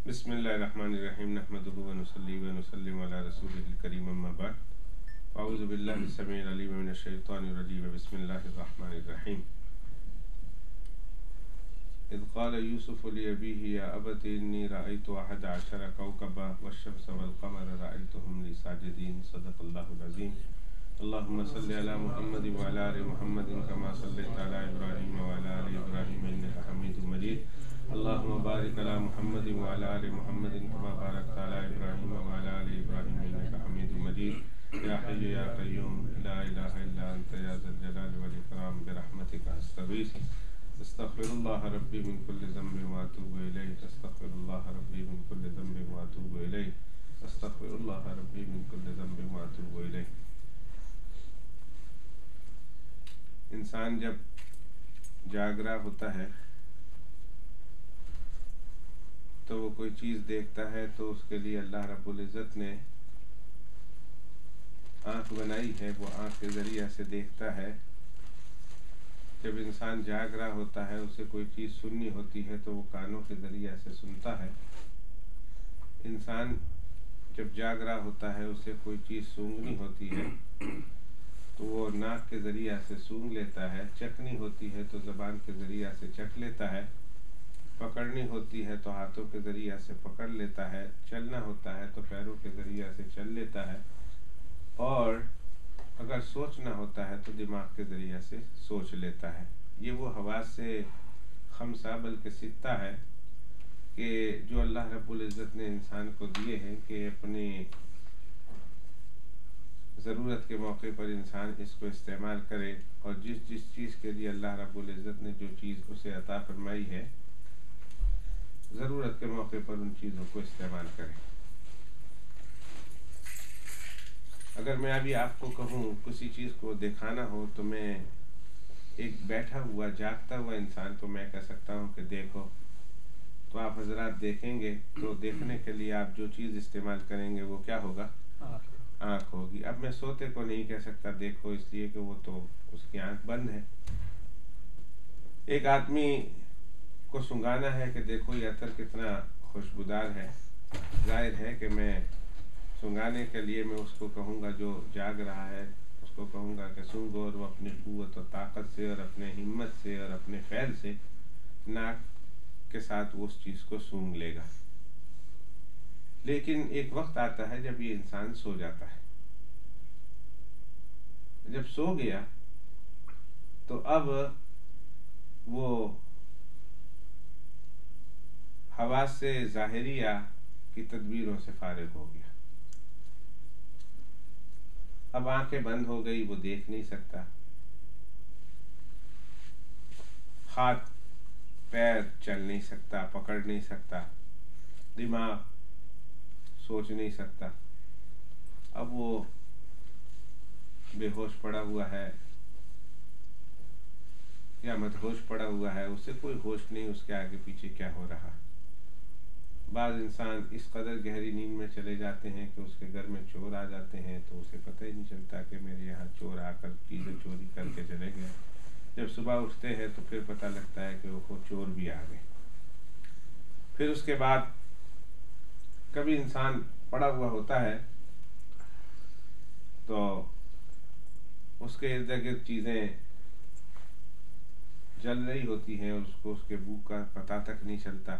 बिस्मिल्लाहिर्रहमानिर्रहीम नहमदुहु व नुसल्ली व नुसल्लिमु अला रसूलिल करीम अम्मा बाद अऊज़ु बिल्लाहि समीइल अलीम मिनश शैतानिर रजीम बिस्मिल्लाहिर्रहमानिर्रहीम इज़ क़ाल यूसुफ़ु लिअबीहि या अबति इन्नी रअयतु अहद अशरा कौकबा वश्शम्स वल क़मर रअयतुहुम ली साजिदीन सदक़ल्लाहुल अज़ीम। अल्लाहुम्मा सल्लि अला मुहम्मदिन व अला आलि मुहम्मदिन कमा सल्लैता अला इब्राहीम व अला आलि इब्राहीम इन्नका हमीदुम मजीद। अल्लाहुम्मा बारिक अला मुहम्मदिन व अला आलि मुहम्मदिन कमा बारकता अला इब्राहीम व अला आलि इब्राहीम इन्नका हमीदुम मजीद। या हय्यु या क़य्यूम ला इलाहा इल्ला अंता या ज़ल जलालि वल इकराम बिरहमतिका अस्तगीथ अस्तग़फिरुल्लाह रब्बी मिन कुल्लि ज़ंबिन व अतूबु इलैहि अस्तग़फिरुल्लाह रब्बी मिन कुल्लि ज़ंबिन व अतूबु इलैहि अस्तग़फिरुल्लाह रब्बी मिन कुल्लि ज़ंबिन व अतूबु इलैहि। इंसान जब जाग रहा होता है तो वो कोई चीज़ देखता है तो उसके लिए अल्लाह रब्बुल इज़्ज़त ने आँख बनाई है, वो आँख के ज़रिए से देखता है। जब इंसान जाग रहा होता है उसे कोई चीज़ सुननी होती है तो वो कानों के ज़रिए से सुनता है। इंसान जब जाग रहा होता है उसे कोई चीज़ सूंघनी होती है तो वो नाक के ज़रिए से सूंघ लेता है। चखनी होती है तो ज़बान के ज़रिए से चख लेता है। पकड़नी होती है तो हाथों के ज़रिए से पकड़ लेता है। चलना होता है तो पैरों के ज़रिए से चल लेता है। और अगर सोचना होता है तो दिमाग के ज़रिए से सोच लेता है। ये वो हवास से खमसा बल्कि सित्ता है कि जो अल्लाह रब्बुल इज़्ज़त ने इंसान को दिए हैं कि अपनी ज़रूरत के मौके पर इंसान इसको इस्तेमाल करे और जिस जिस चीज़ के लिए अल्लाह रब्बुल इज़्ज़त ने जो चीज़ उसे अता फरमाई है ज़रूरत के मौके पर उन चीज़ों को इस्तेमाल करें। अगर मैं अभी आपको कहूँ किसी चीज़ को दिखाना हो तो मैं एक बैठा हुआ जागता हुआ इंसान को मैं कह सकता हूँ कि देखो, तो आप हजरात देखेंगे तो देखने के लिए आप जो चीज़ इस्तेमाल करेंगे वो क्या होगा? आँख होगी। अब मैं सोते को नहीं कह सकता देखो, इसलिए कि वो तो उसकी आँख बंद है। एक आदमी को सुंघाना है कि देखो ये अतर कितना खुशबूदार है, जाहिर है कि मैं सुंघाने के लिए मैं उसको कहूँगा जो जाग रहा है उसको कहूँगा कि सूंघो, और वो अपनी क़ुव्वत और ताकत से और अपने हिम्मत से और अपने फ़ैल से नाक के साथ वो उस चीज़ को सूंघ लेगा। लेकिन एक वक्त आता है जब ये इंसान सो जाता है। जब सो गया तो अब वो हवास से ज़ाहिरिया की तदबीरों से फारिग हो गया। अब आंखें बंद हो गई, वो देख नहीं सकता, हाथ पैर चल नहीं सकता, पकड़ नहीं सकता, दिमाग सोच नहीं सकता। अब वो बेहोश पड़ा हुआ है या मदहोश पड़ा हुआ है, उसे कोई होश नहीं उसके आगे पीछे क्या हो रहा। बाज़ इंसान इस कदर गहरी नींद में चले जाते हैं कि उसके घर में चोर आ जाते हैं तो उसे पता ही नहीं चलता कि मेरे यहाँ चोर आकर चीज़ें चोरी करके चले गए। जब सुबह उठते हैं तो फिर पता लगता है कि वो चोर भी आ गए। फिर उसके बाद कभी इंसान पड़ा हुआ होता है तो उसके इर्द गिर्द चीज़ें जल रही होती हैं और उसको उसके भूख का पता तक नहीं चलता।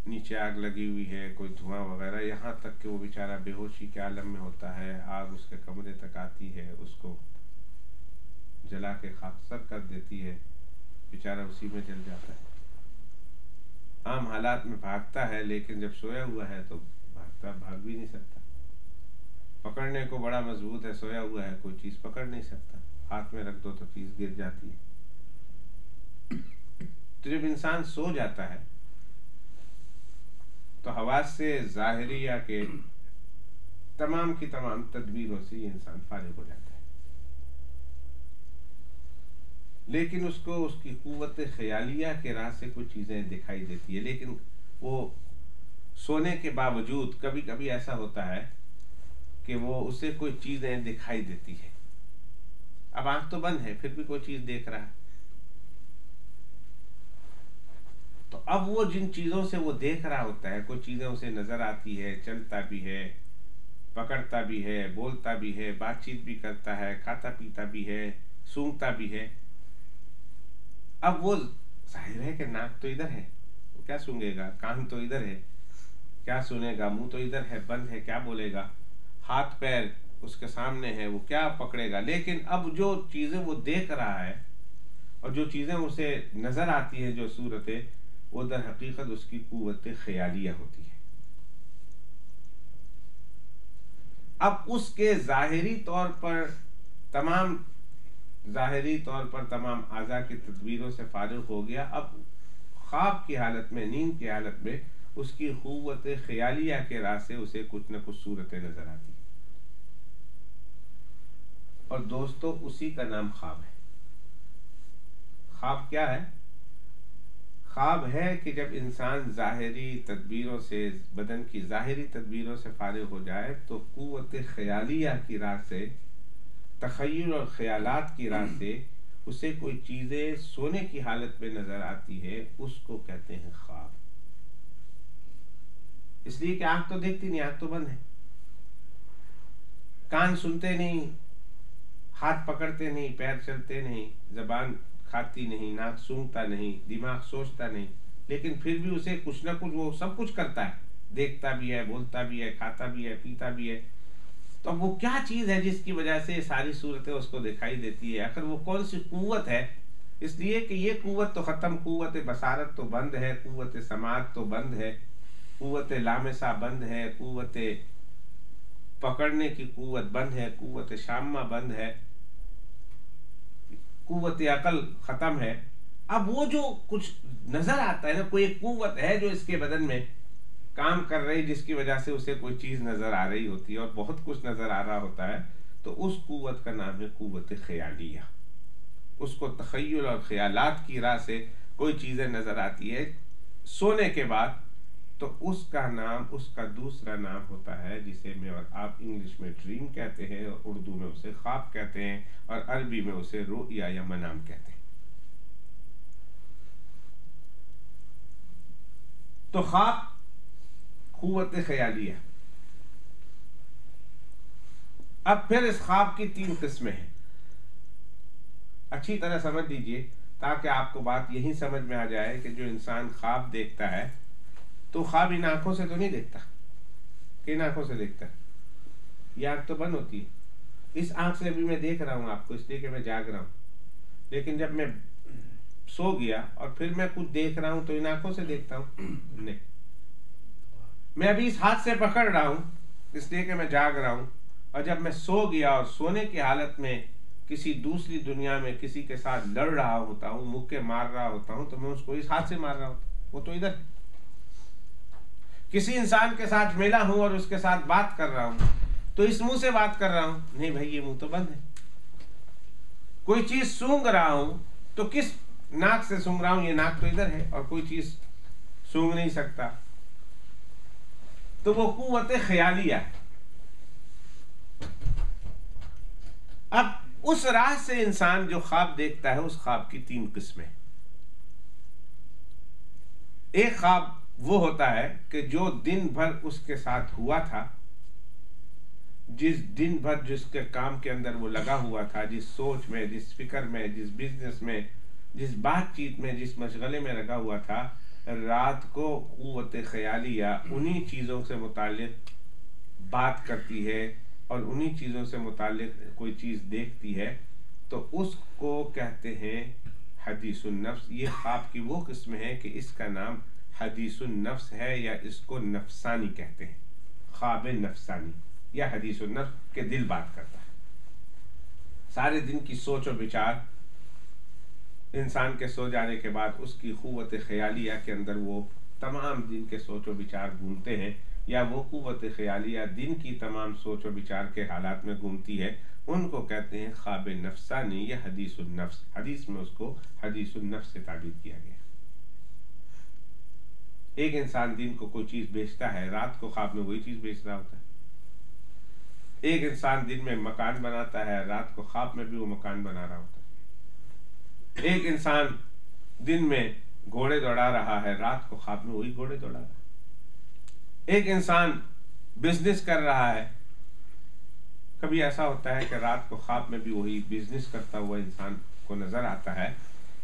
नीचे आग लगी हुई है, कोई धुआं वगैरह, यहाँ तक कि वो बेचारा बेहोशी के आलम में होता है। आग उसके कमरे तक आती है, उसको जला के खाकसर कर देती है, बेचारा उसी में जल जाता है। आम हालात में भागता है लेकिन जब सोया हुआ है तो भाग भी नहीं सकता। पकड़ने को बड़ा मजबूत है, सोया हुआ है, कोई चीज़ पकड़ नहीं सकता। हाथ में रख दो तो चीज़ गिर जाती है। तो जब इंसान सो जाता है तो हवास से ज़ाहिरिया के तमाम की तमाम तदबीरों से ये इंसान फारिग हो जाता है। लेकिन उसको उसकी क़ुव्वत ख़यालिया के राह से कुछ चीज़ें दिखाई देती है। लेकिन वो सोने के बावजूद कभी कभी ऐसा होता है कि वो उसे कोई चीज़ें दिखाई देती है। अब आँख तो बंद है फिर भी कोई चीज़ देख रहा है। तो अब वो जिन चीज़ों से वो देख रहा होता है, कोई चीज़ें उसे नज़र आती है, चलता भी है, पकड़ता भी है, बोलता भी है, बातचीत भी करता है, खाता पीता भी है, सूंघता भी है। अब वो जाहिर है कि नाक तो इधर है, वो क्या सूंघेगा, कान तो इधर है, क्या सुनेगा, मुंह तो इधर है, बंद है, क्या बोलेगा, हाथ पैर उसके सामने है, वो क्या पकड़ेगा। लेकिन अब जो चीज़ें वो देख रहा है और जो चीज़ें उसे नज़र आती है, जो सूरतें, वो दर हकीकत उसकी कुव्वत ख्यालिया होती है। अब उसके ज़ाहिरी तौर पर तमाम आज़ा की तदबीरों से फारिग हो गया। अब ख्वाब की हालत में, नींद की हालत में उसकी कुव्वत ख्यालिया के राह से उसे कुछ न कुछ सूरतें नजर आती हैं। और दोस्तों, उसी का नाम ख्वाब है। ख्वाब क्या है? ख्वाब है कि जब इंसान ज़ाहिरी तदबीरों से, बदन की ज़ाहिरी तदबीरों से फारिग हो जाए तो कुव्वत ख्यालिया की राह से, तख़य्युल और ख्यालात की राह से उसे कोई चीज़ें सोने की हालत में नज़र आती है, उसको कहते हैं ख्वाब। इसलिए कि आंख तो देखती नहीं, आंख तो बंद है, कान सुनते नहीं, हाथ पकड़ते नहीं, पैर चलते नहीं, जबान खाती नहीं, नाक सूंघता नहीं, दिमाग सोचता नहीं, लेकिन फिर भी उसे कुछ ना कुछ वो सब कुछ करता है, देखता भी है, बोलता भी है, खाता भी है, पीता भी है। तो वो क्या चीज़ है जिसकी वजह से सारी सूरतें उसको दिखाई देती है? आखिर वो कौन सी कुव्वत है? इसलिए कि ये कुव्वत तो ख़त्म, कुव्वत बसारत तो बंद है, कुव्वत समात तो बंद है, कुव्वत लामसा बंद है, कुव्वत पकड़ने की कुव्वत बंद है, कुव्वत शामा बंद है, कुव्वत अकल ख़त्म है। अब वो जो कुछ नज़र आता है ना, कोई एक कुव्वत है जो इसके बदन में काम कर रही, जिसकी वजह से उसे कोई चीज़ नज़र आ रही होती है और बहुत कुछ नज़र आ रहा होता है, तो उस कुव्वत का नाम है कुव्वत ख्यालिया। उसको तख़य्युल और ख्यालात की राह से कोई चीज़ें नज़र आती है सोने के बाद, तो उसका नाम, उसका दूसरा नाम होता है जिसे मैं और आप इंग्लिश में ड्रीम कहते हैं, और उर्दू में उसे ख्वाब कहते हैं, और अरबी में उसे रुया या मनाम कहते हैं। तो ख्वाब कुव्वत ख्यालिया। अब फिर इस ख्वाब की 3 किस्में हैं, अच्छी तरह समझ लीजिए ताकि आपको बात यही समझ में आ जाए कि जो इंसान ख्वाब देखता है तो ख्वाब इन आंखों से तो नहीं देखता। किन आंखों से देखता है? ये आंख तो बंद होती है, इस आंख से अभी मैं देख रहा हूं आपको इसलिए कि मैं जाग रहा हूं, लेकिन जब मैं सो गया और फिर मैं कुछ देख रहा हूं तो इन आंखों से देखता हूं? नहीं। मैं अभी इस हाथ से पकड़ रहा हूं इसलिए कि मैं जाग रहा हूं, और जब मैं सो गया और सोने की हालत में किसी दूसरी दुनिया में किसी के साथ लड़ रहा होता हूं, मुक्के मार रहा होता हूं, तो मैं उसको इस हाथ से मार रहा होता, वो तो इधर। किसी इंसान के साथ मिला हूं और उसके साथ बात कर रहा हूं तो इस मुंह से बात कर रहा हूं, नहीं भाई ये मुंह तो बंद है। कोई चीज सूंघ रहा हूं तो किस नाक से सूंघ रहा हूं, ये नाक तो इधर है और कोई चीज सूंघ नहीं सकता, तो वो कुव्वत ख्यालिया है। अब उस राह से इंसान जो ख्वाब देखता है, उस ख्वाब की 3 किस्में। एक ख्वाब वो होता है कि जो दिन भर उसके साथ हुआ था, जिस दिन भर जिसके काम के अंदर वो लगा हुआ था, जिस सोच में, जिस फिक्र में, जिस बिजनेस में, जिस बातचीत में, जिस मशगले में लगा हुआ था, रात को कुव्वत ख्यालिया उन्हीं चीज़ों से मुताल्लिक बात करती है और उन्हीं चीज़ों से मुताल्लिक कोई चीज़ देखती है, तो उसको कहते हैं हदीसुन नफ्स। ये ख्वाब की वो किस्म है कि इसका नाम हदीसुन नफ्स है, या इसको नफसानी कहते हैं, ख्वाब नफसानी या हदीसुन नफ्स के दिल बात करता है। सारे दिन की सोच और विचार इंसान के सो जाने के बाद उसकी कुव्वत ख्यालिया के अंदर वो तमाम दिन के सोच और विचार घूमते हैं, या वो कुव्वत ख्यालिया दिन की तमाम सोच और विचार के हालात में घूमती है, उनको कहते हैं ख्वाब नफसानी या हदीसुन नफ्स। हदीस में उसको हदीसुन नफ्स से ताबीर किया गया। एक इंसान दिन को कोई चीज बेचता है, रात को ख्वाब में वही चीज बेच रहा होता है। एक इंसान दिन में मकान बनाता है, रात को ख्वाब में भी वो मकान बना रहा होता है। एक इंसान दिन में घोड़े दौड़ा रहा है, रात को ख्वाब में वही घोड़े दौड़ा रहा है। एक इंसान बिजनेस कर रहा है, कभी ऐसा होता है कि रात को ख्वाब में भी वही बिजनेस करता हुआ इंसान को नजर आता है।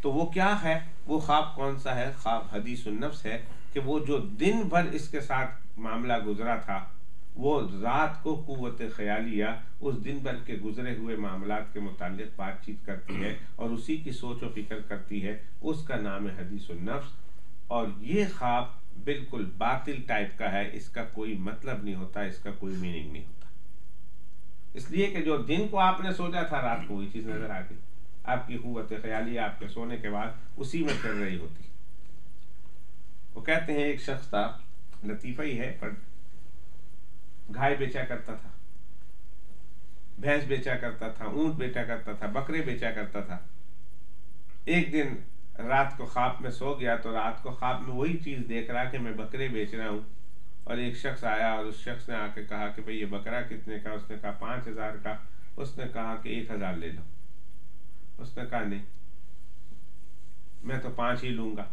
तो वो क्या है, वो ख्वाब कौन सा है? ख्वाब हदीसुन नफ्स है कि वो जो दिन भर इसके साथ मामला गुजरा था, वो रात को कुव्वत ख्यालिया उस दिन भर के गुजरे हुए मामलात के मुताल्लिक बातचीत करती है और उसी की सोच व फिक्र करती है। उसका नाम है हदीसुन नफ्स। और ये ख्वाब बिल्कुल बातिल टाइप का है, इसका कोई मतलब नहीं होता, इसका कोई मीनिंग नहीं होता। इसलिए कि जो दिन को आपने सोचा था, रात को वही चीज नजर आ गई। आपकी कुव्वत ख्यालिया आपके सोने के बाद उसी में चल रही होती। वो कहते हैं एक शख्स था, लतीफा ही है, पर गाय बेचा करता था, भैंस बेचा करता था, ऊंट बेचा करता था, बकरे बेचा करता था। एक दिन रात को ख्वाब में सो गया तो रात को ख्वाब में वही चीज देख रहा कि मैं बकरे बेच रहा हूँ। और एक शख्स आया और उस शख्स ने आके कहा कि भाई ये बकरा कितने का? उसने कहा 5,000 का। उसने कहा कि 1,000 ले लो। उसने कहा नहीं, मैं तो 5 ही लूंगा।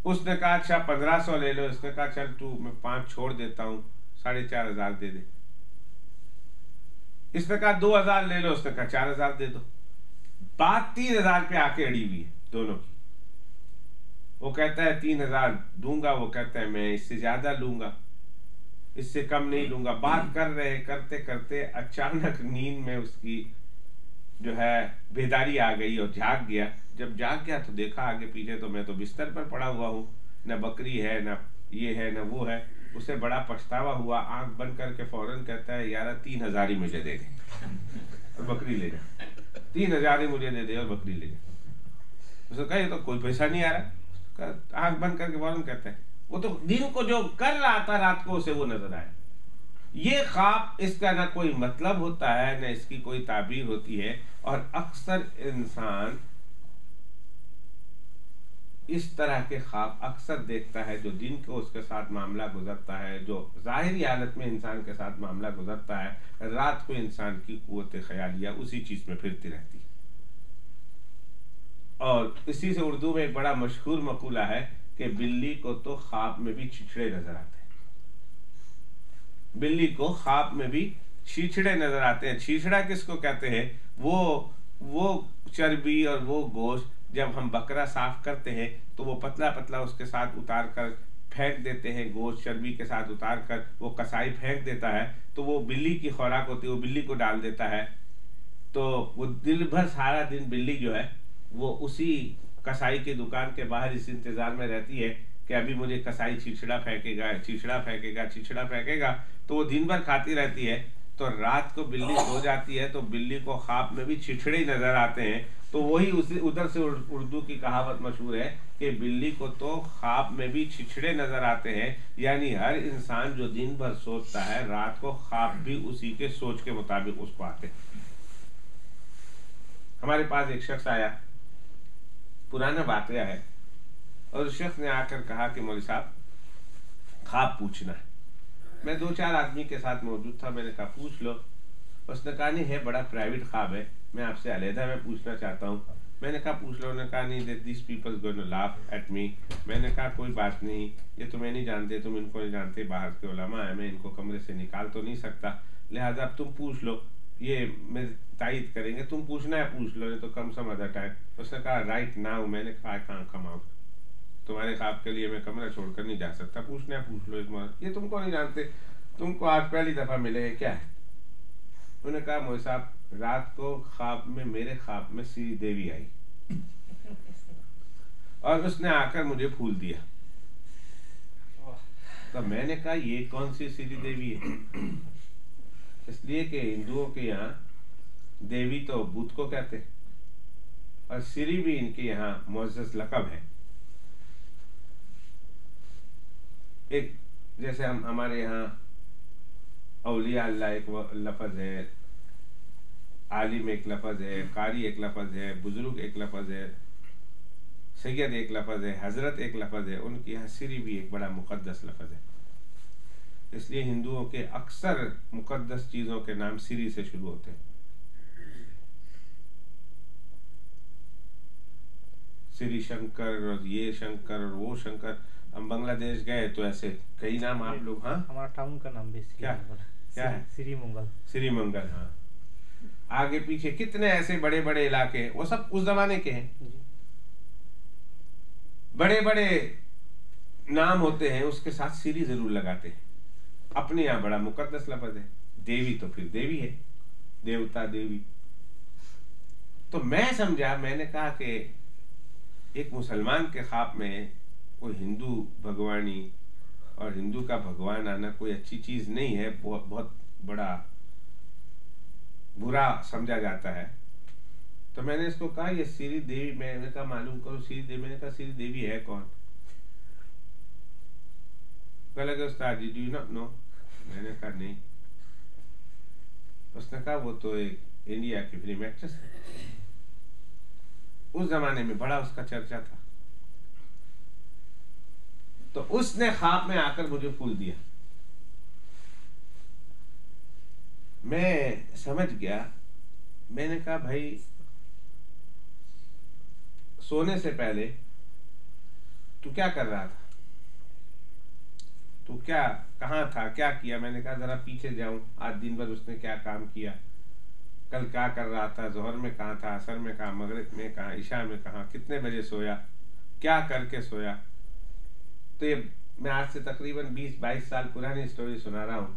उसने कहा अच्छा 1,500 ले लो। उसने कहा चल तू मैं 5 छोड़ देता हूँ, 4,500 दे दे। इसने कहा 2,000 ले लो। उसने कहा 4,000 दे दो। बात 3,000 पे आके अड़ी हुई है दोनों की। वो कहता है 3,000 दूंगा, वो कहता है मैं इससे ज्यादा लूंगा, इससे कम नहीं लूंगा। बात कर रहे करते करते अचानक नींद में उसकी जो है बेदारी आ गई और जाग गया। जब जाग गया तो देखा आगे पीछे, तो मैं तो बिस्तर पर पड़ा हुआ हूँ, न बकरी है, न ये है, न वो है। उसे बड़ा पछतावा हुआ। आंख बंद करके फौरन कहता है यार 3,000 ही मुझे दे दे और बकरी ले जा। 3,000 ही मुझे दे दे और बकरी ले जा। उसने कहा ये तो कोई पैसा नहीं आ रहा। आंख बंद करके फौरन कहता है वो तो दिन को जो कर रहा था रात को उसे वो नजर आया। ये ख्वाब, इसका ना कोई मतलब होता है, ना इसकी कोई ताबीर होती है। और अक्सर इंसान इस तरह के ख्वाब अक्सर देखता है। जो दिन को उसके साथ मामला गुजरता है, जो जाहिरी हालत में इंसान के साथ मामला गुजरता है, रात को इंसान की कुव्वत ख्यालिया उसी चीज में फिरती रहती है। और इसी से उर्दू में एक बड़ा मशहूर मकूला है कि बिल्ली को तो ख्वाब में भी छिछड़े नजर आते हैं। बिल्ली को ख्वाब में भी छिछड़े नजर आते हैं। छिछड़ा किसको कहते हैं? वो चर्बी और वो गोश्त जब हम बकरा साफ करते हैं तो वो पतला पतला उसके साथ उतार कर फेंक देते हैं, गोश्त चर्बी के साथ उतार कर वो कसाई फेंक देता है, तो वो बिल्ली की खुराक होती है, वो बिल्ली को डाल देता है। तो वो दिन भर सारा दिन बिल्ली जो है वो उसी कसाई की दुकान के बाहर इस इंतजार में रहती है कि अभी मुझे कसाई छिछड़ा फेंकेगा, छिछड़ा फेंकेगा, छिछड़ा फेंकेगा। तो वो दिन भर खाती रहती है। तो रात को बिल्ली सो जाती है तो बिल्ली को ख्वाब में भी छिछड़े नजर आते हैं। तो वही उसी उधर से उर्दू की कहावत मशहूर है कि बिल्ली को तो ख्वाब में भी छिछड़े नजर आते हैं। यानी हर इंसान जो दिन भर सोचता है, रात को ख्वाब भी उसी के सोच के मुताबिक उसको आते हैं। हमारे पास एक शख्स आया, पुराना वाकया है, और उस शख्स ने आकर कहा कि मौलवी साहब ख्वाब पूछना है। मैं 2-4 आदमी के साथ मौजूद था। मैंने कहा पूछ लो। उसने कहा नहीं है, बड़ा प्राइवेट ख्वाब है, मैं आपसे अलहदा में पूछना चाहता हूँ। मैंने कहा पूछ लो। उन्होंने कहा नहीं, this people gonna laugh at me. मैंने कहा कोई बात नहीं, ये तुम्हें नहीं जानते, तुम इनको नहीं जानते, बाहर के उलमा है, मैं इनको कमरे से निकाल तो नहीं सकता, लिहाजा अब तुम पूछ लो, ये मैं तायद करेंगे, तुम पूछना है पूछ लो, नहीं तो कम सम अदर टाइम। उसने कहा राइट नाउ। मैंने कहा आई कांट कम आउट, तुम्हारे ख्वाब के लिए मैं कमरा छोड़कर नहीं जा सकता, पूछना है पूछ लो। ये तुमको नहीं जानते, तुमको आज पहली दफा मिले हैं, क्या है? उन्होंने कहा मौलवी साहब रात को ख्वाब में, मेरे ख्वाब में श्री देवी आई और उसने आकर मुझे फूल दिया। तो मैंने कहा ये कौन सी श्री देवी है? इसलिए कि हिंदुओं के यहाँ देवी तो बुद्ध को कहते हैं और श्री भी इनके यहाँ मुअज़्ज़ज़ लक़ब है। एक जैसे हम हमारे यहाँ औलिया अल्लाह एक लफ्ज़ है, आलिम एक लफ्ज़ है, कारी एक लफ्ज़ है, बुजुर्ग एक लफ्ज़ है, सैयद एक लफ्ज़ है, हजरत एक लफ्ज़ है। उनके यहाँ सिरी भी एक बड़ा मुक़द्दस लफ्ज़ है। इसलिए हिंदुओं के अक्सर मुक़द्दस चीज़ों के नाम सिरी से शुरू होते हैं। श्री शंकर और ये शंकर और वो शंकर। हम बांग्लादेश गए तो ऐसे कई नाम आप लोग। हाँ, हमारा टाउन का नाम भी क्या है? श्रीमंगल। श्रीमंगल, हाँ। आगे पीछे कितने ऐसे बड़े बड़े इलाके, वो सब उस जमाने के हैं। बड़े बड़े नाम होते हैं, उसके साथ श्री जरूर लगाते हैं। अपने यहाँ बड़ा मुकद्दस लफ्ज़ है। देवी तो फिर देवी है, देवता देवी। तो मैं समझा, मैंने कहा कि एक मुसलमान के ख्वाब में कोई हिंदू भगवानी और हिंदू का भगवान आना कोई अच्छी चीज नहीं है, बहुत बड़ा बुरा समझा जाता है। तो मैंने इसको कहा ये श्री देवी, मैंने कहा मालूम करो श्री देवी। मैंने कहा श्री देवी है कौन? लगे उस्ताद जी, डू यू नॉट नो? मैंने कहा नहीं। उसने कहा वो तो एक इंडिया की फिल्म एक्ट्रेस है, उस जमाने में बड़ा उसका चर्चा था। तो उसने ख्वाब में आकर मुझे फूल दिया। मैं समझ गया। मैंने कहा भाई सोने से पहले तू क्या कर रहा था? तू क्या कहाँ था, क्या किया? मैंने कहा जरा पीछे जाऊं, आज दिन भर उसने क्या काम किया, कल क्या कर रहा था, जोहर में कहाँ था, असर में कहाँ, मगरिब में कहाँ, इशा में कहाँ, कितने बजे सोया, क्या करके सोया। तो ये मैं आज से तकरीबन 20-22 साल पुरानी स्टोरी सुना रहा हूँ।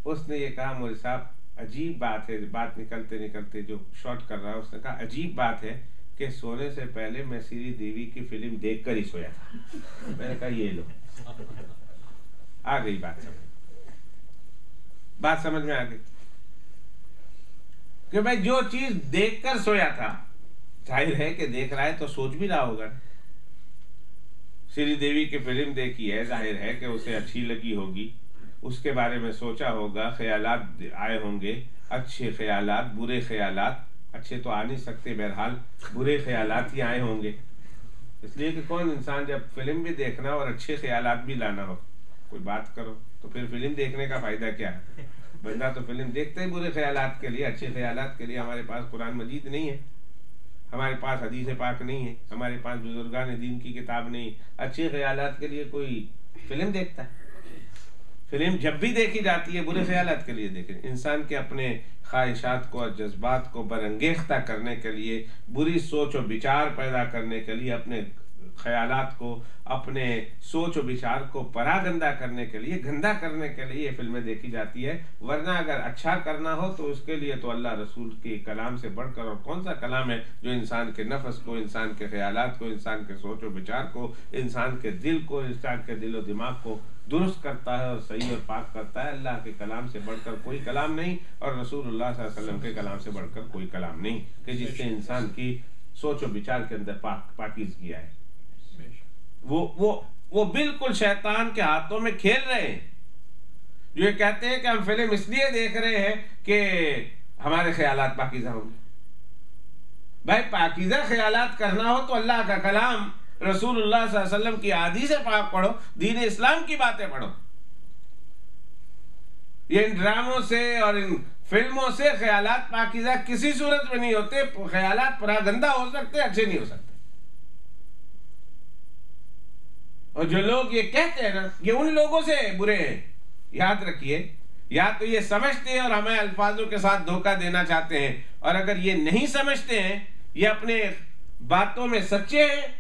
उसने ये कहा मौलवी साहब अजीब बात है, बात निकलते निकलते जो शॉर्ट कर रहा है, उसने कहा अजीब बात है कि सोने से पहले मैं श्री देवी की फिल्म देखकर ही सोया था। मैंने कहा ये लो, आ गई बात समझ में आ गई कि भाई जो चीज देखकर सोया था, जाहिर है कि देख रहा है तो सोच भी रहा होगा। श्री देवी की फिल्म देखी है, जाहिर है कि उसे अच्छी लगी होगी, उसके बारे में सोचा होगा, ख्यालात आए होंगे, अच्छे ख्यालात, बुरे ख्यालात। अच्छे तो आ नहीं सकते, बहरहाल बुरे ख्यालात ही आए होंगे। इसलिए कि कौन इंसान जब फिल्म भी देखना और अच्छे ख्यालात भी लाना हो, कोई बात करो, तो फिर फिल्म देखने का फायदा क्या है? बंदा तो फिल्म देखते ही बुरे ख्यालात के लिए, अच्छे ख्यालात के लिए। हमारे पास कुरान मजीद नहीं है, हमारे पास हदीस पाक नहीं है, हमारे पास बुजुर्गान दीन की किताब नहीं। अच्छे ख्यालात के लिए कोई फिल्म देखता है? फिल्म जब भी देखी जाती है बुरे ख्यालात के लिए देखे, इंसान के अपने ख्वाहिशात को और जज्बात को बरंगेख्ता करने के लिए, बुरी सोच और विचार पैदा करने के लिए, अपने ख्यालात को, अपने सोच और विचार को परागंदा करने के लिए, गंदा करने के लिए ये फिल्में देखी जाती है। वरना अगर अच्छा करना हो तो उसके लिए तो अल्लाह रसूल के कलाम से बढ़कर और कौन सा कलाम है जो इंसान के नफ्स को, इंसान के ख्यालात को, इंसान के सोच और विचार को, इंसान के दिल को, इंसान के दिलो दिमाग को दुरुस्त करता है और सही और पाक करता है। अल्लाह के कलाम से बढ़कर कोई कलाम नहीं और रसूलुल्लाह सल्लल्लाहु अलैहि वसल्लम के कलाम से बढ़कर कोई कलाम नहीं कि जिससे इंसान की सोच और विचार के अंदर पाकीज़गी आए। वो बिल्कुल शैतान के हाथों में खेल रहे हैं जो ये कहते हैं कि हम फिल्म इसलिए देख रहे हैं कि हमारे ख्यालात पाकीज़ा होंगे। भाई पाकीज़ा ख्यालात करना हो तो अल्लाह का कलाम, रसूलुल्लाह सल्लल्लाहु अलैहि वसल्लम की हदीस पाक पढ़ो, दीन इस्लाम की बातें पढ़ो। ये इन ड्रामों से और इन फिल्मों से ख्यालात पाकीज़ा किसी सूरत में नहीं होते। ख्यालात परागंदा हो सकते, अच्छे नहीं हो सकते। और जो लोग ये कहते हैं ना, ये उन लोगों से बुरे हैं। याद रखिए, या तो ये समझते हैं और हमें अल्फाजों के साथ धोखा देना चाहते हैं, और अगर ये नहीं समझते हैं, ये अपने बातों में सच्चे हैं,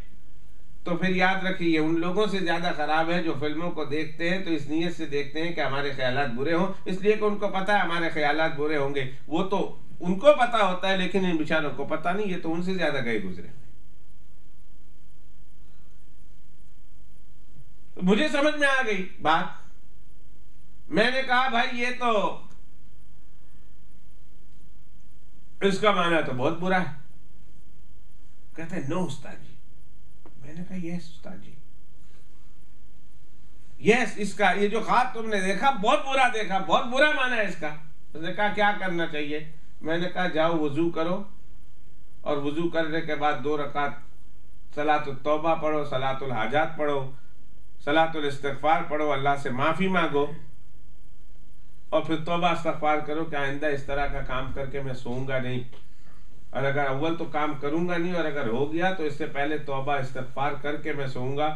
तो फिर याद रखिए ये उन लोगों से ज्यादा खराब है जो फिल्मों को देखते हैं तो इस नीयत से देखते हैं कि हमारे ख्यालात बुरे हों, इसलिए कि उनको पता है हमारे ख्यालात बुरे होंगे। वो तो उनको पता होता है, लेकिन इन बेचारों को पता नहीं, ये तो उनसे ज्यादा गए गुजरे। मुझे समझ में आ गई बात। मैंने कहा भाई ये तो इसका माना तो बहुत बुरा है। कहते हैं नो उस्ताद जी। मैंने कहा यस उस्ताद जी, यस, इसका ये जो ख्वाब तुमने देखा बहुत बुरा देखा, बहुत बुरा माना है इसका। उसने कहा क्या करना चाहिए? मैंने कहा जाओ वजू करो और वजू करने के बाद 2 रकात सलातुल तौबा पढ़ो, सलातुल हाजात पढ़ो, सलातुल इस्तिग़फ़ार पढ़ो, अल्लाह से माफी मांगो और फिर तौबा इस्तिग़फ़ार करो कि आइंदा इस तरह का काम करके मैं सोऊंगा नहीं। और अगर अव्वल तो काम करूंगा नहीं, और अगर हो गया तो इससे पहले तौबा इस्तिग़फ़ार करके मैं सोऊंगा।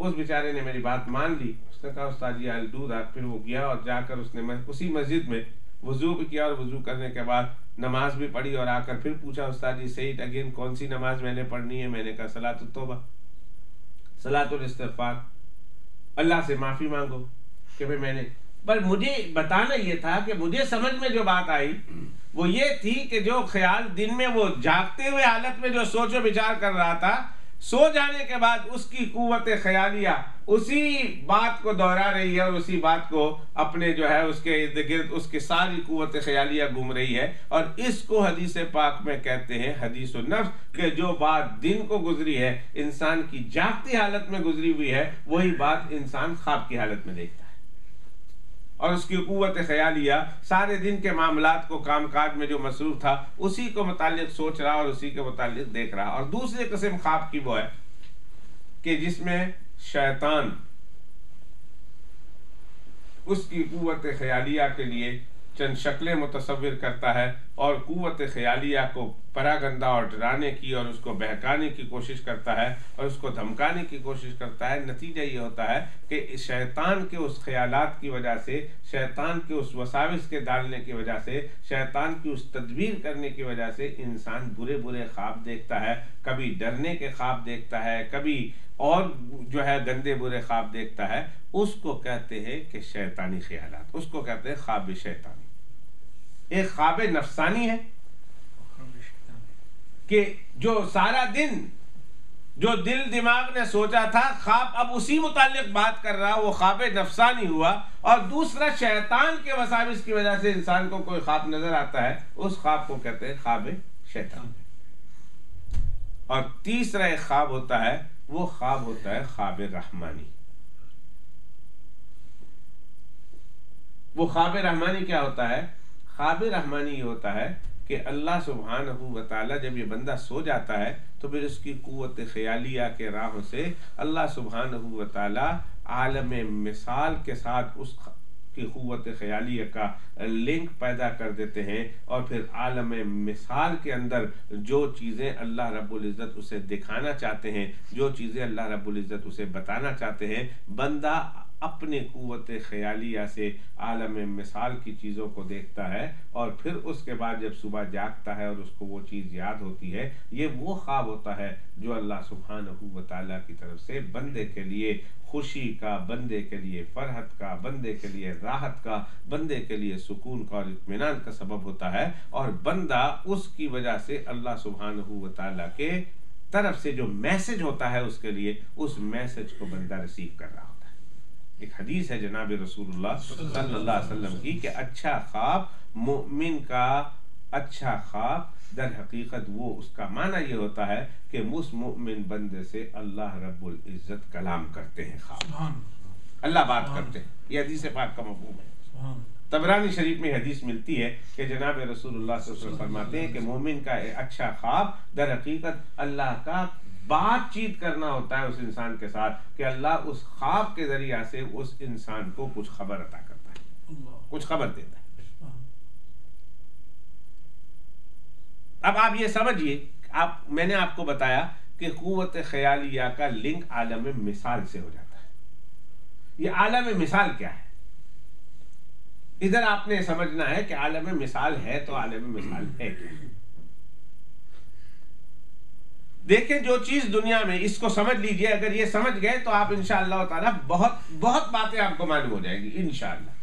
उस बेचारे ने मेरी बात मान ली, उसने कहा उस्ताद जी आई विल डू दैट। फिर वो गया और जाकर उसने उसी मस्जिद में वजू भी किया, और वजू करने के बाद नमाज भी पढ़ी, और आकर फिर पूछा उस्ताद जी से इट अगेन, कौन सी नमाज मैंने पढ़नी है? मैंने कहा सलातुत तौबा, सलातुल इस्तिग़फ़ार, अल्लाह से माफी मांगो कि भाई मैंने। पर मुझे बताना ये था कि मुझे समझ में जो बात आई वो ये थी कि जो ख्याल दिन में वो जागते हुए हालत में जो सोचो विचार कर रहा था, सो जाने के बाद उसकी कुव्वत ख्यालिया उसी बात को दोहरा रही है, और उसी बात को अपने जो है उसके इर्द गिर्द उसकी सारी कुव्वत ख्यालिया घूम रही है। और इसको हदीस पाक में कहते हैं हदीस नफ्स, कि जो बात दिन को गुजरी है, इंसान की जागती हालत में गुजरी हुई है, वही बात इंसान ख्वाब की हालत में देखता है। और उसकी कुव्वत ख्यालिया सारे दिन के मामलात को, कामकाज में जो मसरूफ था, उसी को मुतालिक सोच रहा और उसी के मुतालिक देख रहा। और दूसरी किस्म ख्वाब की वो है कि जिसमें शैतान उसकी कुव्वत ख्यालिया के लिए चंद शक्लें मुतसव्विर करता है, और कुव्वत ख्यालिया को परागंदा और डराने की और उसको बहकाने की कोशिश करता है, और उसको धमकाने की कोशिश करता है। नतीजा ये होता है कि शैतान के उस ख्यालात की वजह से, शैतान के उस वसाविस के डालने की वजह से, शैतान की उस तदबीर करने की वजह से इंसान बुरे बुरे ख्वाब देखता है। कभी डरने के ख्वाब देखता है, कभी और जो है गंदे बुरे ख्वाब देखता है। उसको कहते हैं कि शैतानी ख्यालात, उसको कहते हैं ख्वाब शैतानी। एक ख्वाब नफसानी है कि जो सारा दिन जो दिल दिमाग ने सोचा था, ख्वाब अब उसी मुतालिक बात कर रहा, वो ख्वाब नफसानी हुआ। और दूसरा, शैतान के वसाविस की वजह से इंसान को कोई ख्वाब नजर आता है, उस ख्वाब को कहते हैं ख्वाब शैतान। और तीसरा एक ख्वाब होता है, वो ख्वाब होता है ख्वाब रहमानी। वो ख्वाब रहमानी क्या होता है? ख्वाब रहमानी ये होता है कि अल्लाह सुब्हानहू व तआला जब ये बंदा सो जाता है तो फिर उसकी कुव्वत ख्यालिया के राहों से अल्लाह सुब्हानहू व तआला आलम मिसाल के साथ उसकी कुव्वत ख्यालिया का लिंक पैदा कर देते हैं। और फिर आलम मिसाल के अंदर जो चीज़ें अल्लाह रब्बुल इज़्ज़त उसे दिखाना चाहते हैं, जो चीज़ें अल्लाह रब्बुल इज़्ज़त उसे बताना चाहते हैं, बंदा अपने कुव्वत ख्यालिया से आलम मिसाल की चीज़ों को देखता है। और फिर उसके बाद जब सुबह जागता है और उसको वो चीज़ याद होती है, ये वो ख्वाब होता है जो अल्लाह सुब्हानहू व तआला की तरफ से बंदे के लिए खुशी का, बंदे के लिए फरहत का, बंदे के लिए राहत का, बंदे के लिए सुकून का और इत्मीनान का सबब होता है। और बंदा उसकी वजह से अल्लाह सुब्हानहू व तआला के तरफ से जो मैसेज होता है उसके लिए, उस मैसेज को बंदा रिसीव कर रहा होता है। एक हदीस है जनाब रसूलुल्लाह सल्लल्लाहु अलैहि वसल्लम की कि अच्छा ख्वाब, मोमिन का अच्छा ख्वाब दर हकीकत वो उसका माना ये होता है कि उस मोमिन बंदे से अल्लाह रब्बुल इज़्ज़त कलाम करते हैं, ख्वाब अल्लाह बात करते हैं। ये हदीस पाक का मफ़हूम है। तबरानी शरीफ में हदीस मिलती है कि जनाब रसूलुल्लाह सल्लल्लाहु अलैहि वसल्लम फरमाते हैं कि मोमिन का अच्छा ख्वाब दर हकीकत अल्लाह का बातचीत करना होता है उस इंसान के साथ, कि अल्लाह उस ख्वाब के जरिया से उस इंसान को कुछ खबर अता करता है, कुछ खबर देता है। अब आप ये समझिए, मैंने आपको बताया कि कुव्वत ख्यालिया का लिंक आलम मिसाल से हो जाता है। ये आलम मिसाल क्या है? इधर आपने समझना है कि आलम मिसाल है तो आलम मिसाल है क्या? देखें, जो चीज दुनिया में, इसको समझ लीजिए, अगर ये समझ गए तो आप इंशाअल्लाह ताला बहुत बहुत बातें आपको मालूम हो जाएगी इंशाअल्लाह।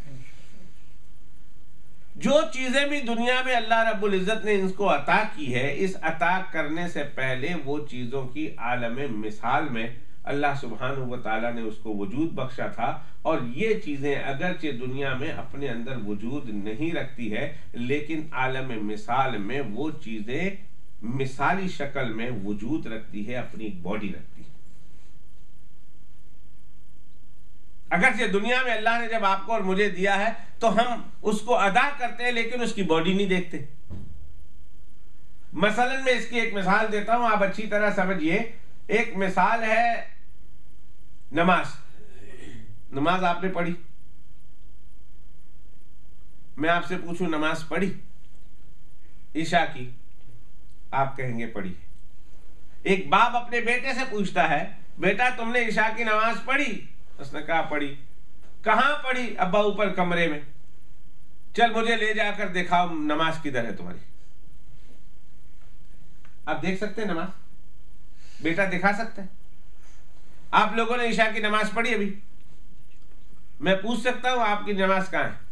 जो चीजें भी दुनिया में अल्लाह रब्बुल इज़्ज़त ने इनको अता की है, इस अता करने से पहले वो चीजों की आलम मिसाल में अल्लाह सुब्हानहू व तआला ने उसको वजूद बख्शा था। और ये चीजें अगरचे दुनिया में अपने अंदर वजूद नहीं रखती है, लेकिन आलम मिसाल में वो चीजें मिसाली शक्ल में वजूद रखती है, अपनी बॉडी रखती है। अगरचे दुनिया में अल्लाह ने जब आपको और मुझे दिया है तो हम उसको अदा करते हैं, लेकिन उसकी बॉडी नहीं देखते। मसलन मैं इसकी एक मिसाल देता हूं, आप अच्छी तरह समझिए। एक मिसाल है नमाज। नमाज आपने पढ़ी? मैं आपसे पूछूं, नमाज पढ़ी? ईशा की, आप कहेंगे पढ़ी है। एक बाप अपने बेटे से पूछता है, बेटा तुमने ईशा की नमाज पढ़ी? उसने कहा पढ़ी। कहां पढ़ी? अब्बा ऊपर कमरे में। चल मुझे ले जाकर दिखाओ नमाज किधर है तुम्हारी। आप देख सकते हैं नमाज? बेटा दिखा सकते हैं? आप लोगों ने ईशा की नमाज पढ़ी अभी? मैं पूछ सकता हूं आपकी नमाज कहां है?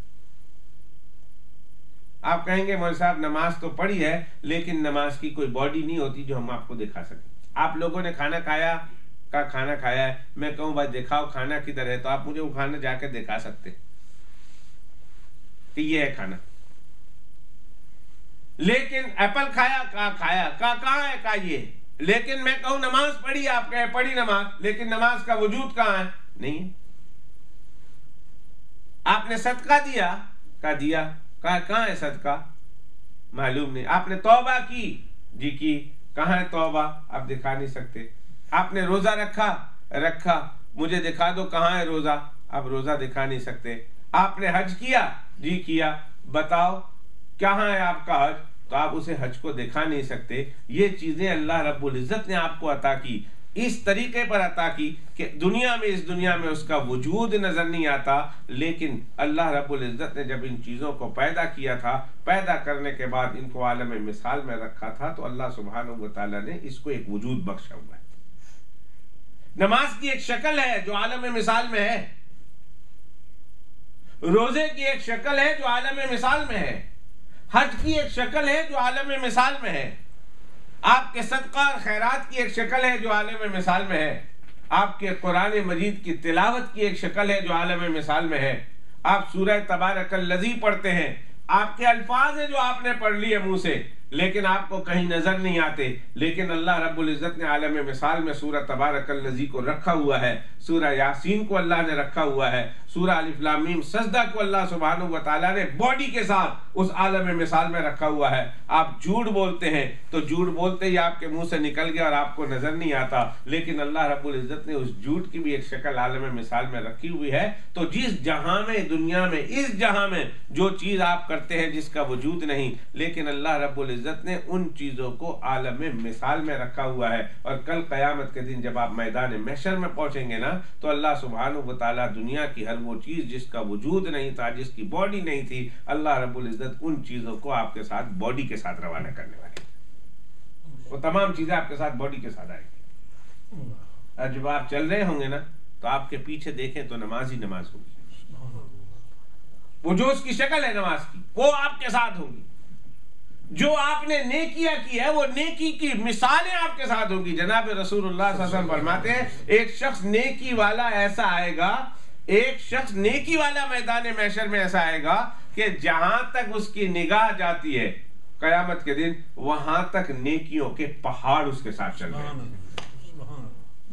आप कहेंगे मौलवी साहब नमाज तो पढ़ी है, लेकिन नमाज की कोई बॉडी नहीं होती जो हम आपको दिखा सकें। आप लोगों ने खाना खाया का खाना खाया है, मैं कहूं भाई दिखाओ खाना किधर है, तो आप मुझे वो खाना जाकर दिखा सकते कि ये है खाना। लेकिन एप्पल खाया का खाया का कहां है का ये। लेकिन मैं कहूं नमाज पढ़ी, आप कहे पढ़ी नमाज, लेकिन नमाज का वजूद कहां है? नहीं है। आपने सदका दिया का दिया, कहां है सदका? मालूम नहीं। आपने तौबा की जी की, कहां है तौबा? आप दिखा नहीं सकते। आपने रोजा रखा, मुझे दिखा दो कहां है रोजा? आप रोजा दिखा नहीं सकते। आपने हज किया जी किया, बताओ कहां है आपका हज? तो आप उसे हज को दिखा नहीं सकते। ये चीजें अल्लाह रब्बुल इज्जत ने आपको अता की, इस तरीके पर अता की कि इस दुनिया में उसका वजूद नजर नहीं आता। लेकिन अल्लाह रब्बुल इज्जत ने जब इन चीजों को पैदा किया था, पैदा करने के बाद इनको आलम मिसाल में रखा था, तो अल्लाह सुब्हानहू व तआला ने इसको एक वजूद बख्शा हुआ है। नमाज की एक शक्ल है जो आलम मिसाल में है, रोजे की एक शक्ल है जो आलम मिसाल में है, हज की एक शक्ल है जो आलम मिसाल में है, आपके सदका और खैरात की एक शक्ल है जो आलम मिसाल में है, आपके कुरान मजीद की तिलावत की एक शक्ल है जो आलम मिसाल में है। आप सूरह तबारकल्लज़ी पढ़ते हैं, आपके अल्फाज है जो आपने पढ़ लिए मुंह से, लेकिन आपको कहीं नजर नहीं आते। लेकिन अल्लाह रब्बुल इज्जत ने आलम मिसाल में सूरह तबारकल्लज़ी को रखा हुआ है, सूरह यासीन को अल्लाह ने रखा हुआ है, सूरह अलिफ लाम मीम सजदा को अल्लाह सुब्हानहू व तआला ने बॉडी के साथ उस आलम मिसाल में रखा हुआ है। आप झूठ बोलते हैं तो झूठ बोलते ही आपके मुंह से निकल गया और आपको नजर नहीं आता, लेकिन अल्लाह रब्बुल इज्जत ने उस झूठ की भी एक शक्ल आलम मिसाल में रखी हुई है। तो जिस जहां में, दुनिया में, इस जहां में जो चीज आप करते हैं जिसका वजूद नहीं, लेकिन अल्लाह रब्बुल इज्जत ने उन चीजों को आलम मिसाल में रखा हुआ है। और कल क़यामत के दिन जब आप मैदान महशर में पहुंचेंगे ना, तो अल्लाह सुब्हानहू व तआला दुनिया की हर वो चीज जिसका वजूद नहीं था, जिसकी बॉडी नहीं थी, अल्लाह रब्बुल इज्जत उन चीजों को आपके साथ बॉडी के साथ रवाना करने वाले। वो तमाम चीजें आपके साथ बॉडी के साथ आएंगी। और जब आप चल रहे होंगे ना, तो आपके पीछे देखें तो नमाज ही नमाज होगी। वो जो उसकी शक्ल है नमाज की, वो आपके साथ होगी। जो आपने नेकियां की है, वो नेकी की मिसालें आपके साथ होगी। जनाब रसूलुल्लाह सल्लल्लाहु अलैहि वसल्लम फरमाते हैं, एक शख्स नेकी वाला ऐसा आएगा, एक शख्स नेकी वाला मैदान महशर में ऐसा आएगा कि जहां तक उसकी निगाह जाती है कयामत के दिन, वहां तक नेकियों के पहाड़ उसके साथ चल रहे हैं।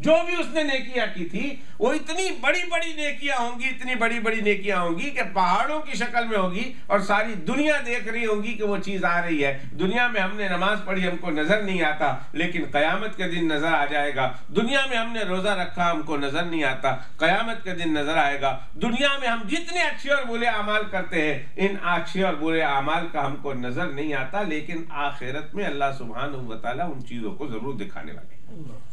जो भी उसने नेकियां की थी, वो इतनी बड़ी बड़ी नेकियां होंगी, इतनी बड़ी बड़ी नेकियां होंगी कि पहाड़ों की शक्ल में होगी, और सारी दुनिया देख रही होगी कि वो चीज आ रही है। दुनिया में हमने नमाज पढ़ी, हमको नजर नहीं आता, लेकिन कयामत के दिन नजर आ जाएगा। दुनिया में हमने रोजा रखा, हमको नजर नहीं आता, कयामत के दिन नजर आएगा। दुनिया में हम जितने अच्छे और बुरे अमाल करते हैं, इन अच्छे और बुरे अमाल का हमको नजर नहीं आता, लेकिन आखिरत में अल्लाह सुब्हानहू व तआला उन चीजों को जरूर दिखाने वाले हैं।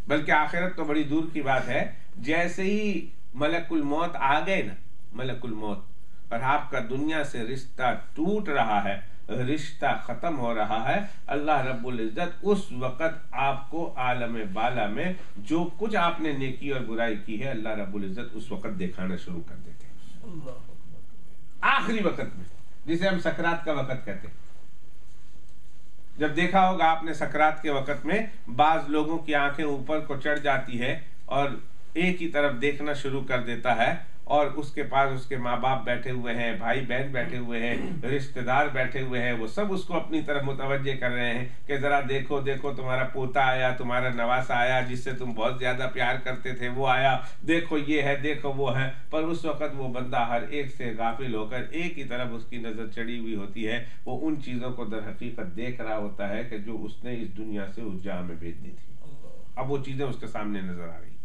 बल्कि आखिरत तो बड़ी दूर की बात है। जैसे ही मलकुल मौत आ गए ना, मलकुल मौत, और आपका दुनिया से रिश्ता टूट रहा है, रिश्ता खत्म हो रहा है, अल्लाह रब्बुल इज्जत उस वक़्त आपको आलम बाला में जो कुछ आपने नेकी और बुराई की है, अल्लाह रब्बुल इज्जत उस वक़्त दिखाना शुरू कर देते हैं। आखिरी वक़्त में, जिसे हम सकरात का वक़्त कहते हैं। जब देखा होगा आपने सकरात के वक़्त में बाज लोगों की आंखें ऊपर को चढ़ जाती है और एक ही तरफ देखना शुरू कर देता है, और उसके पास उसके माँ बाप बैठे हुए हैं, भाई बहन बैठे हुए हैं, रिश्तेदार बैठे हुए हैं, वो सब उसको अपनी तरफ मुतवज्जे कर रहे हैं कि जरा देखो देखो तुम्हारा पोता आया, तुम्हारा नवासा आया, जिससे तुम बहुत ज्यादा प्यार करते थे, वो आया, देखो ये है, देखो वो है। पर उस वक्त वो बंदा हर एक से गाफिल होकर एक ही तरफ उसकी नजर चढ़ी हुई होती है। वो उन चीजों को दर हकीकत देख रहा होता है कि जो उसने इस दुनिया से उस जहां में भेजनी थी। अब वो चीजें उसके सामने नजर आ रही,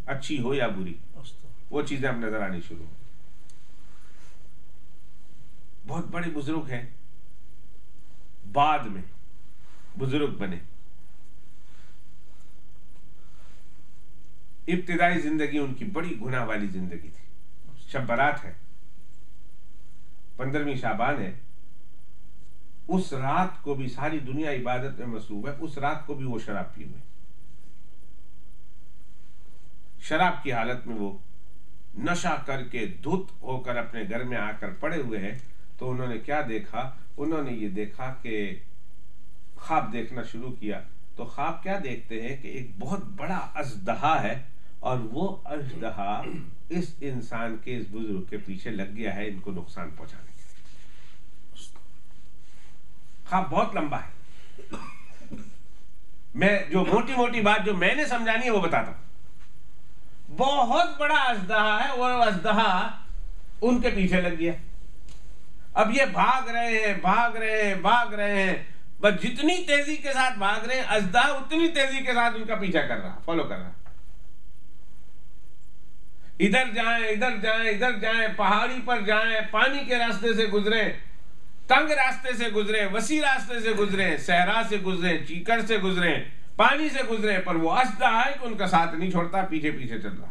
अच्छी हो या बुरी, वो चीजें अब नजर आनी शुरू। बहुत बड़े बुजुर्ग हैं, बाद में बुजुर्ग बने। इब्तिदाई जिंदगी उनकी बड़ी गुनाह वाली जिंदगी थी। शब बारात है, 15वीं शाबान है, उस रात को भी सारी दुनिया इबादत में मसरूफ है, उस रात को भी वो शराब पी हुए, शराब की हालत में वो नशा करके धुत होकर अपने घर में आकर पड़े हुए हैं। तो उन्होंने क्या देखा? उन्होंने ये देखा कि ख्वाब देखना शुरू किया। तो ख्वाब क्या देखते हैं कि एक बहुत बड़ा अजदहा है और वो अजदहा इस इंसान के, इस बुजुर्ग के पीछे लग गया है इनको नुकसान पहुंचाने के लिए। ख्वाब बहुत लंबा है। मैं जो मोटी मोटी बात जो मैंने समझानी है वो बताता हूं। बहुत बड़ा अजदहा है और अजदहा उनके पीछे लग गया। अब ये भाग रहे हैं, भाग रहे हैं, भाग रहे हैं, बस जितनी तेजी के साथ भाग रहे हैं अजदहा उतनी तेजी के साथ उनका पीछा कर रहा, फॉलो कर रहा। इधर जाएं, इधर जाएं, इधर जाएं, पहाड़ी पर जाएं, पानी के रास्ते से गुजरे, तंग रास्ते से गुजरे, वसी रास्ते से गुजरे, सहरा से गुजरे, चीकड़ से गुजरे, पानी से गुजरे, पर वो अजदहा है कि उनका साथ नहीं छोड़ता, पीछे पीछे चल रहा।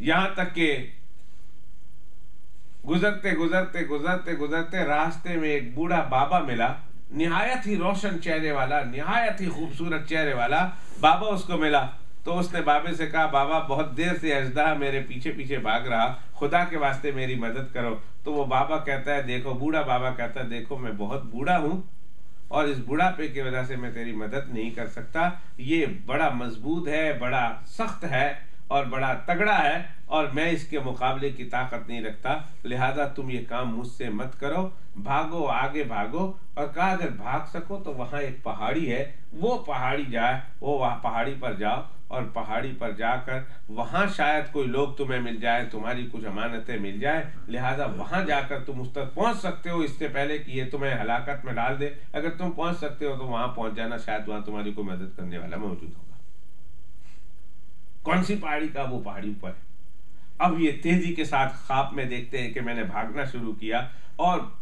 यहां तक के गुजरते गुजरते गुजरते गुजरते रास्ते में एक बूढ़ा बाबा मिला, निहायत ही रोशन चेहरे वाला, निहायत ही खूबसूरत चेहरे वाला बाबा उसको मिला। तो उसने बाबे से कहा, बाबा बहुत देर से अजदहा मेरे पीछे पीछे भाग रहा, खुदा के वास्ते मेरी मदद करो। तो वो बाबा कहता है, देखो, बूढ़ा बाबा कहता है, देखो मैं बहुत बूढ़ा हूं और इस बुढ़ापे की वजह से मैं तेरी मदद नहीं कर सकता। ये बड़ा मजबूत है, बड़ा सख्त है और बड़ा तगड़ा है और मैं इसके मुकाबले की ताकत नहीं रखता, लिहाजा तुम ये काम मुझसे मत करो, भागो, आगे भागो। और कहा अगर भाग सको तो वहां एक पहाड़ी है, वो पहाड़ी जाए, वो वहां पहाड़ी पर जाओ और पहाड़ी पर जाकर वहां शायद कोई लोग तुम्हें मिल जाए, तुम्हारी कुछ अमानतें मिल जाए, लिहाजा वहां जाकर तुम उस तक पहुंच सकते हो इससे पहले कि ये तुम्हें हलाकत में डाल दे। अगर तुम पहुंच सकते हो तो वहां पहुंच जाना, शायद वहां तुम्हारी कोई मदद करने वाला मौजूद होगा। कौन सी पहाड़ी? का वो पहाड़ी ऊपर है। अब ये तेजी के साथ ख्वाब में देखते हैं कि मैंने भागना शुरू किया और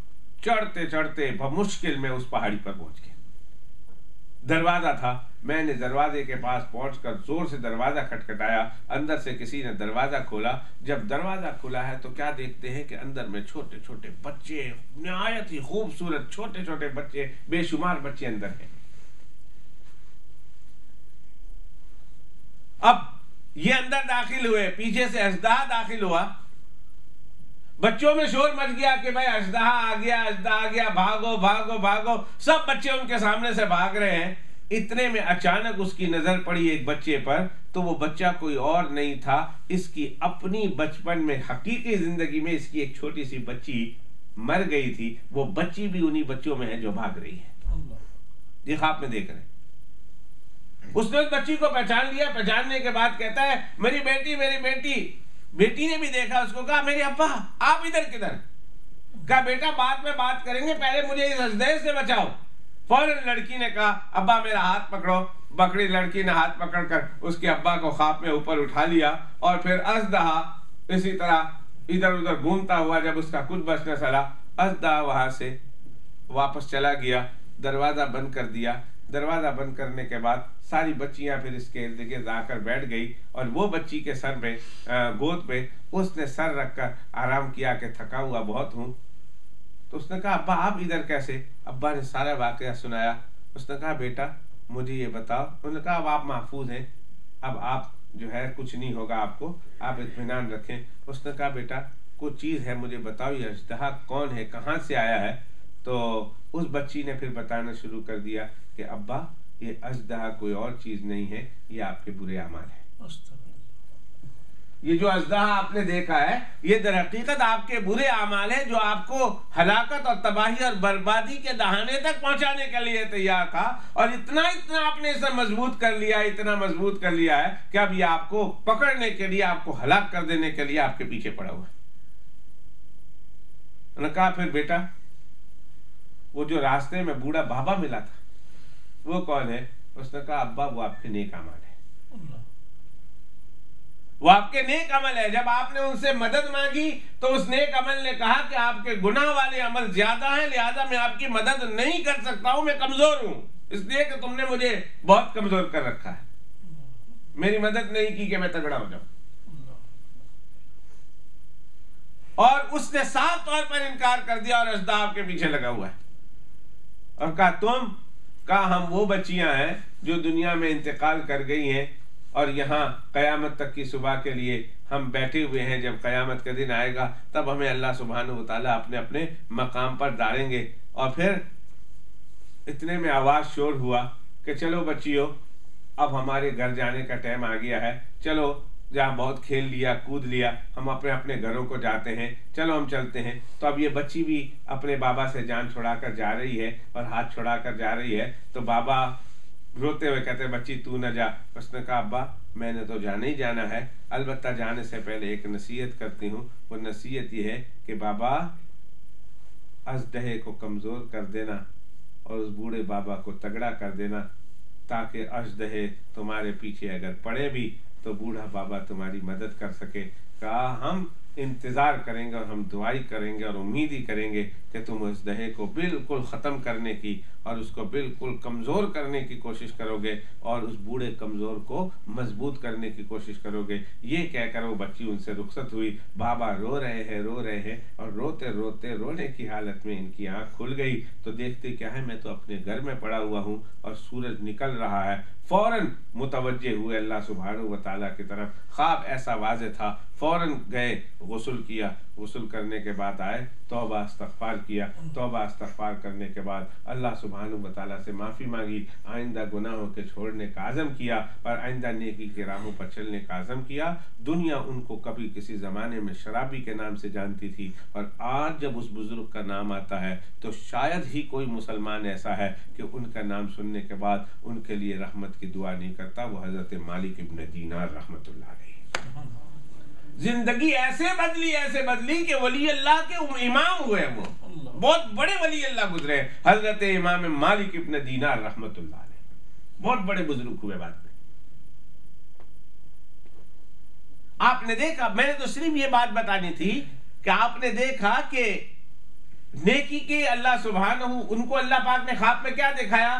चढ़ते चढ़ते मुश्किल में उस पहाड़ी पर पहुंच गए। दरवाजा था, मैंने दरवाजे के पास पहुंचकर जोर से दरवाजा खटखटाया, अंदर से किसी ने दरवाजा खोला। जब दरवाजा खुला है तो क्या देखते हैं कि अंदर में छोटे छोटे बच्चे, निहायत ही खूबसूरत छोटे छोटे बच्चे, बेशुमार बच्चे अंदर हैं। अब ये अंदर दाखिल हुए, पीछे से अजदहा दाखिल हुआ, बच्चों में शोर मच गया कि भाई अजदहा आ गया, अजदहा आ गया, भागो भागो भागो। सब बच्चे उनके सामने से भाग रहे हैं। इतने में अचानक उसकी नजर पड़ी एक बच्चे पर, तो वो बच्चा कोई और नहीं था, इसकी अपनी बचपन में हकीकी जिंदगी में इसकी एक छोटी सी बच्ची मर गई थी। वो बच्ची भी उन्हीं बच्चों में है जो भाग रही है। ये ख्वाब में देख रहे हैं। उसने उस बच्ची को पहचान लिया। पहचानने के बाद कहता है, मेरी बेटी, मेरी बेटी। बेटी ने भी देखा उसको, कहा मेरे अब्बा आप इधर किधर? कहा बेटा बाद में बात करेंगे, पहले मुझे इस अजदहे से बचाओ। फौरन लड़की ने कहा, अब्बा मेरा हाथ पकड़ो। बकरी लड़की ने हाथ पकड़कर उसके अब्बा को ख्वाब में ऊपर उठा लिया और फिर अजदहा इसी तरह इधर उधर घूमता हुआ जब उसका कुछ बच न चला, अजदहा वहां से वापस चला गया, दरवाजा बंद कर दिया। दरवाजा बंद करने के बाद सारी बच्चियां फिर इसके इर्द गिर्द आकर बैठ गई और वो बच्ची के सर पे, गोद पे उसने सर रखकर आराम किया कि थका हुआ बहुत हूं। तो उसने कहा, अब्बा आप इधर कैसे? अब्बा ने सारा वाकया सुनाया। उसने कहा, बेटा मुझे ये बताओ। उन्होंने कहा, अब आप महफूज हैं, अब आप जो है कुछ नहीं होगा आपको, आप इत्मीनान रखें। उसने कहा, बेटा कुछ चीज़ है मुझे बताओ, ये अजदहा कौन है, कहाँ से आया है? तो उस बच्ची ने फिर बताना शुरू कर दिया कि अब्बा ये अजदहा कोई और चीज नहीं है, ये आपके बुरे अमाल है। ये जो अजदहा आपने देखा है ये दर हकीकत आपके बुरे अमाल है, जो आपको हलाकत और तबाही और बर्बादी के दहाने तक पहुंचाने के लिए तैयार था। और इतना इतना आपने इसे मजबूत कर लिया, इतना मजबूत कर लिया है कि अब ये आपको पकड़ने के लिए, आपको हलाक कर देने के लिए आपके पीछे पड़ा हुआ है। उन्होंने कहा, फिर बेटा वो जो रास्ते में बूढ़ा बाबा मिला था वो कौन है? उसने कहा, अब्बा वो आपके नेक अमाल है। वो आपके नेक अमल है। जब आपने उनसे मदद मांगी तो उस नेक अमल ने कहा कि आपके गुनाह वाले अमल ज्यादा हैं, लिहाजा मैं आपकी मदद नहीं कर सकता हूं, मैं कमजोर हूं, इसलिए कि तुमने मुझे बहुत कमजोर कर रखा है, मेरी मदद नहीं की कि मैं तगड़ा हो जाऊं। और उसने साफ तौर पर इनकार कर दिया और अजदा आपके पीछे लगा हुआ है और कहा हम वो बच्चियां हैं जो दुनिया में इंतकाल कर गई हैं और यहाँ कयामत तक की सुबह के लिए हम बैठे हुए हैं। जब कयामत का दिन आएगा तब हमें अल्लाह सुब्हानहू व तआला अपने अपने मकाम पर डालेंगे। और फिर इतने में आवाज शोर हुआ कि चलो बच्चियों, अब हमारे घर जाने का टाइम आ गया है, चलो जहाँ बहुत खेल लिया कूद लिया, हम अपने अपने घरों को जाते हैं, चलो हम चलते हैं। तो अब ये बच्ची भी अपने बाबा से जान छुड़ाकर जा रही है और हाथ छुड़ाकर जा रही है। तो बाबा रोते हुए कहते, बच्ची तू न जा। उसने कहा अब्बा मैंने तो जाना ही जाना है, अलबत्ता जाने से पहले एक नसीहत करती हूँ। वो नसीहत ये है कि बाबा अजदहे को कमजोर कर देना और उस बूढ़े बाबा को तगड़ा कर देना, ताकि अजदहे तुम्हारे पीछे अगर पड़े भी तो बूढ़ा बाबा तुम्हारी मदद कर सके। कहा हम इंतजार करेंगे और हम दुआई करेंगे और उम्मीद ही करेंगे कि तुम उस दहे को बिल्कुल ख़त्म करने की और उसको बिल्कुल कमज़ोर करने की कोशिश करोगे और उस बूढ़े कमज़ोर को मजबूत करने की कोशिश करोगे। ये कहकर वो बच्ची उनसे रुखसत हुई। बाबा रो रहे हैं और रोते रोते रोने की हालत में इनकी आंख खुल गई तो देखते क्या है, मैं तो अपने घर में पड़ा हुआ हूँ और सूरज निकल रहा है। फौरन मुतवज्जे हुए अल्लाह सुब्हानहू व तआला की तरफ। ख्वाब ऐसा वाज़े था, फौरन गए, गुस्ल किया, गुस्ल करने के बाद आए, तौबा इस्तग़फ़ार किया, तौबा इस्तग़फ़ार करने के बाद अल्लाह सुब्हानहू व तआला से माफ़ी मांगी, आइंदा गुनाहों के छोड़ने का आज़म किया और आइंदा नेकी के राहों पर चलने का आज़म किया। दुनिया उनको कभी किसी ज़माने में शराबी के नाम से जानती थी और आज जब उस बुजुर्ग का नाम आता है तो शायद ही कोई मुसलमान ऐसा है कि उनका नाम सुनने के बाद उनके लिए रहमत की दुआ नहीं करता। वो हज़रत मालिक इब्न दीनार रहमतुल्लाह अलैह। जिंदगी ऐसे बदली कि वली अल्लाह के इमाम हुए, वो बहुत बड़े वली अल्लाह गुजरे। हजरत इमाम मालिक इब्न दीनार रहमतुल्लाह अलैह बहुत बड़े बुजुर्ग हुए बाद में। आपने देखा, मैंने तो सिर्फ ये बात बतानी थी कि आपने देखा कि नेकी के अल्लाह सुब्हानहू, उनको अल्लाह पाक ने ख्वाब में क्या दिखाया,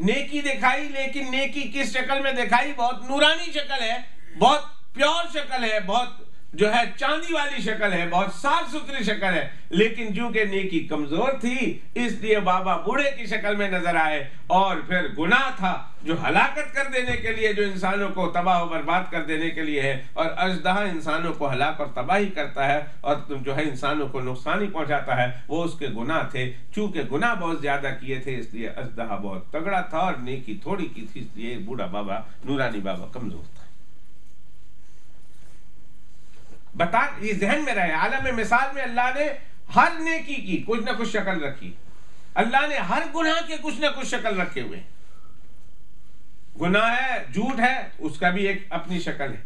नेकी दिखाई, लेकिन नेकी किस शक्ल में दिखाई, बहुत नूरानी शक्ल है, बहुत प्योर शक्ल है, बहुत जो है चांदी वाली शक्ल है, बहुत साफ सुथरी शक्ल है। लेकिन चूंकि नेकी कमजोर थी इसलिए बाबा बूढ़े की शक्ल में नजर आए। और फिर गुनाह था जो हलाकत कर देने के लिए, जो इंसानों को तबाह बर्बाद कर देने के लिए है, और अजदहा इंसानों को हलाक और तबाही करता है और जो है इंसानों को नुकसान ही पहुंचाता है, वो उसके गुनाह थे। चूंकि गुनाह बहुत ज्यादा किए थे इसलिए अजदहा बहुत तगड़ा था और नेकी थोड़ी की थी इसलिए बूढ़ा बाबा, नूरानी बाबा कमजोर था। बता, ये जहन में रहे, आलम मिसाल में अल्लाह ने हर नेकी की कुछ ना कुछ शक्ल रखी, अल्लाह ने हर गुनाह के कुछ ना कुछ शक्ल रखे हुए। गुनाह है, झूठ है, उसका भी एक अपनी शक्ल है,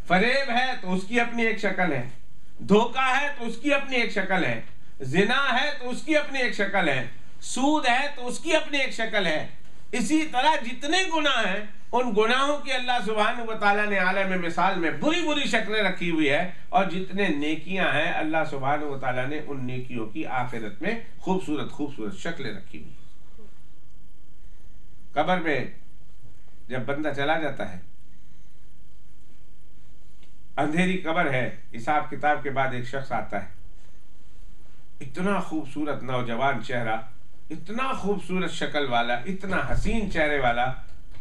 फरेब है तो उसकी अपनी एक शक्ल है, धोखा है तो उसकी अपनी एक शक्ल है, जिना है तो उसकी अपनी एक शक्ल है, सूद है तो उसकी अपनी एक शक्ल है। इसी तरह जितने गुनाह हैं उन गुनाहों की अल्लाह सुब्हानहू व तआला ने आलम मिसाल में बुरी बुरी शक्लें रखी हुई है, और जितने नेकियां हैं अल्लाह सुब्हानहू व तआला ने उन नेकियों की आखिरत में खूबसूरत खूबसूरत शक्लें रखी हुई। कब्र में जब बंदा चला जाता है, अंधेरी कब्र है, हिसाब किताब के बाद एक शख्स आता है, इतना खूबसूरत नौजवान चेहरा, इतना खूबसूरत शक्ल वाला, इतना हसीन चेहरे वाला,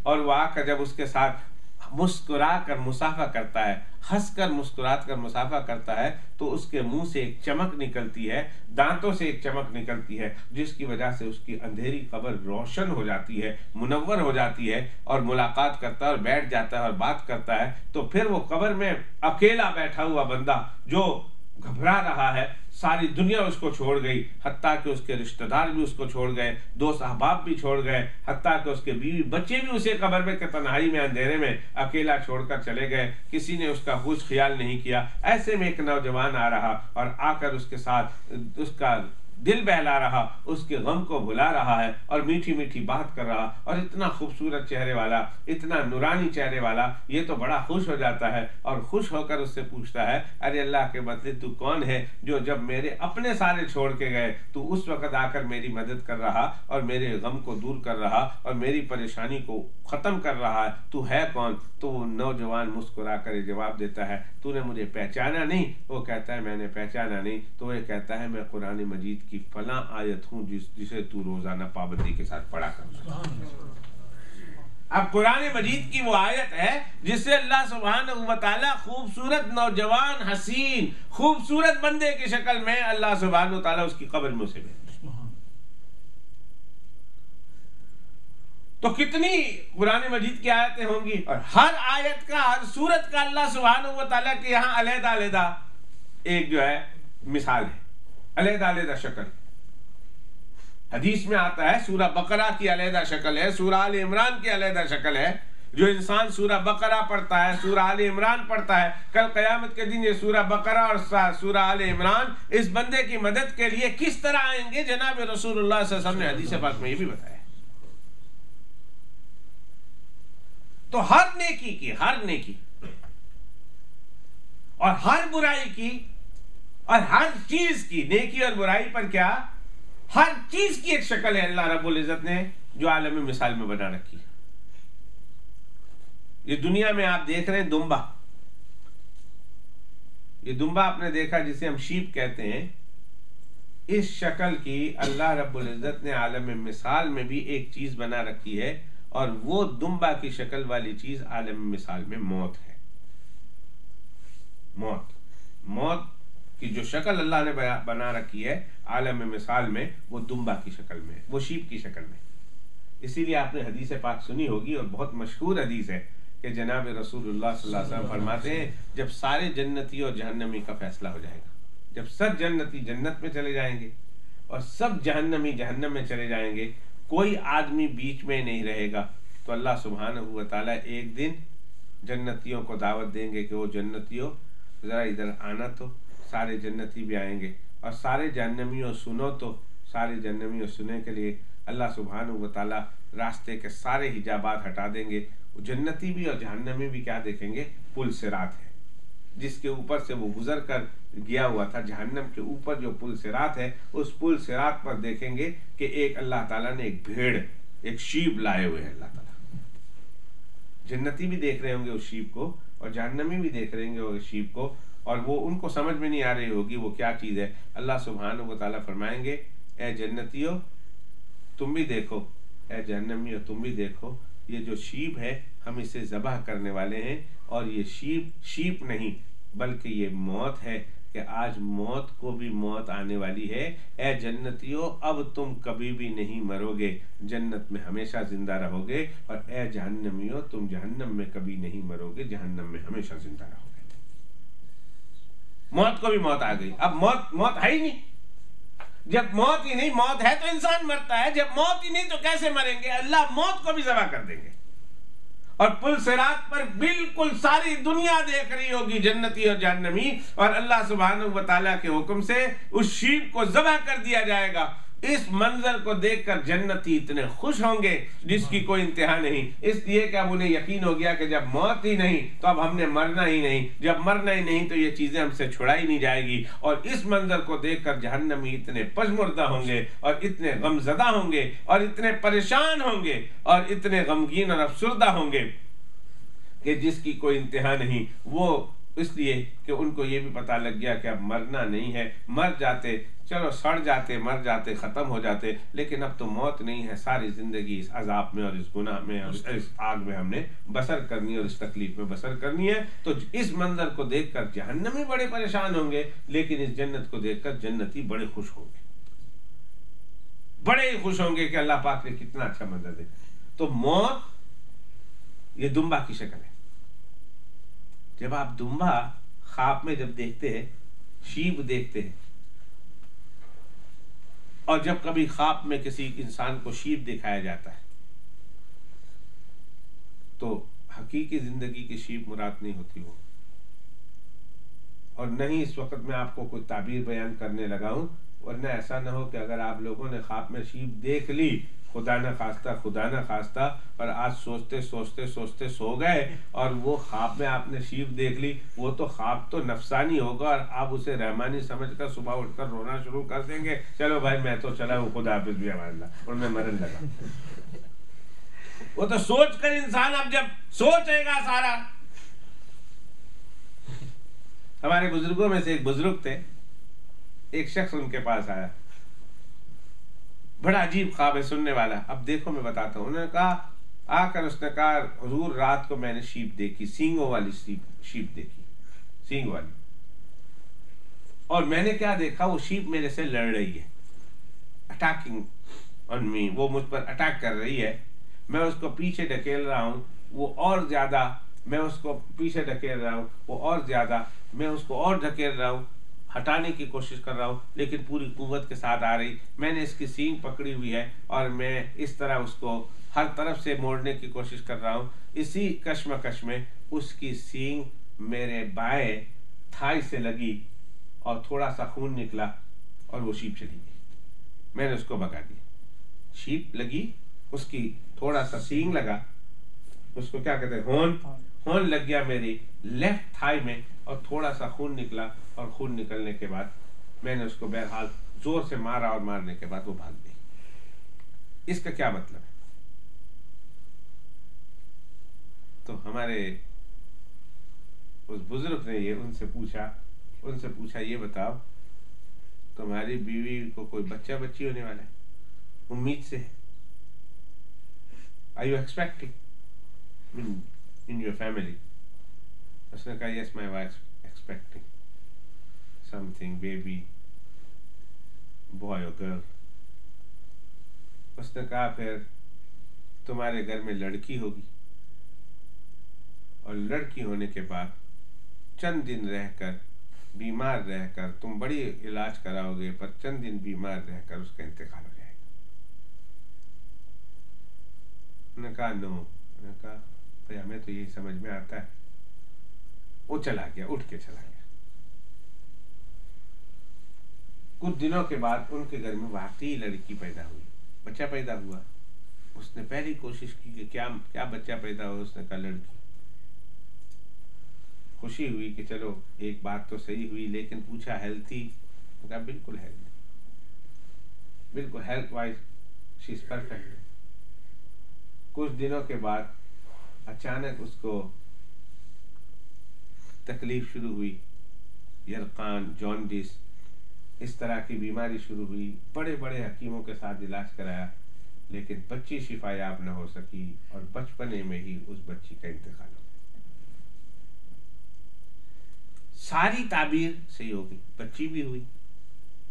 और वो आकर जब उसके साथ मुस्कुरा कर मुसाफा करता है, हंसकर मुस्कुरात कर मुसाफा करता है, तो उसके मुंह से एक चमक निकलती है, दांतों से एक चमक निकलती है, जिसकी वजह से उसकी अंधेरी कब्र रोशन हो जाती है, मुनव्वर हो जाती है, और मुलाकात करता है और बैठ जाता है और बात करता है। तो फिर वो कब्र में अकेला बैठा हुआ बंदा जो घबरा रहा है, सारी दुनिया उसको छोड़ गई, हत्ता कि उसके रिश्तेदार भी उसको छोड़ गए, दोस्त अहबाब भी छोड़ गए, हत्ता कि उसके बीवी बच्चे भी उसे कब्र में तन्हाई में अंधेरे में अकेला छोड़कर चले गए, किसी ने उसका कुछ ख्याल नहीं किया। ऐसे में एक नौजवान आ रहा और आकर उसके साथ उसका दिल बहला रहा, उसके गम को भुला रहा है और मीठी मीठी बात कर रहा, और इतना खूबसूरत चेहरे वाला, इतना नूरानी चेहरे वाला, ये तो बड़ा खुश हो जाता है और खुश होकर उससे पूछता है, अरे अल्लाह के बदले तू कौन है जो जब मेरे अपने सारे छोड़ के गए तू उस वक्त आकर मेरी मदद कर रहा और मेरे गम को दूर कर रहा और मेरी परेशानी को खत्म कर रहा है, तू है कौन? तो वो नौजवान मुस्कुरा कर जवाब देता है, तूने मुझे पहचाना नहीं? वो कहता है मैंने पहचाना नहीं। तो वो कहता है मैं कुरान मजीद की फला आयत हूँ जिसे तू रोजाना पाबंदी के साथ पढ़ा कर। अब कुरान मजीद की वो आयत है जिससे अल्लाह सुब्हानहू व तआला खूबसूरत नौजवान हसीन खूबसूरत बंदे की शक्ल में अल्लाह सुब्हानहू व तआला उसकी कब्र में उसे भेजा। तो कितनी कुरान मजीद की आयतें होंगी, और हर आयत का, हर सूरत का अल्लाह सुब्हानहू व तआला के यहाँ अलहदा अलहदा एक जो है मिसाल है, अलहदा अलहदा शक्ल। हदीस में आता है सूरा बकरा की अलहदा शक्ल है, सूरा आल इमरान की अलहदा शक्ल है। जो इंसान सूरा बकरा पढ़ता है, सूरा आल इमरान पढ़ता है, कल क़यामत के दिन ये सूरा बकरा और सूरा आल इमरान इस बंदे की मदद के लिए किस तरह आएंगे, जनाब रसूलुल्लाह सल्लल्लाहु अलैहि वसल्लम ने हदीस पाक में ये भी बताया। तो हर नेकी की, हर नेकी और हर बुराई की और हर चीज की, नेकी और बुराई पर क्या, हर चीज की एक शक्ल है अल्लाह रब्बुल इज्जत ने जो आलमी मिसाल में बना रखी है। ये दुनिया में आप देख रहे हैं दुम्बा, ये दुम्बा आपने देखा जिसे हम शीप कहते हैं, इस शक्ल की अल्लाह रब्बुल इज्जत ने आलम मिसाल में भी एक चीज बना रखी है, और वो दुम्बा की शक्ल वाली चीज आलम मिसाल में मौत है। मौत, मौत की जो शक्ल अल्लाह ने बना रखी है आलम मिसाल में, वो दुम्बा की शक्ल में है, वो शीप की शक्ल में। इसीलिए आपने हदीस पाक सुनी होगी, और बहुत मशहूर हदीस है कि जनाब रसूलुल्लाह सल्लल्लाहु अलैहि वसल्लम फरमाते हैं, जब सारे जन्नती और जहन्नमी का फैसला हो जाएगा, जब सब जन्नती जन्नत में चले जाएंगे और सब जहन्नमी जहन्नम में चले जाएंगे, कोई आदमी बीच में नहीं रहेगा, तो अल्लाह सुब्हानहू व तआला एक दिन जन्नतियों को दावत देंगे कि वो जन्नतियों जरा इधर आना। तो सारे जन्नती भी आएंगे, और सारे जहन्नमियों सुनो, तो सारे जहन्नमियों सुनने के लिए अल्लाह सुब्हानहू व तआला रास्ते के सारे हिजाबात हटा देंगे। जन्नती भी और जहन्नमी भी क्या देखेंगे, पुल सिरात है जिसके ऊपर से वो गुजर कर गया हुआ था। जहन्नम के ऊपर जो पुल सिरात है, उस पुल सिरात पर देखेंगे कि एक अल्लाह ताला ने एक भेड़, एक शीप लाए हुए हैं अल्लाह ताला। जन्नती भी देख रहे होंगे उस शीप को, और जहन्नमी भी देख रहे होंगे उस शीप को, और वो उनको समझ में नहीं आ रही होगी वो क्या चीज है। अल्लाह सुब्हानहू व तआला फरमाएंगे, ए जन्नतियों तुम भी देखो, ए जहन्नमियों तुम भी देखो, ये जो शीप है हम इसे ज़बह करने वाले हैं, और ये शीप नहीं बल्कि ये मौत है कि आज मौत को भी मौत आने वाली है। ए जन्नतियों अब तुम कभी भी नहीं मरोगे, जन्नत में हमेशा जिंदा रहोगे, और ए जहन्नमियों तुम जहन्नम में कभी नहीं मरोगे, जहन्नम में हमेशा जिंदा रहोगे। मौत को भी मौत आ गई। अब मौत है ही नहीं। जब मौत ही नहीं, मौत है तो इंसान मरता है, जब मौत ही नहीं तो कैसे मरेंगे? अल्लाह मौत को भी ज़बह कर देंगे, और पुल सिरात पर बिल्कुल सारी दुनिया देख रही होगी, जन्नती और जहन्नमी, और अल्लाह सुब्हानहू व तआला के हुक्म से उस शीप को ज़बह कर दिया जाएगा। इस मंजर को देखकर जन्नती इतने खुश होंगे जिसकी कोई इंतहा नहीं, इसलिए कि अब उन्हें यकीन हो गया कि जब मौत ही नहीं तो अब हमने मरना ही नहीं, जब मरना ही नहीं तो ये चीजें हमसे छुड़ाई नहीं जाएगी। और इस मंजर को देखकर जहन्नमी इतने पशमुर्दा होंगे और इतने गमजदा होंगे और इतने परेशान होंगे और इतने गमगीन और अफसुर्दा होंगे कि जिसकी कोई इंतहा नहीं। वो इसलिए कि उनको ये भी पता लग गया कि अब मरना नहीं है, मर जाते चलो सड़ जाते, मर जाते, खत्म हो जाते, लेकिन अब तो मौत नहीं है, सारी जिंदगी इस अजाब में और इस गुनाह में और इस आग में हमने बसर करनी और इस तकलीफ में बसर करनी है। तो इस मंजर को देखकर जहन्नमी बड़े परेशान होंगे, लेकिन इस जन्नत को देखकर जन्नती बड़े खुश होंगे, बड़े ही खुश होंगे कि अल्लाह पाक ने कितना अच्छा मंजर देखा। तो मौत ये दुम्बा की शक्ल है। जब आप दुम्बा ख्वाब में जब देखते हैं, शीप देखते हैं, और जब कभी ख्वाब में किसी इंसान को शीप दिखाया जाता है तो हकीकी जिंदगी की शीप मुराद नहीं होती वो। और नहीं इस वक्त मैं आपको कोई ताबीर बयान करने लगा हूं वरना ऐसा ना हो कि अगर आप लोगों ने ख्वाब में शीप देख ली, खुदा न खास्ता, और आज सोचते सोचते सोचते सो गए और वो ख्वाब में आपने शीप देख ली, वो तो ख्वाब तो नफसानी होगा और आप उसे रहमानी समझकर सुबह उठकर रोना शुरू कर देंगे, चलो भाई मैं तो चला हूँ, खुदा हाफिज भी हमारा, और मैं मरने लगा। वो तो सोच कर इंसान अब जब सोचेगा सारा। हमारे बुजुर्गों में से एक बुजुर्ग थे, एक शख्स उनके पास आया, बड़ा अजीब ख्वाब है सुनने वाला। अब देखो मैं बताता हूँ। उन्होंने कहा, आकर उसने कहा, हुजूर रात को मैंने शीप देखी, सींगों वाली शीप देखी, सींग वाली, और मैंने क्या देखा, वो शीप मेरे से लड़ रही है, अटैकिंग ऑन मी, वो मुझ पर अटैक कर रही है, मैं उसको पीछे ढकेल रहा हूँ, वो और ज्यादा, मैं उसको पीछे ढकेल रहा हूँ, वो और ज्यादा, मैं उसको और ढकेल रहा हूँ, हटाने की कोशिश कर रहा हूँ, लेकिन पूरी कुव्वत के साथ आ रही, मैंने इसकी सींग पकड़ी हुई है और मैं इस तरह उसको हर तरफ से मोड़ने की कोशिश कर रहा हूँ। इसी कश्मकश में उसकी सींग मेरे बाएं थाई से लगी और थोड़ा सा खून निकला और वो शीप चली गई। मैंने उसको भगा दिया। शीप लगी, उसकी थोड़ा सा सींग लगा, उसको क्या कहते हैं, होन लग गया मेरी लेफ्ट थाई में और थोड़ा सा खून निकला, और खून निकलने के बाद मैंने उसको बहरहाल जोर से मारा और मारने के बाद वो भाग गई। इसका क्या मतलब है? तो हमारे उस बुजुर्ग ने ये उनसे पूछा ये बताओ, तुम्हारी बीवी को कोई बच्चा बच्ची होने वाला है? उम्मीद से है? Are you expecting in your family? उसने कहा, yes, my wife expecting something, baby, boy or girl. उसने कहा, फिर तुम्हारे घर में लड़की होगी, और लड़की होने के बाद चंद दिन रहकर, बीमार रहकर, तुम बड़ी इलाज कराओगे, पर चंद दिन बीमार रहकर उसका इंतकाल हो जाएगा। उन्होंने कहा, नो। उन्होंने कहा, भाई हमें तो यही समझ में आता है। वो चला गया, उठ के चला गया। कुछ दिनों के बाद उनके घर में वाकई लड़की पैदा हुई, बच्चा पैदा हुआ। उसने पहली कोशिश की कि क्या बच्चा पैदा हुआ। उसने कहा, लड़की। खुशी हुई कि चलो एक बात तो सही हुई, लेकिन पूछा हेल्थी? कहा, बिल्कुल हेल्थी, बिल्कुल health wise she is perfect. कुछ दिनों के बाद अचानक उसको तकलीफ शुरू हुई, यरकान, जॉन्डिस, इस तरह की बीमारी शुरू हुई। बड़े बड़े हकीमों के साथ इलाज कराया, लेकिन बच्ची शिफायाब न हो सकी, और बचपने में ही उस बच्ची का इंतकाल हो गया। सारी ताबीर सही हो गई, बच्ची भी हुई,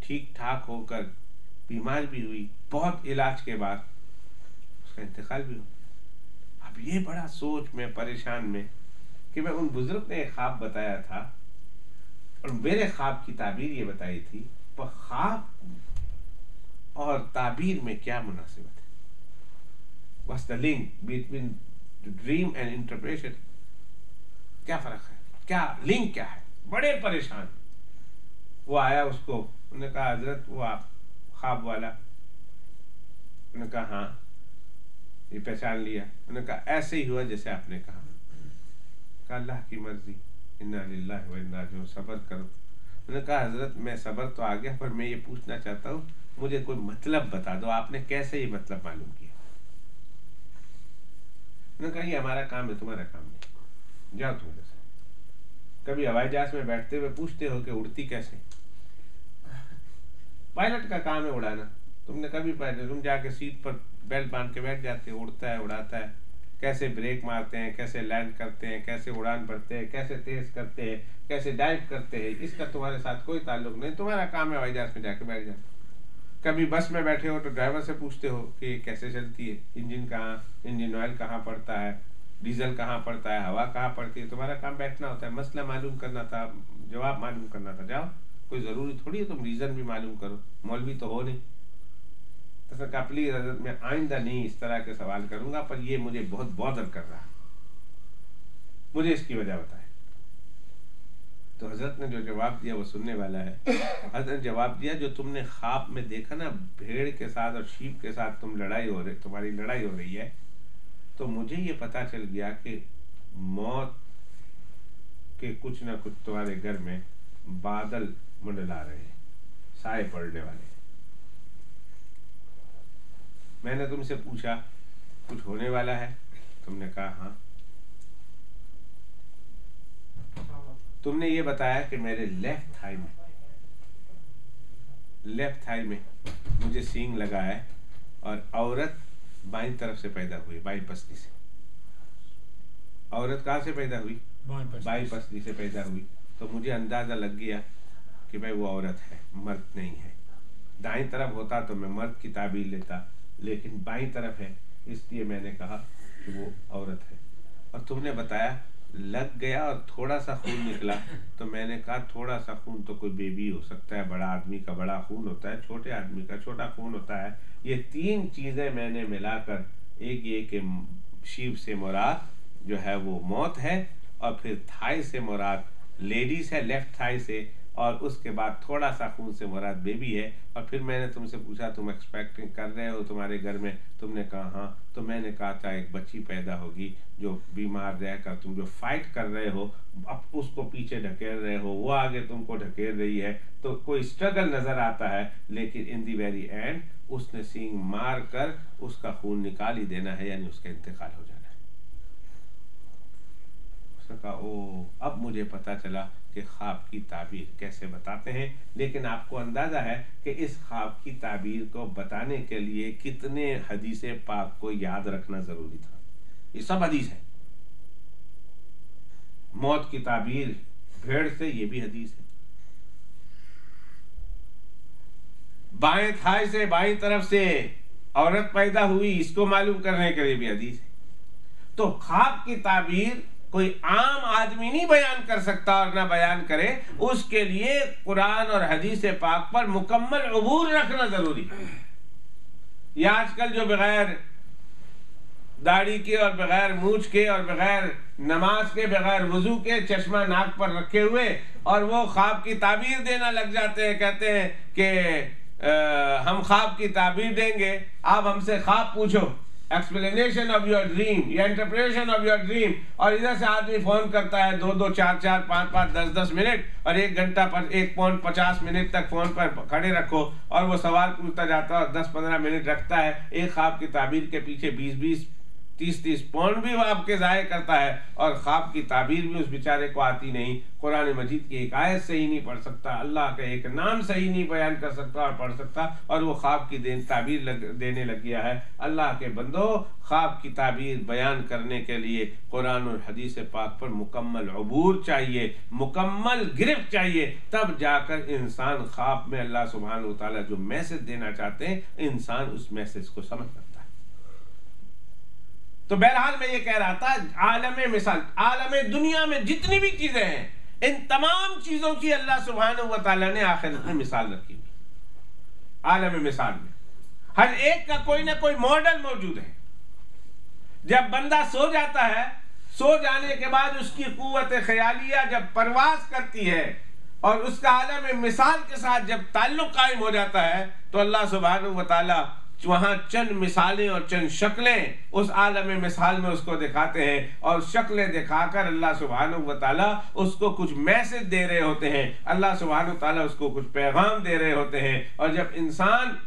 ठीक ठाक होकर बीमार भी हुई, बहुत इलाज के बाद उसका इंतकाल भी हो गया। अब ये बड़ा सोच में, परेशान में, कि मैं उन बुजुर्ग ने एक ख्वाब बताया था और मेरे ख्वाब की ताबीर ये बताई थी, पर ख्वाब और ताबीर में क्या मुनासिबत है? What's the link between the dream and interpretation? क्या फर्क है, क्या लिंक क्या है? बड़े परेशान। वो आया, उसको उन्होंने कहा, हजरत वो आप ख्वाब वाला? उन्होंने कहा, हाँ। ये पहचान लिया? उन्होंने कहा, ऐसे ही हुआ जैसे आपने कहा। कहा, अल्लाह की मर्जी, इन्ना लिल्लाहि व इन्ना इलैहि, सब्र करो। उन्होंने कहा, हजरत मैं सब्र तो आ गया, पर मैं ये पूछना चाहता हूँ, मुझे कोई मतलब बता दो, आपने कैसे ये मतलब मालूम किया? उन्होंने कहा, ये हमारा काम है, तुम्हारा काम नहीं, जाओ तुम। जैसे कभी हवाई जहाज में बैठते हुए पूछते हो कि उड़ती कैसे? पायलट का काम है उड़ाना। तुमने कभी तुम जाके सीट पर बेल्ट बांध के बैठ जाते हो, उड़ता है, उड़ाता है, कैसे ब्रेक मारते हैं, कैसे लैंड करते हैं, कैसे उड़ान भरते हैं, कैसे तेज करते हैं, कैसे डाइव करते हैं, इसका तुम्हारे साथ कोई ताल्लुक नहीं। तुम्हारा काम है हवाई जहाज में जाके बैठ जाना। कभी बस में बैठे हो तो ड्राइवर से पूछते हो कि कैसे चलती है, इंजन कहाँ, इंजन ऑयल कहाँ पड़ता है, डीजल कहाँ पड़ता है, हवा कहाँ पड़ती है। तुम्हारा काम बैठना होता है, मसला मालूम करना था, जवाब मालूम करना था। जाओ, कोई जरूरी थोड़ी है तुम रीजन भी मालूम करो, मौलवी तो हो नहीं। तो कहा, प्लीज हजरत मैं आइंदा नहीं इस तरह के सवाल करूंगा, पर ये मुझे बहुत बॉदर कर रहा है, मुझे इसकी वजह बताए। तो हजरत ने जो जवाब दिया वो सुनने वाला है। हजरत ने जवाब दिया, जो तुमने ख्वाब में देखा ना, भेड़ के साथ और शीप के साथ तुम्हारी लड़ाई हो रही है, तो मुझे ये पता चल गया कि मौत के कुछ ना कुछ तुम्हारे घर में बादल मंडला रहे हैं, साए पड़ने वाले। मैंने तुमसे पूछा कुछ होने वाला है? तुमने कहा हाँ। तुमने ये बताया कि मेरे लेफ्ट थाई में मुझे सींग लगा है और औरत बाईं तरफ से पैदा हुई, बाईं पसली से। औरत कहाँ से पैदा हुई? बाईं पसली से पैदा हुई। तो मुझे अंदाजा लग गया कि भाई वो औरत है, मर्द नहीं है। दाईं तरफ होता तो मैं मर्द की ताबीर लेता, लेकिन बाईं तरफ है इसलिए मैंने कहा कि वो औरत है। और तुमने बताया लग गया और थोड़ा सा खून निकला, तो मैंने कहा थोड़ा सा खून तो कोई बेबी हो सकता है, बड़ा आदमी का बड़ा खून होता है, छोटे आदमी का छोटा खून होता है। ये तीन चीजें मैंने मिलाकर एक ये कि शिव से मुराद जो है वो मौत है, और फिर थाई से मुराद लेडीज है, लेफ्ट थाई से, और उसके बाद थोड़ा सा खून से मुराद बेबी है। और फिर मैंने तुमसे पूछा तुम एक्सपेक्टिंग कर रहे हो तुम्हारे घर में? तुमने कहा हाँ। तो मैंने कहा था एक बच्ची पैदा होगी जो बीमार रहकर तुम जो फाइट कर रहे हो, अब उसको पीछे ढकेल रहे हो, वो आगे तुमको ढकेल रही है, तो कोई स्ट्रगल नजर आता है, लेकिन इन दी वेरी एंड उसने सींग मार कर उसका खून निकाल ही देना है, यानी उसका इंतकाल हो जाना है। उसने कहा ओ, अब मुझे पता चला कि ख्वाब की ताबीर कैसे बताते हैं। लेकिन आपको अंदाजा है कि इस ख्वाब की ताबीर को बताने के लिए कितने हदीस पाक को याद रखना जरूरी था। ये सब हदीस है। मौत की ताबीर भेड़ से, ये भी हदीस है। बाएं थाई से बाईं तरफ से औरत पैदा हुई, इसको मालूम करने के लिए भी हदीस है। तो ख्वाब की ताबीर कोई आम आदमी नहीं बयान कर सकता, और ना बयान करे, उसके लिए कुरान और हदीस पाक पर मुकम्मल अबूर रखना जरूरी है। ये आजकल जो बगैर दाढ़ी के और बगैर मूछ के और बगैर नमाज के, बगैर वजू के, चश्मा नाक पर रखे हुए, और वो ख्वाब की ताबीर देना लग जाते हैं। कहते हैं कि हम ख्वाब की ताबीर देंगे, आप हमसे ख्वाब पूछो, एक्सप्लेनेशन ऑफ योर ड्रीम या इंटरप्रिटेशन ऑफ योर ड्रीम। और इधर से आदमी फोन करता है 2-2, 4-4, 5-5, 10-10 मिनट, और 1 घंटा पर 1.50 मिनट तक फोन पर खड़े रखो, और वो सवाल पूछता जाता है और 10-15 मिनट रखता है। एक ख्वाब की ताबीर के पीछे 20-20, 30-30 पौंड भी वो आपके ज़ाय करता है, और ख्वाब की ताबीर भी उस बेचारे को आती नहीं। कुरान मजीद की एक आयत सही नहीं पढ़ सकता, अल्लाह का एक नाम सही नहीं बयान कर सकता और पढ़ सकता, और वो ख्वाब की ताबीर देने लग गया है। अल्लाह के बंदो, ख्वाब की ताबीर बयान करने के लिए कुरान और हदीस पाक पर मुकम्मल अबूर चाहिए, मुकम्मल गिरफ्त चाहिए, तब जाकर इंसान ख्वाब में अल्लाह सुब्हानहू व तआला जो मैसेज देना चाहते हैं, इंसान उस मैसेज को समझ सकता है। तो बहरहाल मैं ये कह रहा था, आलम मिसाल, आलम दुनिया में जितनी भी चीजें हैं, इन तमाम चीजों की अल्लाह सुब्हानहू व तआला ने आखिरत में मिसाल रखी हुई। आलम मिसाल में हर एक का कोई ना कोई मॉडल मौजूद है। जब बंदा सो जाता है, सो जाने के बाद उसकी कुव्वत ख्यालिया जब परवाज करती है और उसका आलम मिसाल के साथ जब ताल्लुक कायम हो जाता है, तो अल्लाह सुब्हानहू व तआला वहां चंद मिसालें और चंद शक्लें उस आलम मिसाल में उसको दिखाते हैं, और शक्लें दिखाकर अल्लाह सुब्हानहू व तआला उसको कुछ मैसेज दे रहे होते हैं, अल्लाह सुब्हानहू व तआला उसको कुछ पैगाम दे रहे होते हैं। और जब इंसान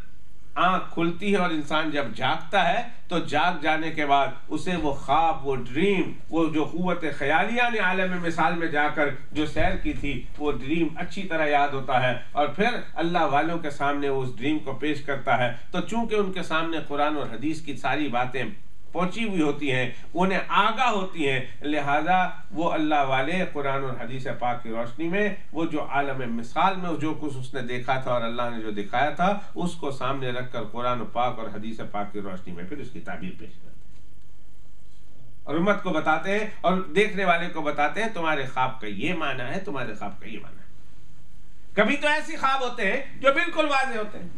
आंख खुलती है और इंसान जब जागता है, तो जाग जाने के बाद उसे वो ख्वाब, वो ड्रीम, वो जो कुव्वत ख्यालिया ने आलम मिसाल में जाकर जो सैर की थी, वो ड्रीम अच्छी तरह याद होता है, और फिर अल्लाह वालों के सामने वो उस ड्रीम को पेश करता है। तो चूंकि उनके सामने कुरान और हदीस की सारी बातें पहुंची हुई होती हैं, उन्हें आगाह होती हैं, लिहाजा वो अल्लाह वाले कुरान और हदीस पाक की रोशनी में वो जो आलम मिसाल में जो कुछ उसने देखा था और अल्लाह ने जो दिखाया था, उसको सामने रखकर कुरान पाक और हदीस पाक की रोशनी में फिर उसकी ताबीर पेश करते हैं, और उम्मत को बताते हैं और देखने वाले को बताते हैं, तुम्हारे ख्वाब का ये माना है, तुम्हारे ख्वाब का ये माना है। कभी तो ऐसे ख्वाब होते हैं जो बिल्कुल वाज़ेह होते हैं।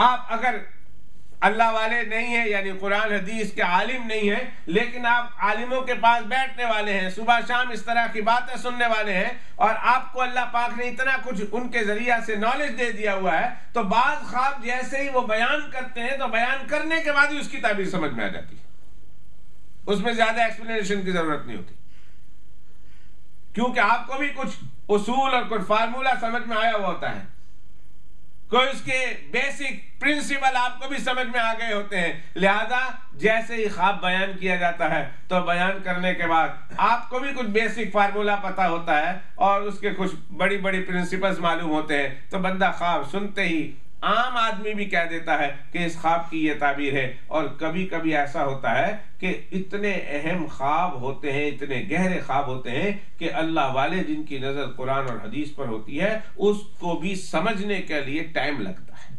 आप अगर अल्लाह वाले नहीं है, यानी कुरान हदीस के आलिम नहीं है, लेकिन आप आलिमों के पास बैठने वाले हैं, सुबह शाम इस तरह की बातें सुनने वाले हैं, और आपको अल्लाह पाक ने इतना कुछ उनके जरिया से नॉलेज दे दिया हुआ है, तो बाज ख्वाब जैसे ही वो बयान करते हैं तो बयान करने के बाद ही उसकी ताबीर समझ में आ जाती है, उसमें ज्यादा एक्सप्लेनेशन की जरूरत नहीं होती, क्योंकि आपको भी कुछ उसूल और कुछ फार्मूला समझ में आया हुआ होता है, कोई उसके बेसिक प्रिंसिपल आपको भी समझ में आ गए होते हैं। लिहाजा जैसे ही ख्वाब बयान किया जाता है तो बयान करने के बाद आपको भी कुछ बेसिक फार्मूला पता होता है और उसके कुछ बड़ी बड़ी प्रिंसिपल्स मालूम होते हैं, तो बंदा ख्वाब सुनते ही, आम आदमी भी कह देता है कि इस ख्वाब की ये ताबीर है। और कभी कभी ऐसा होता है कि इतने अहम ख्वाब होते हैं, इतने गहरे ख्वाब होते हैं कि अल्लाह वाले जिनकी नजर कुरान और हदीस पर होती है उसको भी समझने के लिए टाइम लगता है,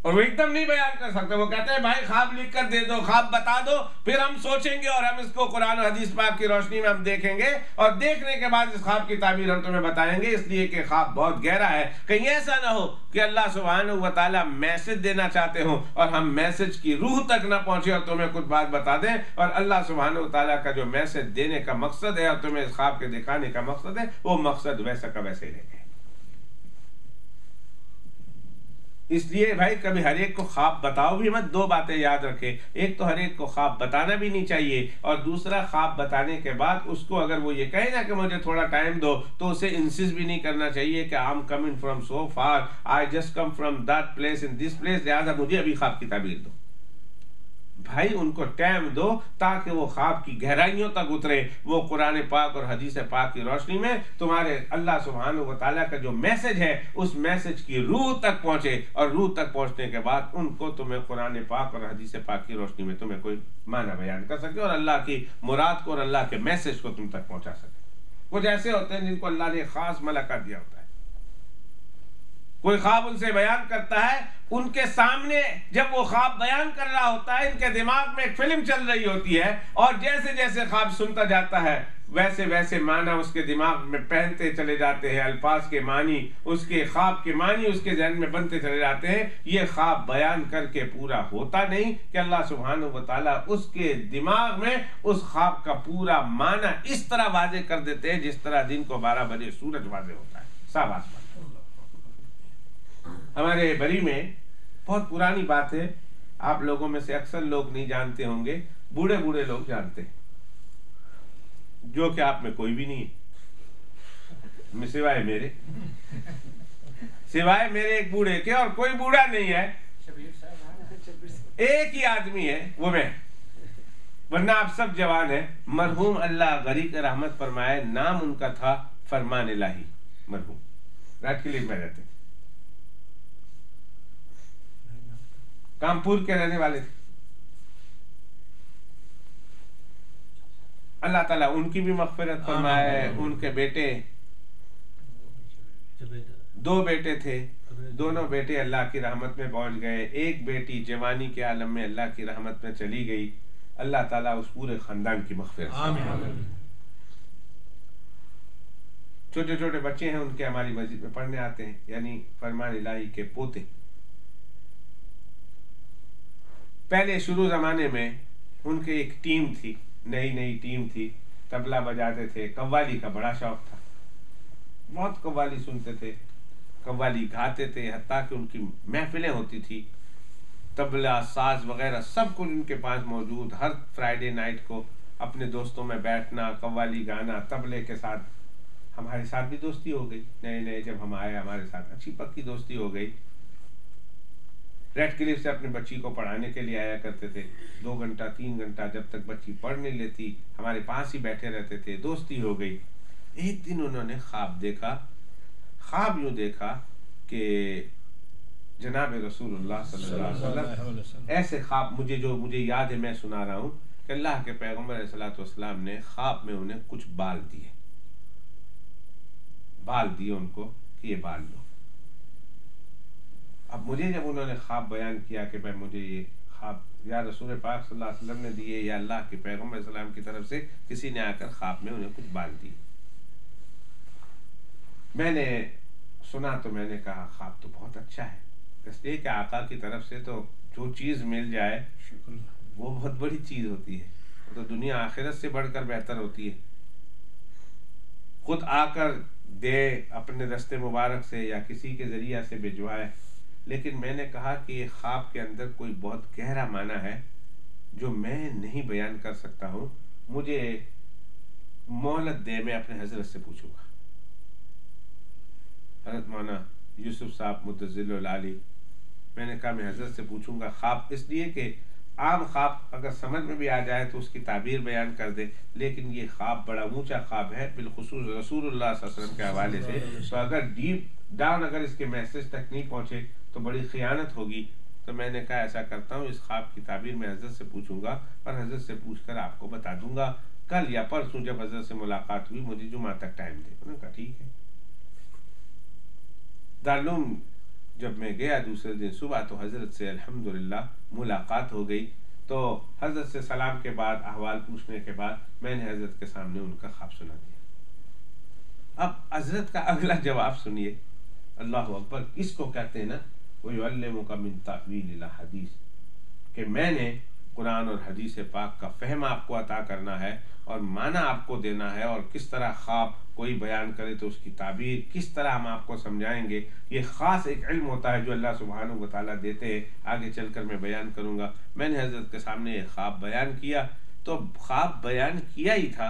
और वो एकदम नहीं बयान कर सकते। वो कहते हैं भाई ख्वाब लिख कर दे दो, ख्वाब बता दो, फिर हम सोचेंगे और हम इसको कुरान और हदीस पाक की रोशनी में हम देखेंगे, और देखने के बाद इस ख्वाब की ताबीर हम तुम्हें बताएंगे, इसलिए कि ख्वाब बहुत गहरा है। कहीं ऐसा ना हो कि अल्लाह सुब्हानहू व तआला मैसेज देना चाहते हो और हम मैसेज की रूह तक ना पहुंचे और तुम्हें कुछ बात बता दें, और अल्लाह सुब्हानहू व तआला का जो मैसेज देने का मकसद है और तुम्हें इस ख्वाब के दिखाने का मकसद है, वो मकसद वैसा का वैसे ही रह गए। इसलिए भाई कभी हर एक को ख्वाब बताओ भी मत। दो बातें याद रखें, एक तो हर एक को ख्वाब बताना भी नहीं चाहिए, और दूसरा ख्वाब बताने के बाद उसको अगर वो ये कहे ना कि मुझे थोड़ा टाइम दो, तो उसे इंसिस्ट भी नहीं करना चाहिए कि I am coming from so far, I just come from that place in this place, लिहाजा मुझे अभी ख्वाब की ताबीर दो। भाई उनको टाइम दो ताकि वो ख्वाब की गहराइयों तक उतरे, वो कुरान पाक और हदीस पाक की रोशनी में तुम्हारे अल्लाह सुब्हानहू व तआला का जो मैसेज है उस मैसेज की रूह तक पहुंचे, और रूह तक पहुंचने के बाद उनको तुम्हें कुरान पाक और हदीस पाक की रोशनी में तुम्हें कोई माना बयान कर सके और अल्लाह की मुराद को और अल्लाह के मैसेज को तुम तक पहुंचा सके। कुछ ऐसे होते हैं जिनको अल्लाह ने खास मलका दिया होता है, कोई ख्वाब उनसे बयान करता है, उनके सामने जब वो ख्वाब बयान कर रहा होता है इनके दिमाग में एक फिल्म चल रही होती है, और जैसे जैसे ख्वाब सुनता जाता है वैसे वैसे माना उसके दिमाग में पहनते चले जाते हैं, अल्फाज के मानी, उसके ख्वाब के मानी उसके जहन में बनते चले जाते हैं। ये ख्वाब बयान करके पूरा होता नहीं कि अल्लाह सुब्हानहू व तआला उसके दिमाग में उस ख्वाब का पूरा माना इस तरह वाजे कर देते हैं जिस तरह दिन को 12 बजे सूरज वाजे होता है साफ आसमान। हमारे बरी में बहुत पुरानी बात है, आप लोगों में से अक्सर लोग नहीं जानते होंगे, बूढ़े बूढ़े लोग जानते हैं, जो कि आप में कोई भी नहीं है सिवाय मेरे एक बूढ़े के, और कोई बूढ़ा नहीं है, एक ही आदमी है वो मैं, वरना आप सब जवान है। मरहूम अल्लाह गरी का रहमत फरमाए, नाम उनका था फरमान इलाही, मरहूम राजकिले में रहते, कानपुर के रहने वाले थे। अल्लाह ताला उनकी भी मग़फ़िरत फरमाए। उनके बेटे, 2 बेटे थे, दोनों बेटे अल्लाह की रहमत में पहुंच गए। एक बेटी जवानी के आलम में अल्लाह की रहमत में चली गई। अल्लाह ताला उस पूरे खानदान की मग़फ़िरत फरमाए। छोटे छोटे बच्चे हैं उनके, हमारी मस्जिद में पढ़ने आते हैं, यानी फरमान इलाही के पोते। पहले शुरू जमाने में उनके एक टीम थी, नई टीम थी, तबला बजाते थे, कव्वाली का बड़ा शौक था, बहुत कव्वाली सुनते थे, कव्वाली गाते थे, हत्ता कि उनकी महफिलें होती थी, तबला साज वगैरह सब कुछ उनके पास मौजूद। हर फ्राइडे नाइट को अपने दोस्तों में बैठना, कव्वाली गाना, तबले के साथ। हमारे साथ भी दोस्ती हो गई, नए जब हम आए हमारे साथ अच्छी पक्की दोस्ती हो गई। रेड क्लिफ से अपने बच्ची को पढ़ाने के लिए आया करते थे, 2 घंटा 3 घंटा, जब तक बच्ची पढ़ नहीं लेती हमारे पास ही बैठे रहते थे, दोस्ती हो गई। एक दिन उन्होंने ख्वाब देखा, ख्वाब यूं देखा कि जनाब रसूलुल्लाह सल्लल्लाहु अलैहि वसल्लम, ऐसे ख्वाब मुझे याद है, मैं सुना रहा हूँ कि अल्लाह के पैगम्बर अलैहिस्सलातु वस्सलाम ने ख्वाब में उन्हें कुछ बाल दिए उनको कि ये बाल लो। अब मुझे जब उन्होंने ख्वाब बयान किया कि भाई मुझे ये ख्वाब या रसूल पाक सल्लल्लाहु अलैहि वसल्लम ने दिए या अल्लाह के पैगम्बर सल्लल्लाहु अलैहि वसल्लम की तरफ से किसी ने आकर ख्वाब में उन्हें कुछ बाल दिए, मैंने सुना तो मैंने कहा ख्वाब तो बहुत अच्छा है, इसलिए कि आका की तरफ से तो जो चीज़ मिल जाए वो बहुत बड़ी चीज़ होती है, तो दुनिया आखिरत से बढ़कर बेहतर होती है। खुद आकर दे अपने दस्ते मुबारक से या किसी के ज़रिया से भिजवाए। लेकिन मैंने कहा कि ये ख्वाब के अंदर कोई बहुत गहरा माना है जो मैं नहीं बयान कर सकता हूँ, मुझे मोहलत दे, मैं अपने हजरत से पूछूंगा। हजरत मौलाना यूसुफ साहब मुतज़िल आली, मैंने कहा मैं हजरत से पूछूंगा ख्वाब, इसलिए कि आम ख्वाब अगर समझ में भी आ जाए तो उसकी ताबीर बयान कर दे, लेकिन ये ख्वाब बड़ा ऊंचा ख्वाब है बिलखुसूस रसूलुल्लाह सल्लल्लाहु अलैहि वसल्लम के हवाले से। तो अगर डीप डाउन अगर इसके मैसेज तक नहीं पहुंचे तो बड़ी खियानत होगी। तो मैंने कहा ऐसा करता हूँ, इस ख्वाब की ताबीर मैं हजरत से पूछूंगा और हजरत से पूछकर आपको बता दूंगा। कल या परसों जब हजरत से मुलाकात हुई, मुझे जुमा तक टाइम दे। उन्होंने कहा ठीक है। दारुल जब मैं गया दूसरे दिन सुबह तो हजरत से अल्हम्दुलिल्लाह मुलाकात हो गई। तो हजरत से सलाम के बाद, अहवाल पूछने के बाद, मैंने हजरत के सामने उनका ख्वाब सुना दिया। अब हजरत का अगला जवाब सुनिए, अल्लाह अकबर। इसको कहते हैं ना वयुअल्लिमुका मिन तावील हदीस, कि मैंने कुरान और हदीस पाक का फहम आपको अता करना है और माना आपको देना है, और किस तरह ख्वाब कोई बयान करे तो उसकी ताबीर किस तरह हम आपको समझाएंगे। ये ख़ास एक इल्म होता है जो अल्लाह सुब्हानहू व तआला देते हैं, आगे चलकर मैं बयान करूँगा। मैंने हजरत के सामने ये ख्वाब बयान किया। तो ख्वाब बयान किया ही था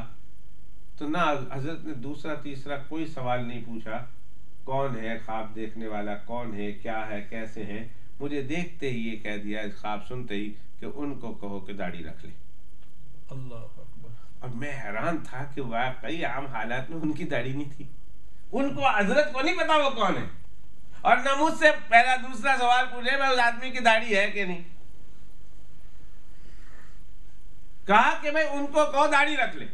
तो ना हजरत ने दूसरा तीसरा कोई सवाल नहीं पूछा, कौन है ख्वाब देखने वाला, कौन है, क्या है, कैसे है। मुझे देखते ही ये कह दिया, ख्वाब सुनते ही, कि उनको कहो कि दाढ़ी रख ले। अल्लाह अकबर। और मैं हैरान था कि वाकई आम हालात में उनकी दाढ़ी नहीं थी। उनको हजरत को नहीं पता वो कौन है, और न मुझसे पहला दूसरा सवाल पूछे मैं उस आदमी की दाढ़ी है कि नहीं। कहा कि भाई उनको कहो दाढ़ी रख ले।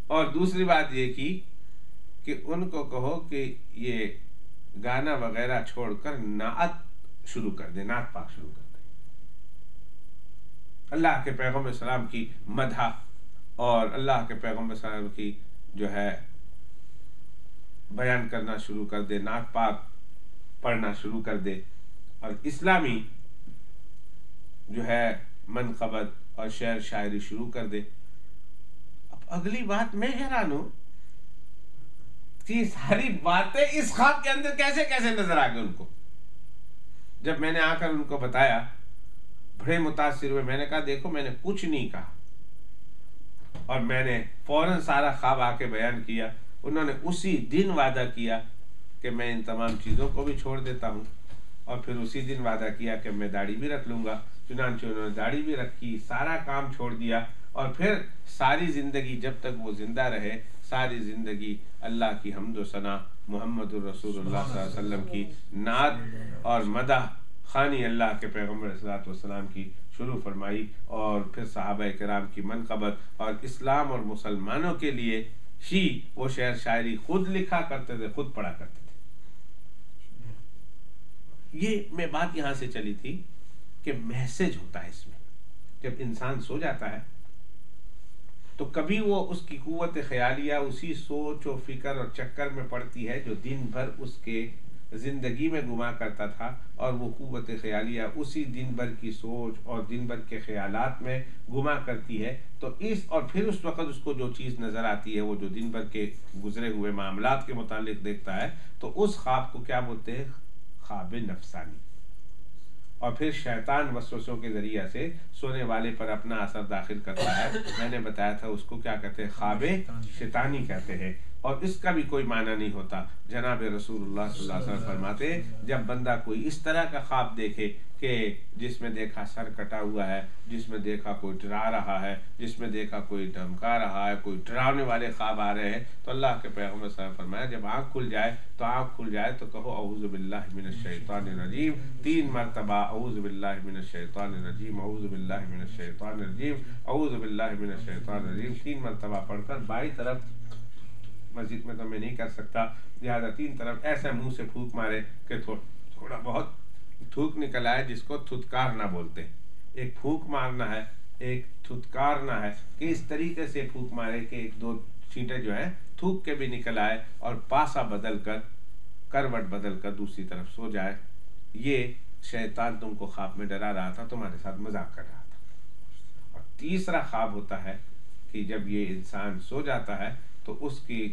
और दूसरी बात ये की कि उनको कहो कि ये गाना वगैरह छोड़कर नात शुरू कर दे, नात पाक शुरू कर दे। अल्लाह के पैगम्बर सलाम की मदह और अल्लाह के पैगम्बर सलाम की जो है बयान करना शुरू कर दे, नात पाक पढ़ना शुरू कर दे, और इस्लामी जो है मनक़बत और शेर शायरी शुरू कर दे। अब अगली बात मैं हैरान हूं कि सारी बातें इस ख्वाब के अंदर कैसे कैसे नजर आ गई उनको। जब मैंने आकर उनको बताया, बड़े मुतासिर हुए। मैंने कहा देखो मैंने कुछ नहीं कहा, और मैंने फौरन सारा ख्वाब आके बयान किया। उन्होंने उसी दिन वादा किया कि मैं इन तमाम चीज़ों को भी छोड़ देता हूँ, और फिर उसी दिन वादा किया कि मैं दाढ़ी भी रख लूँगा। चुनांचे उन्होंने दाढ़ी भी रखी, सारा काम छोड़ दिया, और फिर सारी ज़िंदगी जब तक वो ज़िंदा रहे, सारी ज़िंदगी अल्लाह की हम्द व सना, मुहम्मदुर रसूलुल्लाह सल्लल्लाहु अलैहि वसल्लम की नात और मदह खानी अल्लाह के पैगम्बर सल्लल्लाहु अलैहि वसल्लम की शुरू फरमाई, और फिर सहाबा किराम की मनक़बत और इस्लाम और मुसलमानों के लिए ही वो शेर शायरी खुद लिखा करते थे, खुद पढ़ा करते थे। ये मैं बात यहाँ से चली थी कि मैसेज होता है इसमें। जब इंसान सो जाता है तो कभी वो उसकी कुव्वत ख्यालिया उसी सोच और फिक्र और चक्कर में पड़ती है जो दिन भर उसके ज़िंदगी में गुमा करता था, और वो कुव्वत ख्यालिया उसी दिन भर की सोच और दिन भर के ख्यालात में गुमा करती है। तो इस और फिर उस वक़्त उसको जो चीज़ नज़र आती है, वो जो दिन भर के गुजरे हुए मामलात के मुतालिक देखता है, तो उस ख्वाब को क्या बोलते हैं? ख्वाब नफसानी। और फिर शैतान वसवसों के ज़रिए से सोने वाले पर अपना असर दाखिल करता है। मैंने बताया था उसको क्या कहते हैं? ख्वाब शैतानी कहते हैं। और इसका भी कोई माना नहीं होता। जनाब रसूलुल्लाह सल्लल्लाहु अलैहि वसल्लम फरमाते, जब बंदा कोई इस तरह का ख्वाब देखे कि जिसमें देखा सर कटा हुआ है, जिसमें देखा कोई डरा रहा है, जिसमें देखा कोई धमका रहा है, कोई डरावने वाले ख्वाब आ रहे हैं, तो अल्लाह के पैगम्बर सल्लल्लाहु अलैहि वसल्लम फरमाया जब आँख खुल जाए तो कहो औज़ु बिल्लाहि मिनश शैतानिर रजीम 3 मरतबा। औज़ु बिल्लाहि मिनश शैतानिर रजीम, औज़ु बिल्लाहि मिनश शैतानिर रजीम, औज़ु बिल्लाहि मिनश शैतानिर रजीम 3 मरतबा पढ़कर बाई तरफ, मस्जिद में तो मैं नहीं कर सकता, लिहाजा 3 तरफ ऐसा मुंह से फूंक मारे कि थोड़ा बहुत थूक निकल आए, जिसको थुतकार ना बोलते। एक फूंक मारना है, एक थुतकारना है, कि इस तरीके से फूंक मारे कि 1-2 छींटे जो है थूक के भी निकल आए, और पासा बदल कर करवट बदल कर दूसरी तरफ सो जाए। ये शैतान तुमको ख्वाब में डरा रहा था, तुम्हारे साथ मजाक कर रहा था। और तीसरा ख्वाब होता है कि जब ये इंसान सो जाता है तो उसकी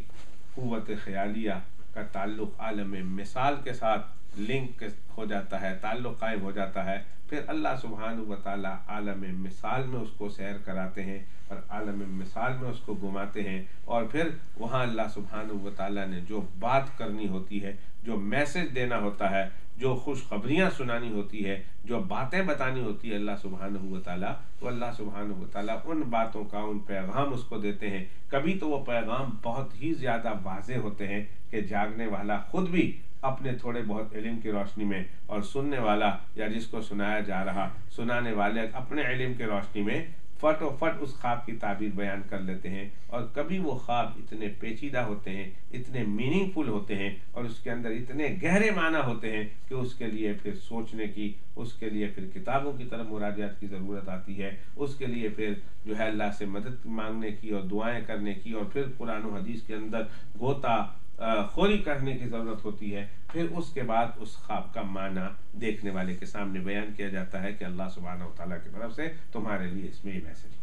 कुव्वत ख्यालिया का ताल्लुक़ आलम मिसाल के साथ लिंक हो जाता है, ताल्लुक़ कायम हो जाता है। फिर अल्लाह सुब्हानहू व तआला आलम मिसाल में उसको सैर कराते हैं और आलम मिसाल में उसको घुमाते हैं, और फिर वहाँ अल्लाह सुब्हानहू व तआला ने जो बात करनी होती है, जो मैसेज देना होता है, जो खुशखबरियाँ सुनानी होती है, जो बातें बतानी होती है अल्लाह सुब्हानहू व तआला, तो अल्लाह सुब्हानहू व तआला उन बातों का उन पैगाम उसको देते हैं। कभी तो वो पैगाम बहुत ही ज़्यादा वाज़ेह होते हैं कि जागने वाला खुद भी अपने थोड़े बहुत इल्म की रोशनी में, और सुनने वाला या जिसको सुनाया जा रहा सुनाने वाले अपने इल्म की रोशनी में फटोफट उस ख्वाब की ताबीर बयान कर लेते हैं। और कभी वो ख्वाब इतने पेचीदा होते हैं, इतने मीनिंगफुल होते हैं, और उसके अंदर इतने गहरे माना होते हैं कि उसके लिए फिर सोचने की, उसके लिए फिर किताबों की तरफ मुराजात की ज़रूरत आती है, उसके लिए फिर जो है अल्लाह से मदद मांगने की और दुआएं करने की, और फिर कुरान और हदीस के अंदर गोता खोरी करने की ज़रूरत होती है। फिर उसके बाद उस ख्वाब का माना देखने वाले के सामने बयान किया जाता है कि अल्लाह सुब्हानहू व तआला की तरफ से तुम्हारे लिए इसमें ये मैसेज है।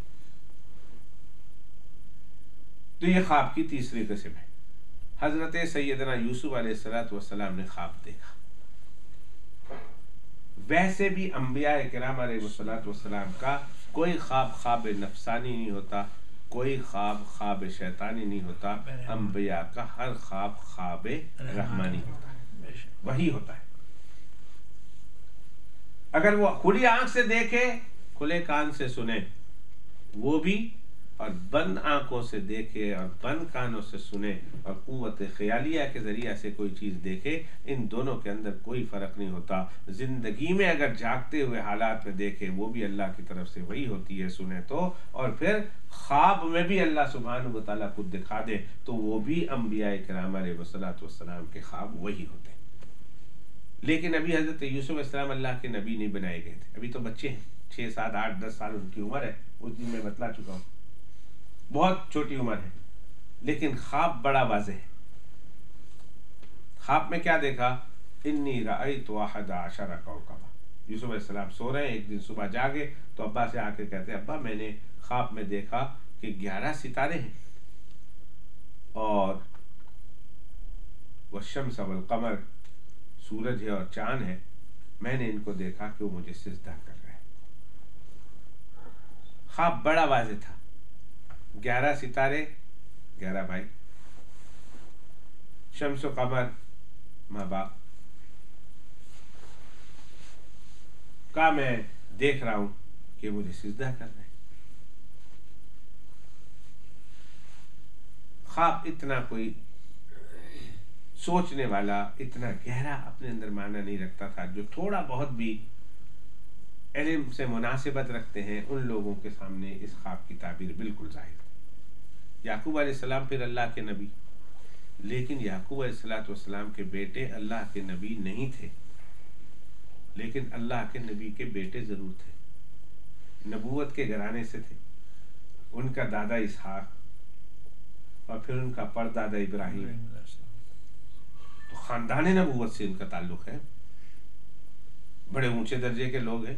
तो ये ख्वाब की तीसरी किस्म है। हजरत सैयदना यूसुफ अलैहिस्सलाम ने ख्वाब देखा। वैसे भी अंबिया किराम अलैहिस्सलाम का कोई ख्वाब ख्वाब नफसानी नहीं होता, कोई ख्वाब ख्वाब शैतानी नहीं होता। अंबिया का हर ख्वाब ख्वाब रहमानी होता है, वही होता है। अगर वो खुली आंख से देखे, खुले कान से सुने वो भी, और बंद आंखों से देखे और बंद कानों से सुने, और कुव्वत ख्यालिया के जरिए से कोई चीज़ देखे, इन दोनों के अंदर कोई फ़र्क नहीं होता। ज़िंदगी में अगर जागते हुए हालात में देखे, वो भी अल्लाह की तरफ से वही होती है सुने तो, और फिर ख्वाब में भी अल्लाह सुब्हानहू व तआला खुद दिखा दे तो वो भी अंबिया किराम अलैहिस्सलाम के ख्वाब वही होते हैं। लेकिन अभी हज़रत यूसुफ अलैहिस्सलाम अल्लाह के नबी नहीं बनाए गए थे, अभी तो बच्चे हैं, 6, 7, 8, 10 साल उनकी उम्र है। उस दिन मैं बतला चुका हूँ, बहुत छोटी उम्र है, लेकिन ख्वाब बड़ा वाज़ेह है। ख्वाब में क्या देखा? इन्नी रअयतु अहद अशरा कौकबा। यूसुफ अलैहिस्सलाम सो रहे हैं, एक दिन सुबह जागे तो अब्बा से आके कहते हैं, अब्बा मैंने ख्वाब में देखा कि 11 सितारे हैं, और वश्शम्स वल कमर, सूरज है और चांद है, मैंने इनको देखा कि वो मुझे सिजदा कर रहे हैं। ख्वाब बड़ा वाज़ेह था। 11 सितारे, 11 भाई, शम्स व कमर माँ बाप का मैं देख रहा हूं कि मुझे सिजदा कर रहे हैं। ख्वाब इतना कोई सोचने वाला, इतना गहरा अपने अंदर माना नहीं रखता था। जो थोड़ा बहुत भी इल्म से मुनासिबत रखते हैं उन लोगों के सामने इस ख्वाब की ताबीर बिल्कुल जाहिर है। याकूब अलैहिस्सलाम फिर अल्लाह के नबी, लेकिन याकूब अलैहिस्सलाम के बेटे अल्लाह के नबी नहीं थे, लेकिन अल्लाह के नबी के बेटे जरूर थे, नबूवत के घराने से थे। उनका दादा इसहाक और फिर उनका परदादा इब्राहिम, तो खानदान नबूवत से इनका ताल्लुक है, बड़े ऊंचे दर्जे के लोग हैं।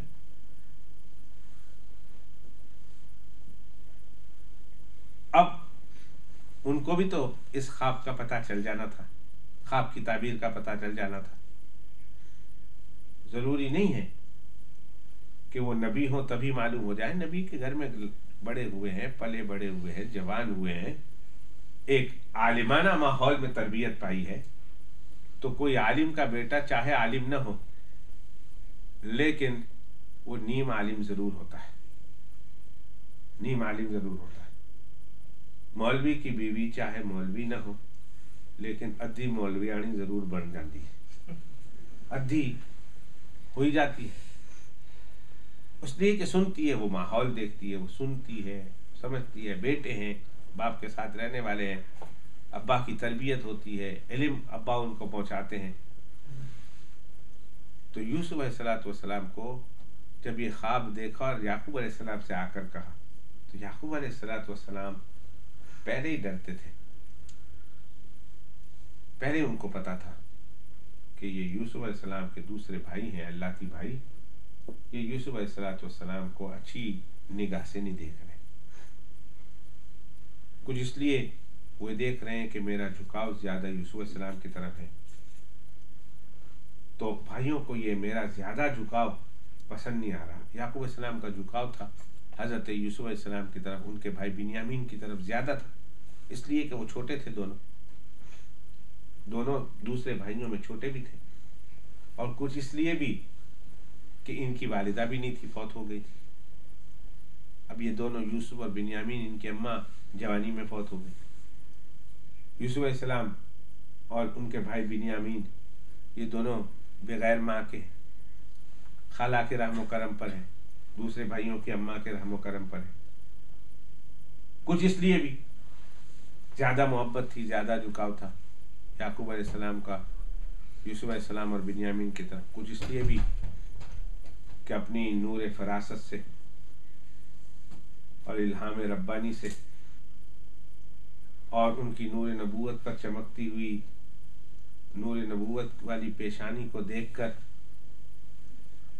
अब उनको भी तो इस ख्वाब का पता चल जाना था, ख्वाब की ताबीर का पता चल जाना था। जरूरी नहीं है कि वो नबी हो तभी मालूम हो जाए। नबी के घर में बड़े हुए हैं, पले बड़े हुए हैं, जवान हुए हैं, एक आलिमाना माहौल में तरबियत पाई है, तो कोई आलिम का बेटा चाहे आलिम न हो, लेकिन वो नीम आलिम जरूर होता है, नीम आलिम जरूर होता है। मौलवी की बीवी चाहे मौलवी न हो, लेकिन अद्धी मौलवियाणी जरूर बन जाती है, अद्धी हो ही जाती है। इसलिए कि सुनती है, वो माहौल देखती है, वो सुनती है, समझती है। बेटे हैं, बाप के साथ रहने वाले हैं, अब्बा की तरबियत होती है, इल्म अब्बा उनको पहुंचाते हैं। तो यूसुफ अलैहिस्सलाम को जब ये ख्वाब देखा और याकूब अलैहिस्सलाम से आकर कहा, तो याकूब अलैहिस्सलाम पहले ही डरते थे, पहले उनको पता था कि ये यूसुफ अलैहिस्सलाम के दूसरे भाई हैं, अल्लाह की भाई, ये यूसुफ अलैहिस्सलाम को अच्छी निगाह से नहीं देख रहे। कुछ इसलिए वो देख रहे हैं कि मेरा झुकाव ज्यादा यूसुफ अलैहिस्सलाम की तरफ है, तो भाइयों को ये मेरा ज्यादा झुकाव पसंद नहीं आ रहा। याकूब अलैहिस्सलाम का झुकाव था हजरत यूसुफ अलैहिस्सलाम की तरफ, उनके भाई बिन्यामीन की तरफ ज्यादा था, इसलिए कि वो छोटे थे, दोनों दूसरे भाइयों में छोटे भी थे, और कुछ इसलिए भी कि इनकी वालिदा भी नहीं थी, फौत हो गई थी। अब ये दोनों यूसुफ और बिन्यामीन, इनकी अम्मा जवानी में फौत हो गई। यूसुफ अलैहिस्सलाम और उनके भाई बिन्यामीन ये दोनों बगैर माँ के खाला के रहमो करम पर है, दूसरे भाइयों की अम्मा के रहमो करम पर है। कुछ इसलिए भी ज्यादा मोहब्बत थी, ज्यादा झुकाव था याकूब अलैहिस्सलाम का यूसुफ अलैहिस्सलाम और बिन्यामीन की तरफ। कुछ इसलिए भी कि अपनी नूर फरासत से और इल्हाम रब्बानी से और उनकी नूर नबूवत पर चमकती हुई नूर नबूवत वाली पेशानी को देखकर,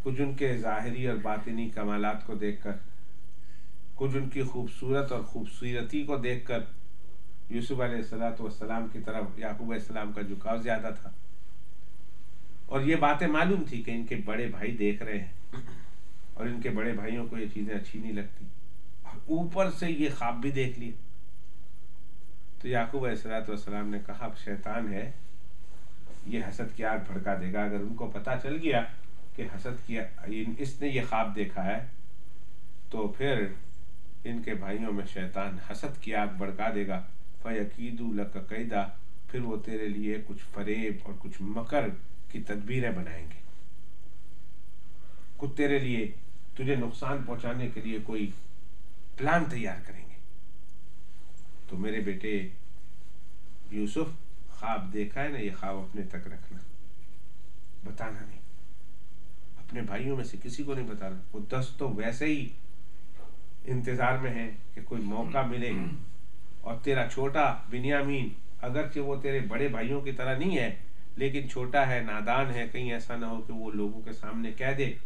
कुछ उनके ज़ाहिरी और बातिनी कमालात को देखकर, कुछ उनकी खूबसूरत और खूबसूरती को देखकर यूसुफ अलैहिस्सलाम की तरफ याकूब अलैहिस्सलाम का झुकाव ज्यादा था। और ये बातें मालूम थी कि इनके बड़े भाई देख रहे हैं और इनके बड़े भाइयों को ये चीजें अच्छी नहीं लगती, ऊपर से ये ख्वाब भी देख लिए। तो याकूब अलैहिस्सलाम ने कहा अब शैतान है, ये हसद की आग भड़का देगा। अगर उनको पता चल गया कि हसद की इसने ये ख्वाब देखा है, तो फिर इनके भाइयों में शैतान हसद की आग भड़का देगा। फयकीदू लक कैदा, फिर वो तेरे लिए कुछ फरेब और कुछ मकर की तदबीरें बनाएंगे, कुछ तेरे लिए तुझे नुकसान पहुंचाने के लिए कोई प्लान तैयार करेंगे। तो मेरे बेटे यूसुफ, ख्वाब देखा है ना, ये ख्वाब अपने तक रखना, बताना नहीं, अपने भाइयों में से किसी को नहीं बताना। वो 10 तो वैसे ही इंतजार में है कि कोई मौका मिले। और तेरा छोटा बिन्यामीन, अगरचे वो तेरे बड़े भाइयों की तरह नहीं है, लेकिन छोटा है, नादान है, कहीं ऐसा ना हो कि वो लोगों के सामने कह दे,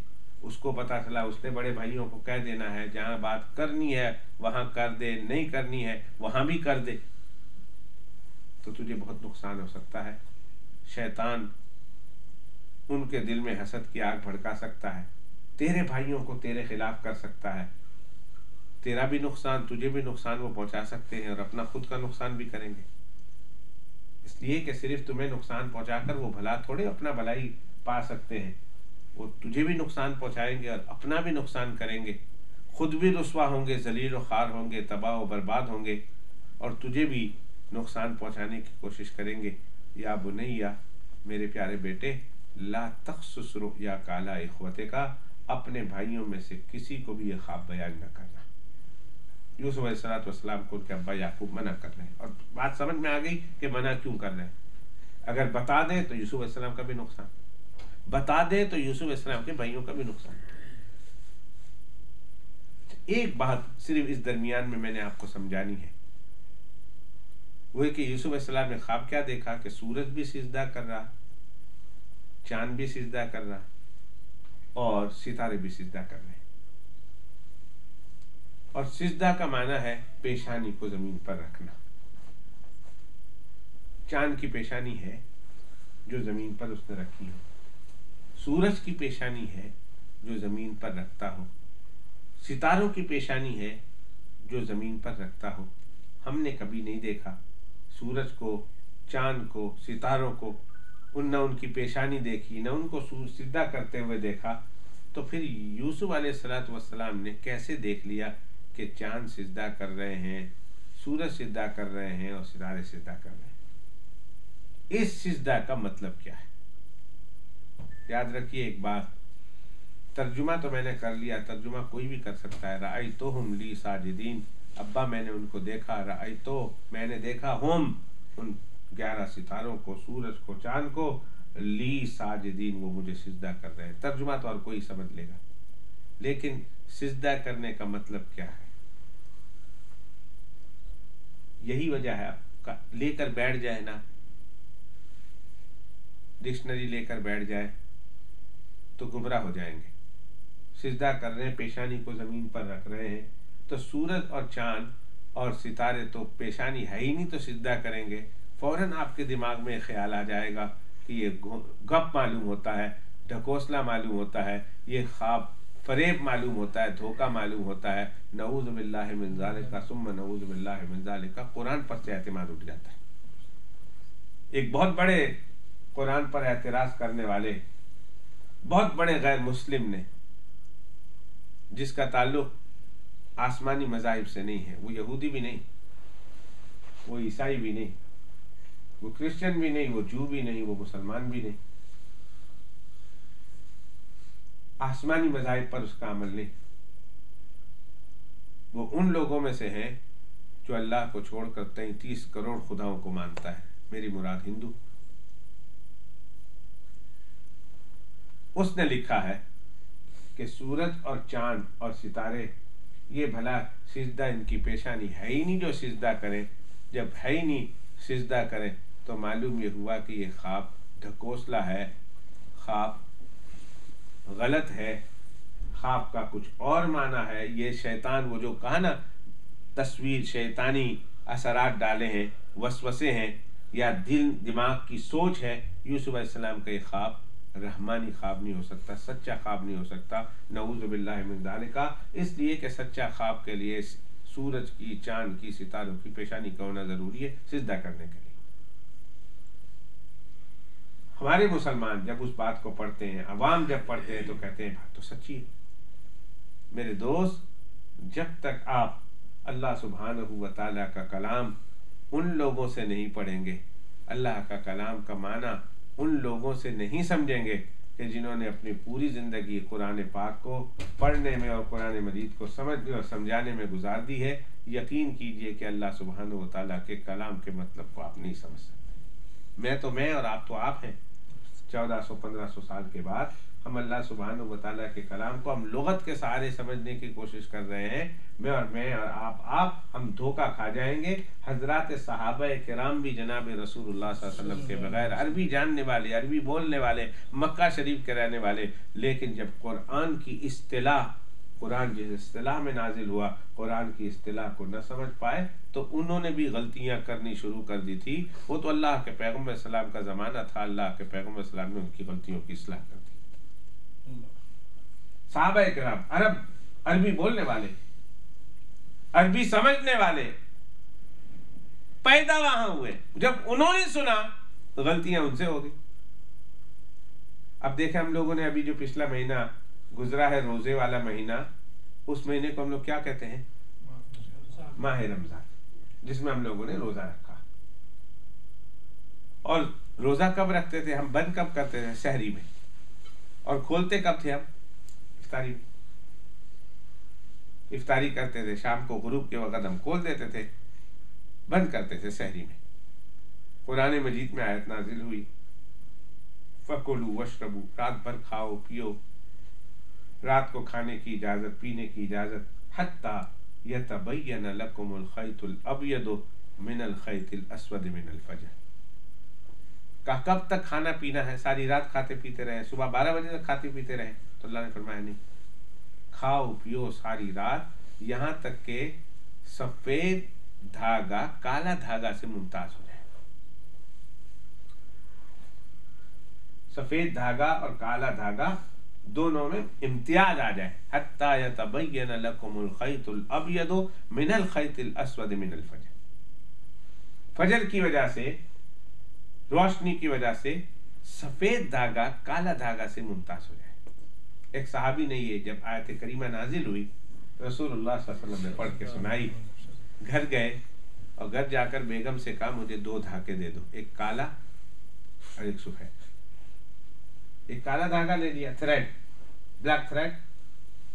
उसको पता चला उसने बड़े भाइयों को कह देना है, जहां बात करनी है वहां कर दे, नहीं करनी है वहां भी कर दे, तो तुझे बहुत नुकसान हो सकता है। शैतान उनके दिल में हसद की आग भड़का सकता है, तेरे भाइयों को तेरे खिलाफ कर सकता है, तेरा भी नुकसान, तुझे भी नुकसान वो पहुंचा सकते हैं और अपना खुद का नुकसान भी करेंगे। इसलिए कि सिर्फ तुम्हें नुकसान पहुंचाकर वो भला थोड़े अपना भलाई पा सकते हैं, वो तुझे भी नुकसान पहुंचाएंगे और अपना भी नुकसान करेंगे, खुद भी रुस्वा होंगे, जलील और खार होंगे, तबाह और बर्बाद होंगे, और तुझे भी नुकसान पहुंचाने की कोशिश करेंगे। या बुनैया, मेरे प्यारे बेटे, ला तख्सुस रुया काला इख्वते का, अपने भाइयों में से किसी को भी ये ख्वाब बयान न करना। यूसुफ अलैहिस्सलाम को उनके अब्बा याकूब मना कर रहे हैं, और बात समझ में आ गई कि मना क्यों कर रहे हैं। अगर बता दे तो यूसुफ अलैहिस्सलाम का भी नुकसान, बता दे तो यूसुफ अलैहिस्सलाम के भाइयों का भी नुकसान। एक बात सिर्फ इस दरमियान में मैंने आपको समझानी है, वो है कि यूसुफ अलैहिस्सलाम ने ख्वाब क्या देखा कि सूरज भी सिजदा कर रहा, चांद भी सिजदा कर रहा और सितारे भी सिजदा कर रहे हैं। और सिजदा का माना है पेशानी को जमीन पर रखना। चांद की पेशानी है जो जमीन पर उसने रखी हो, सूरज की पेशानी है जो जमीन पर रखता हो, सितारों की पेशानी है जो जमीन पर रखता हो। हमने कभी नहीं देखा सूरज को, चांद को, सितारों को, न उनकी पेशानी देखी, न उनको सिजदा करते हुए देखा, तो फिर यूसुफ अलैहिस्सलाम ने कैसे देख लिया कि चांद सिजदा कर रहे हैं, सूरज सिजदा कर रहे हैं और सितारे सिजदा कर रहे हैं? इस सिजदा का मतलब क्या है? याद रखिए एक बात, तर्जुमा तो मैंने कर लिया, तर्जुमा कोई भी कर सकता है। राई तो हम ली साजिदीन, अब्बा मैंने उनको देखा, राई तो मैंने देखा, हम उन 11 सितारों को, सूरज को, चांद को, ली साजिदीन, वो मुझे सिजदा कर रहे हैं। तर्जुमा तो और कोई समझ लेगा, लेकिन सिजदा करने का मतलब क्या है? यही वजह है, आपका लेकर बैठ जाए ना डिक्शनरी लेकर बैठ जाए तो गुमराह हो जाएंगे। सिजदा कर रहे हैं, पेशानी को ज़मीन पर रख रहे हैं, तो सूरज और चांद और सितारे तो पेशानी है ही नहीं, तो सिजदा करेंगे। फौरन आपके दिमाग में ख्याल आ जाएगा कि ये गप मालूम होता है, ढकोसला मालूम होता है, ये ख्वाब फरेब मालूम होता है, धोखा मालूम होता है। नऊज़ बिल्लाहि मिन ज़ालिका सुम्मा नऊज़ बिल्लाहि मिन ज़ालिका। कुरान पर से एतमाद उठ जाता है। एक बहुत बड़े कुरान पर एतराज़ करने वाले बहुत बड़े गैर मुस्लिम ने, जिसका ताल्लुक आसमानी मज़ाहिब से नहीं है, वो यहूदी भी नहीं, वो ईसाई भी नहीं, वो क्रिश्चियन भी नहीं, वो जू भी नहीं, वो मुसलमान भी नहीं, आसमानी मज़ाहिब पर उसका अमल नहीं। वो उन लोगों में से है जो अल्लाह को छोड़कर 33 करोड़ खुदाओं को मानता है, मेरी मुराद हिंदू। उसने लिखा है कि सूरज और चांद और सितारे, ये भला सिजदा इनकी पेशानी है ही नहीं जो सिजदा करें। जब है ही नहीं सिजदा करें तो मालूम ये हुआ कि ये ख्वाब ढकोसला है, ख्वाब गलत है, ख्वाब का कुछ और माना है। ये शैतान, वो जो कहा ना तस्वीर, शैतानी असरात डाले हैं, वसवसे हैं, या दिल दिमाग की सोच है। यूसुफ अलैहिस्सलाम का ये ख्वाब रहमानी ख्वाब नहीं हो सकता, सच्चा ख्वाब नहीं हो सकता। नऊज़ बिल्लाहि मिन ज़ालिका। इसलिए कि सच्चा ख्वाब के लिए सूरज की, चांद की, सितारों की पेशानी का होना जरूरी है सिजदा करने के लिए। हमारे मुसलमान जब उस बात को पढ़ते हैं, अवाम जब पढ़ते हैं, तो कहते हैं बात तो सच्ची है। मेरे दोस्त, जब तक आप अल्लाह सुब्हानहू व तआला का कलाम उन लोगों से नहीं पढ़ेंगे, अल्लाह का कलाम का माना उन लोगों से नहीं समझेंगे कि जिन्होंने अपनी पूरी ज़िंदगी कुरान पाक को पढ़ने में और कुरान मजीद को समझने और समझाने में गुजार दी है, यकीन कीजिए कि अल्लाह सुब्हानहू व तआला के कलाम के मतलब को आप नहीं समझ सकते। मैं तो मैं और आप तो आप हैं। 1400-1500 साल के बाद हम अल्लाह सुब्हानहू व तआला के कलाम को हम लुगत के सहारे समझने की कोशिश कर रहे हैं। मैं और आप हम धोखा खा जाएंगे। हजरात सहाबा किराम भी जनाब रसूलुल्लाह सल्लल्लाहु अलैहि वसल्लम के बगैर, अरबी जानने वाले, अरबी बोलने वाले, मक्का शरीफ के रहने वाले, लेकिन जब कुरान की इस्तिलाह, कुरान जिस इस्तिलाह में नाजिल हुआ, कुरान की इस्तिलाह को न समझ पाए तो उन्होंने भी गलतियां करनी शुरू कर दी थी। वो तो अल्लाह के पैगम्बर सलाम का ज़माना था, अल्लाह के पैगम्बर सलाम ने उनकी गलतियों की इस्लाह कर दी। सहाबा किराम अरबी बोलने वाले, अरबी समझने वाले पैदा वहां हुए, जब उन्होंने सुना तो गलतियां उनसे हो गई। अब देखें, हम लोगों ने अभी जो पिछला महीना गुजरा है, रोजे वाला महीना, उस महीने को हम लोग क्या कहते हैं? माह रमजान, जिसमें हम लोगों ने रोजा रखा। और रोजा कब रखते थे हम? बंद कब करते थे? सहरी में। और खोलते कब थे हम? इफ्तारी में। इफ्तारी करते थे शाम को, गुरूब के वक़्त हम खोल देते थे, बंद करते थे सहरी में। कुरान मजीद में आयत नाजिल हुई, फकुलू वशरबू, रात भर खाओ पियो, रात को खाने की इजाजत, पीने की इजाजत, हत्ता यतबय्यन लकुमुल खैतुल अबयदु मिनल खैतिल अस्वद मिनल फजर। कब तक खाना पीना है? सारी रात खाते पीते रहे, सुबह 12 बजे तक खाते पीते रहे? तो अल्लाह ने फरमाया नहीं, खाओ पियो सारी रात, यहां तक के सफेद धागा काला धागा से मुमताज हो जाए। सफेद धागा और काला धागा दोनों में इम्तियाज आ जाए। हत्ता यतबय्यन लकुमुल खैतुल अबयदु मिनल खैतिल अस्वद मिनल फजर। फजर की वजह से, रोशनी की वजह से सफेद धागा काला धागा से मुमताज हो जाए। एक सहाबी ने ये जब आयत करीमा नाजिल हुई, रसूलुल्लाह सल्लल्लाहु अलैहि वसल्लम ने पढ़ के सुनाई, घर गए और घर जाकर बेगम से कहा, मुझे 2 धागे दे दो, एक काला और एक सफेद। एक काला धागा ले लिया, thread, black thread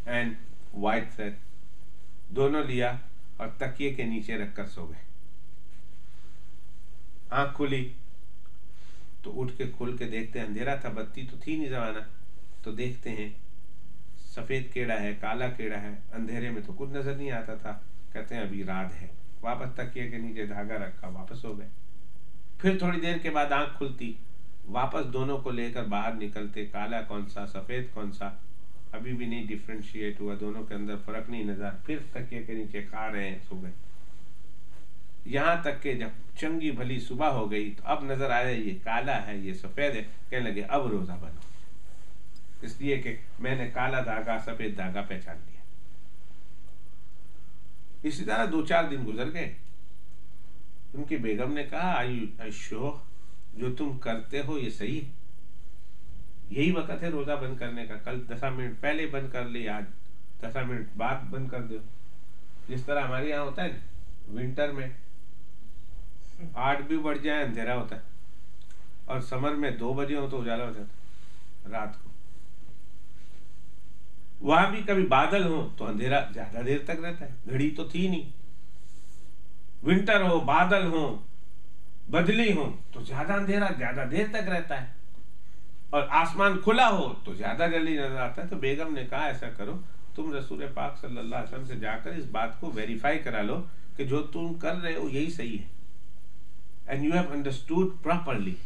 and white thread, दोनों लिया और तकिए के नीचे रखकर सो गए। आंख खुली तो उठ के खोल के देखते, अंधेरा था, बत्ती तो थी नहीं जमाना, तो देखते हैं सफेद केड़ा है, काला केड़ा है, अंधेरे में तो कुछ नजर नहीं आता था। कहते हैं अभी रात है, वापस तकिए के नीचे धागा रखा, वापस हो गए। फिर थोड़ी देर के बाद आंख खुलती वापस दोनों को लेकर बाहर निकलते, काला कौन सा सफेद कौन सा अभी भी नहीं डिफ्रेंशिएट हुआ, दोनों के अंदर फर्क नहीं नजर, फिर तकिए के नीचे खा रहे हैं सुबह। यहाँ तक के जब चंगी भली सुबह हो गई तो अब नजर आया ये काला है ये सफेद है, कहने लगे अब रोजा बनो, इसलिए कि मैंने काला धागा सफेद धागा पहचान लिया। इसी तरह 2-4 दिन गुजर गए। उनकी बेगम ने कहा आई श्योर जो तुम करते हो ये सही है, यही वक्त है रोजा बंद करने का, कल 10 मिनट पहले बंद कर ले, आज 10 मिनट बाद बंद कर दो। जिस तरह हमारे यहाँ होता है विंटर में 8 भी बढ़ जाए अंधेरा होता है, और समर में 2 बजे हो तो उजाला हो जाता है रात को। वहां भी कभी बादल हो तो अंधेरा ज्यादा देर तक रहता है, घड़ी तो थी नहीं। विंटर हो, बादल हो, बदली हो तो ज्यादा अंधेरा ज्यादा देर तक रहता है, और आसमान खुला हो तो ज्यादा जल्दी नजर आता है। तो बेगम ने कहा ऐसा करो, तुम रसूल पाक सल्लल्लाहु अलैहि वसल्लम से जाकर इस बात को वेरीफाई करा लो कि जो तुम कर रहे हो यही सही है, and you have understood properly.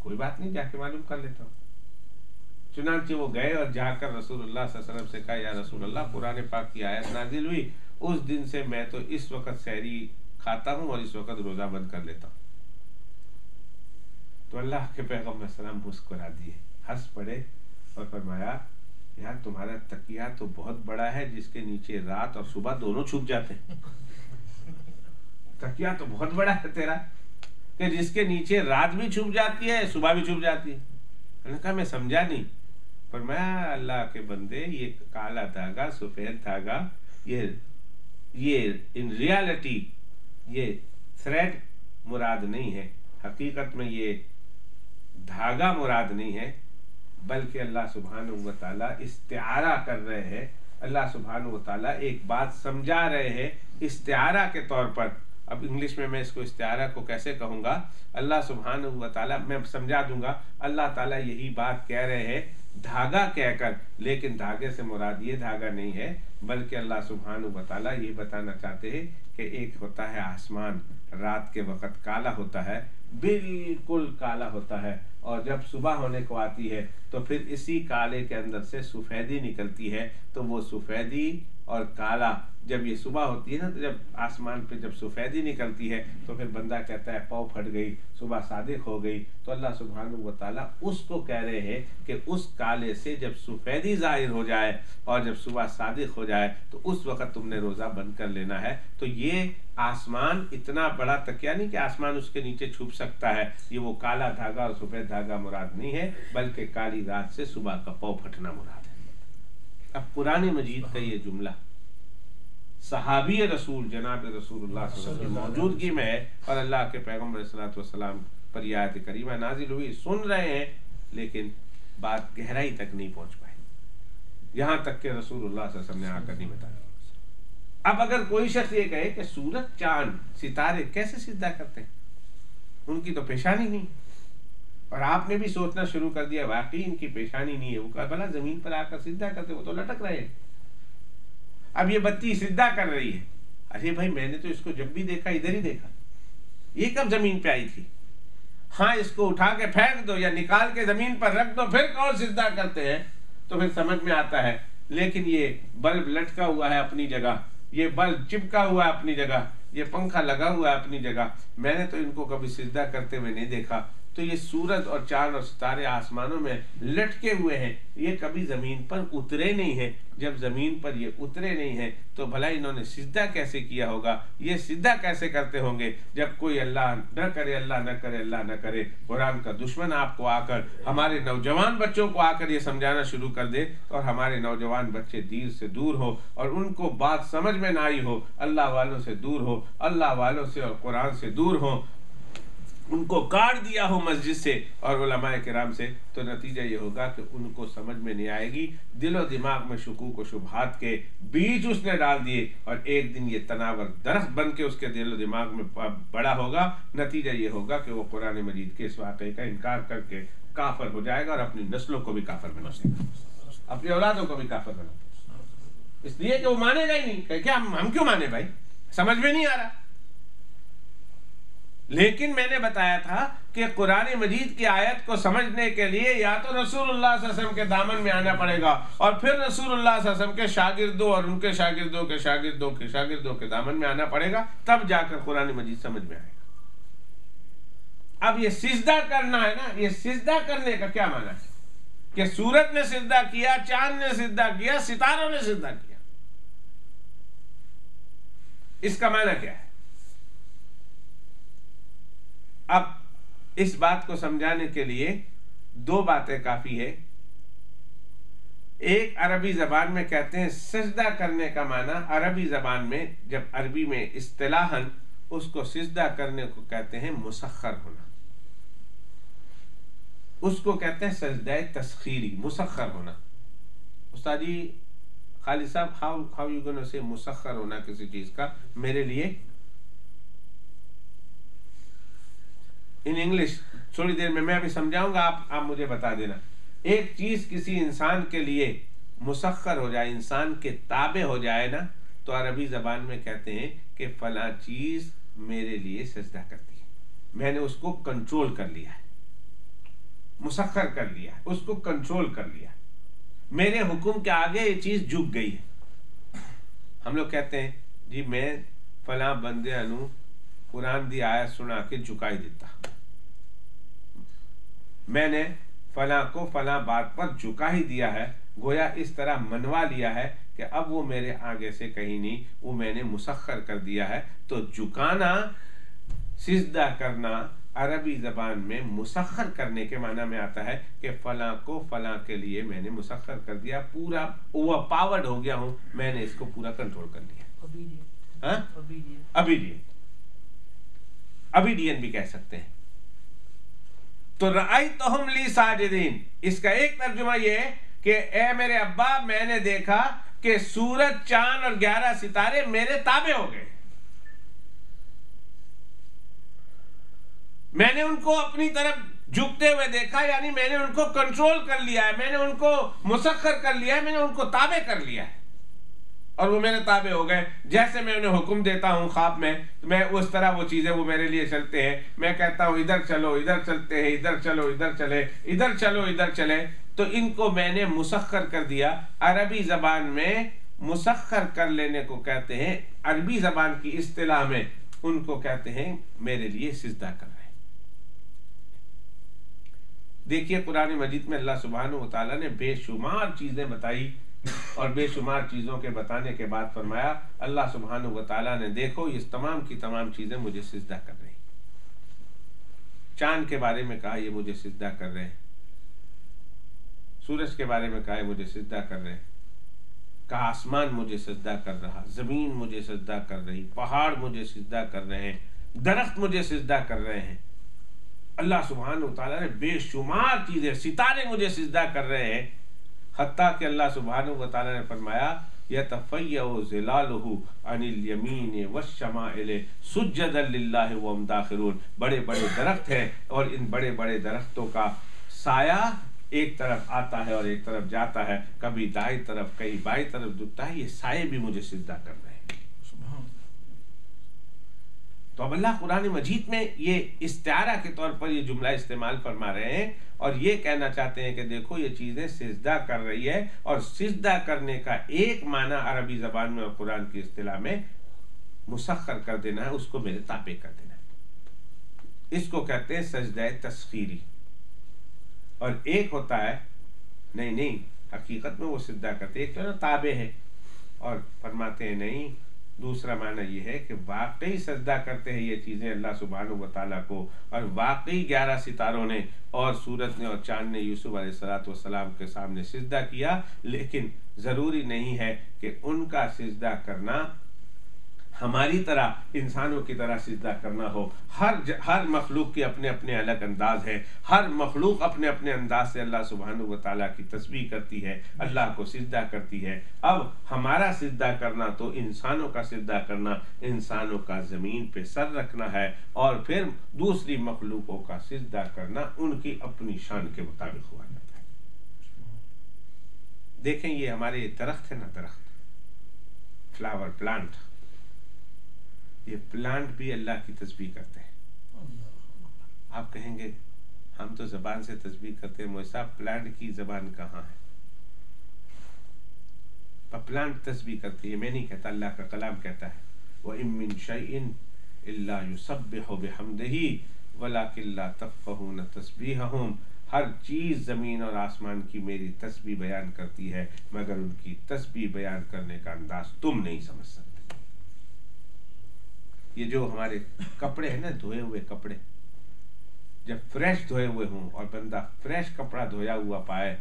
कोई बात नहीं, जाके मालूम कर लेता हूँ। चुनांचे वो गए और जाकर रसूलुल्लाह सल्लल्लाहु अलैहि वसल्लम से कहा, या रसूलुल्लाह कुरान पाक की आयत नाजिल हुई, उस दिन से मैं तो इस वक्त सहरी खाता हूँ और इस वक्त रोजा बंद कर लेता हूँ। तो अल्लाह के पैगम्बर सलाम मुस्कुरा दिए, हंस पड़े और फरमाया, यार तुम्हारा तकिया तो बहुत बड़ा है जिसके नीचे रात और सुबह दोनों छुप जाते हैं। तकिया तो बहुत बड़ा है तेरा कि जिसके नीचे रात भी छुप जाती है सुबह भी छुप जाती है। मैंने कहा मैं समझा नहीं। फरमाया अल्लाह के बंदे, ये काला धागा सफेद धागा ये इन रियलिटी ये थ्रेड मुराद नहीं है, हकीकत में ये धागा मुराद नहीं है, बल्कि अल्लाह सुब्हानहू व तआला इस्तिआरा कर रहे हैं। अल्लाह सुब्हानहू व तआला एक बात समझा रहे हैं इस्तिआरा के तौर पर। अब इंग्लिश में मैं इसको इस्तिआरा को कैसे कहूंगा, अल्लाह सुब्हानहू व तआला, मैं समझा दूंगा, अल्लाह ताला यही बात कह रहे हैं धागा कहकर, लेकिन धागे से मुराद ये धागा नहीं है, बल्कि अल्लाह सुब्हानहू व तआला ये बताना चाहते हैं कि एक होता है आसमान, रात के वक्त काला होता है, बिल्कुल काला होता है, और जब सुबह होने को आती है तो फिर इसी काले के अंदर से सफेदी निकलती है। तो वो सफेदी और काला जब ये सुबह होती है ना, तो जब आसमान पे जब सफेदी निकलती है तो फिर बंदा कहता है पौ फट गई, सुबह सादिक हो गई। तो अल्लाह सुब्हानहू व तआला उसको कह रहे हैं कि उस काले से जब सफेदी जाहिर हो जाए और जब सुबह सादिक हो जाए तो उस वक्त तुमने रोजा बंद कर लेना है। तो ये आसमान इतना बड़ा तकिया नहीं कि आसमान उसके नीचे छुप सकता है, ये वो काला धागा और सफेद धागा मुराद नहीं है, बल्कि काली रात से सुबह का पौ फटना मुराद है। अब कुरान मजीद का ये जुमला सहाबी रसूल जनाब रसूलुल्लाह सल्लल्लाहु अलैहि वसल्लम की मौजूदगी में है, और अल्लाह के पैगम्बर सल्लल्लाहु अलैहि वसल्लम पर ये आयत करीमा नाजिल हुई, सुन रहे हैं लेकिन बात गहराई तक नहीं पहुंच पाई, यहाँ तक के रसूलुल्लाह सल्लल्लाहु अलैहि वसल्लम ने आकर नहीं बताया। अब अगर कोई शख्स ये कहे कि सूरज चांद सितारे कैसे सिद्धा करते हैं, उनकी तो पेशानी नहीं, और आपने भी सोचना शुरू कर दिया वाकई इनकी पेशानी नहीं है, वो कहा भला जमीन पर आकर सिद्धा करते, वो तो लटक रहे हैं। अब ये बत्ती सिद्धा कर रही है, अरे भाई मैंने तो इसको जब भी देखा इधर ही देखा, ये कब जमीन पे आई थी? हाँ, इसको उठा के फेंक दो या निकाल के जमीन पर रख दो, फिर कौन सिद्धा करते हैं, तो फिर समझ में आता है। लेकिन ये बल्ब लटका हुआ है अपनी जगह, ये बल्ब चिपका हुआ है अपनी जगह, ये पंखा लगा हुआ है अपनी जगह, मैंने तो इनको कभी सिजदा करते हुए नहीं देखा। तो ये सूरज और चांद और सितारे आसमानों में लटके हुए हैं, ये कभी जमीन पर उतरे नहीं हैं। जब जमीन पर ये उतरे नहीं हैं तो भला इन्होंने सिजदा कैसे किया होगा, ये सिजदा कैसे करते होंगे? जब कोई अल्लाह न करे, अल्लाह न करे, अल्लाह न करे, कुरान का दुश्मन आपको आकर, हमारे नौजवान बच्चों को आकर ये समझाना शुरू कर दे, और हमारे नौजवान बच्चे दीन से दूर हो और उनको बात समझ में ना आई हो, अल्लाह वालों से दूर हो, अल्लाह वालों से और कुरान से दूर हो, उनको काट दिया हो मस्जिद से और उलमाए किराम से, तो नतीजा ये होगा कि उनको समझ में नहीं आएगी। दिलो दिमाग में शुकूक और शुबहात के बीज उसने डाल दिए और एक दिन ये तनावर दरख्त बन के उसके दिलो दिमाग में बड़ा होगा। नतीजा ये होगा कि वो कुरान मजीद के इस वाक़े का इनकार करके काफिर हो जाएगा और अपनी नस्लों को भी काफिर बना देगा, अपनी औलादों को भी काफिर बना देगा, इसलिए कि वो मानेगा ही नहीं। क्या हम क्यों माने भाई, समझ में नहीं आ रहा। लेकिन मैंने बताया था कि कुरान मजीद की आयत को समझने के लिए या तो रसूलुल्लाह सल्लल्लाहु अलैहि वसल्लम के दामन में आना पड़ेगा और फिर रसूलुल्लाह सल्लल्लाहु अलैहि वसल्लम के शागिर्दों और उनके शागिर्दों के शागिर्दों के शागिर्दों के दामन में आना पड़ेगा, तब जाकर कुरान मजीद समझ में आएगा। अब ये सिजदा करना है ना, ये सिजदा करने का क्या माना है कि सूरज ने सिजदा किया, चांद ने सिजदा किया, सितारों ने सिजदा किया, इसका माना क्या है? अब इस बात को समझाने के लिए दो बातें काफी है। एक, अरबी जबान में कहते हैं सिजदा करने का माना, अरबी जबान में जब अरबी में इस्तिलाहन उसको सिजदा करने को कहते हैं मुसख्खर होना, उसको कहते हैं सजदा तस्खीरी, मुसख्खर होना। उस्ताद जी खालिद साहब, हाउ यू गोना से मुसख्खर होना किसी चीज का मेरे लिए इन इंग्लिश? थोड़ी देर में मैं अभी समझाऊंगा, आप मुझे बता देना। एक चीज किसी इंसान के लिए मुसख्खर हो जाए, इंसान के ताबे हो जाए ना, तो अरबी जबान में कहते हैं कि फला चीज मेरे लिए सजदा करती है, मैंने उसको कंट्रोल कर लिया है, मुसख्खर कर लिया है, उसको कंट्रोल कर लिया, मेरे हुक्म के आगे ये चीज झुक गई है। हम लोग कहते हैं जी मैं फला बंदे अनु कुरान दी आयत सुना के झुकाई देता, मैंने फला को फला बात पर झुका ही दिया है, गोया इस तरह मनवा लिया है कि अब वो मेरे आगे से कहीं नहीं, वो मैंने मुसख्खर कर दिया है। तो झुकाना, सिजदा करना अरबी जबान में मुसख्खर करने के माना में आता है कि फला को फला के लिए मैंने मुसख्खर कर दिया, पूरा ओवर पावर्ड हो गया हूं, मैंने इसको पूरा कंट्रोल कर लिया। अबीडियन भी कह सकते हैं। तो रअयतुहुम ली साजिदीन, इसका एक तर्जुमा यह है कि ए मेरे अब्बा, मैंने देखा कि सूरज, चांद और 11 सितारे मेरे ताबे हो गए, मैंने उनको अपनी तरफ झुकते हुए देखा, यानी मैंने उनको कंट्रोल कर लिया है, मैंने उनको मुसख्खर कर लिया है, मैंने उनको ताबे कर लिया है और वो मेरे ताबे हो गए। जैसे मैं उन्हें हुक्म देता हूं ख्वाब में, तो मैं उस तरह वो चीजें वो मेरे लिए चलते हैं। मैं कहता हूं इधर चलो, इधर चलते हैं, इधर चलो, इधर चले, इधर चलो, इधर चले, तो इनको मैंने मुसख्खर कर दिया। अरबी जबान में मुसख्खर कर लेने को कहते हैं, अरबी जबान की इस्तिलाह में उनको कहते हैं मेरे लिए सिजदा कर रहे हैं। देखिए कुरान मजीद में अल्लाह सुब्हानहू व तआला ने बेशुमार चीजें बताई और बेशुमार चीजों के बताने के बाद फरमाया अल्लाह सुब्हानहू व तआला ने, देखो ये तमाम की तमाम चीजें मुझे सिजदा कर रही। चांद के बारे में कहा ये मुझे सिजदा कर रहे हैं, सूरज के बारे में कहा मुझे सिजदा कर रहे हैं, कहा आसमान मुझे सिजदा कर रहा, जमीन मुझे सिजदा कर रही, पहाड़ मुझे सिजदा कर रहे हैं, दरख्त मुझे सिजदा कर रहे हैं। अल्लाह सुब्हानहू व तआला ने बेशुमार चीजें, सितारे मुझे सिजदा कर रहे हैं, हत्ता कि अल्लाह सुब्हानहू व तआला ने फरमाया यतफ़य्यउ ज़िलालुहु अनिल यमीन वश्शमाइल सुज्जदन लिल्लाहि व हम दाखिरून। बड़े बड़े दरख्त हैं और इन बड़े बड़े दरख्तों का साया एक तरफ आता है और एक तरफ जाता है, कभी दाई तरफ कहीं बाई तरफ झुकता है, ये साये भी मुझे सिजदा कर रहे हैं। तो अब अल्लाह कुरान मजीद में ये इस्तिआरा के तौर पर ये जुमला इस्तेमाल फरमा रहे हैं और ये कहना चाहते हैं कि देखो ये चीजें सिजदा कर रही है। और सिजदा करने का एक माना अरबी जबान में और कुरान की इस्तिलाह में मुसख्खर कर देना है, उसको मेरे ताबे कर देना है, इसको कहते हैं सजदा तस्खीरी। और एक होता है नहीं हकीकत में वो सिजदा करते, एक तो ना ताबे है और फरमाते हैं नहीं, दूसरा माना ये है कि वाकई सजदा करते हैं ये चीजें अल्लाह सुब्हानहू व तआला को, और वाकई 11 सितारों ने और सूरज ने और चांद ने यूसुफ अलैहिस्सलाम के सामने सिजदा किया। लेकिन जरूरी नहीं है कि उनका सिजदा करना हमारी तरह, इंसानों की तरह सिजदा करना हो। हर मखलूक के अपने अपने अलग अंदाज है, हर मखलूक अपने अपने अंदाज से अल्लाह सुब्हानहू व तआला की तस्बीह करती है, अल्लाह को सिजदा करती है। अब हमारा सिजदा करना तो इंसानों का सिजदा करना, इंसानों का जमीन पे सर रखना है, और फिर दूसरी मखलूकों का सिजदा करना उनकी अपनी शान के मुताबिक हुआ जाता है। देखें ये हमारे दरख्त है ना, दरख्त फ्लावर प्लांट, ये प्लांट भी अल्लाह की तस्बीह करते हैं। आप कहेंगे हम तो जबान से तस्बीह करते हैं, मौसा प्लांट की जबान कहाँ है? पर प्लांट तस्बीह करती है, मैं नहीं कहता, अल्लाह का कलाम कहता है व इम मिन शैइन इल्ला युसब्बिहु बिहम्दिही वलाकिन ला तफ़क़हून तस्बीहहुम। हर चीज जमीन और आसमान की मेरी तस्बीह बयान करती है, मगर उनकी तस्बीह बयान करने का अंदाज तुम नहीं समझ सकते। ये जो हमारे कपड़े हैं ना, धोए हुए कपड़े, जब फ्रेश धोए हुए हों और बंदा फ्रेश कपड़ा धोया हुआ पाए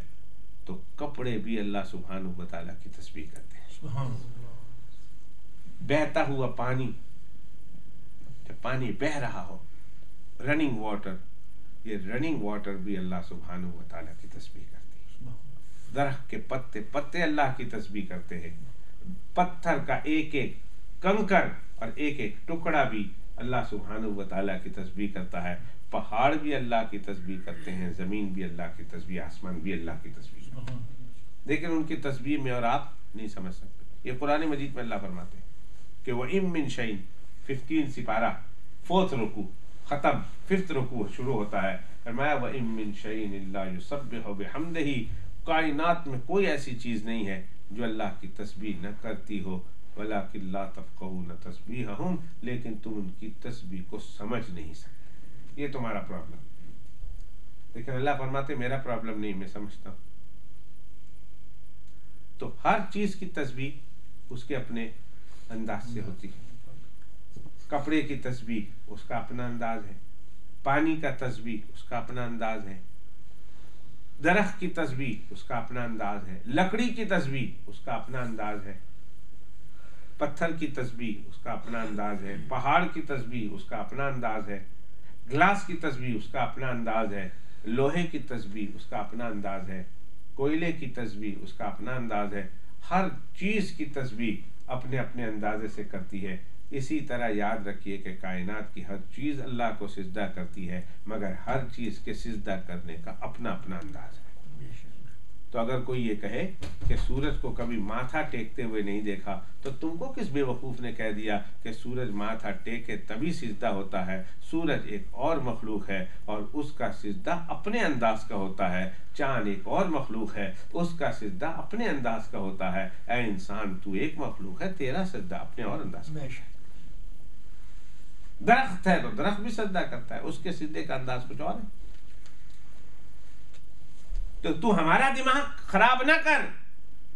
तो कपड़े भी अल्लाह सुब्हानहू व तआला की तस्बीह करते हैं। बहता हुआ पानी, जब पानी बह रहा हो, रनिंग वाटर, ये रनिंग वाटर भी अल्लाह सुब्हानहू व तआला की तस्बीह करती है। दरख्त के पत्ते पत्ते अल्लाह की तस्बीह करते हैं। पत्थर का एक एक कंकर और एक एक टुकड़ा भी अल्लाह सुब्हानहू व तआला की तस्बीह करता है। पहाड़ भी अल्लाह की तस्बीह करते हैं, जमीन भी अल्लाह की तस्बीह, आसमान भी अल्लाह की तस्बीह। लेकिन उनकी तस्बीह में और आप नहीं समझ सकते। ये कुरान मजीद में अल्लाह फरमाते हैं कि वो इम मिन शैइन, 15 सिपारा, 4th रुकू खत्म, 5th रुकू शुरू होता है। फरमाया व इम मिन शैइन इल्ला युसब्बिहु बिहम्दिही, कायनात में कोई ऐसी चीज नहीं है जो अल्लाह की तस्बीह न करती हो, वलाकिन ला तफ़क़हून तस्बीहहुम, लेकिन तुम उनकी तस्बीह को समझ नहीं सकते। ये तुम्हारा प्रॉब्लम। लेकिन अल्लाह फरमाते मेरा प्रॉब्लम नहीं, मैं समझता हूं। तो हर चीज की तस्बीह उसके अपने अंदाज से होती है। कपड़े की तस्बीह उसका अपना अंदाज है, पानी का तस्बीह उसका अपना अंदाज है, दरख्त की तस्बीह उसका अपना अंदाज है, लकड़ी की तस्बीह उसका अपना अंदाज है, पत्थर की तस्बीह उसका अपना अंदाज है, पहाड़ की तस्बीह उसका अपना अंदाज है, ग्लास की तस्बीह उसका अपना अंदाज है, लोहे की तस्बीह उसका अपना अंदाज है, कोयले की तस्बीह उसका अपना अंदाज है। हर चीज की तस्बीह अपने अपने अंदाजे से करती है। इसी तरह याद रखिए कि कायनात की हर चीज अल्लाह को सिजदा करती है, मगर हर चीज के सिजदा करने का अपना अपना अंदाज है। तो अगर कोई ये कहे कि सूरज को कभी माथा टेकते हुए नहीं देखा, तो तुमको किस बेवकूफ ने कह दिया कि सूरज माथा टेके तभी सिजदा होता है? सूरज एक और मखलूक है और उसका सिजदा अपने अंदाज का होता है। चांद एक और मखलूक है, उसका सिजदा अपने अंदाज का होता है। ऐ इंसान, तू एक मखलूक है, तेरा सिजदा अपने और अंदाज का। दरख्त है तो दरख्त भी सजदा करता है, उसके सिद्धे का अंदाज कुछ और है। तो तू हमारा दिमाग खराब ना कर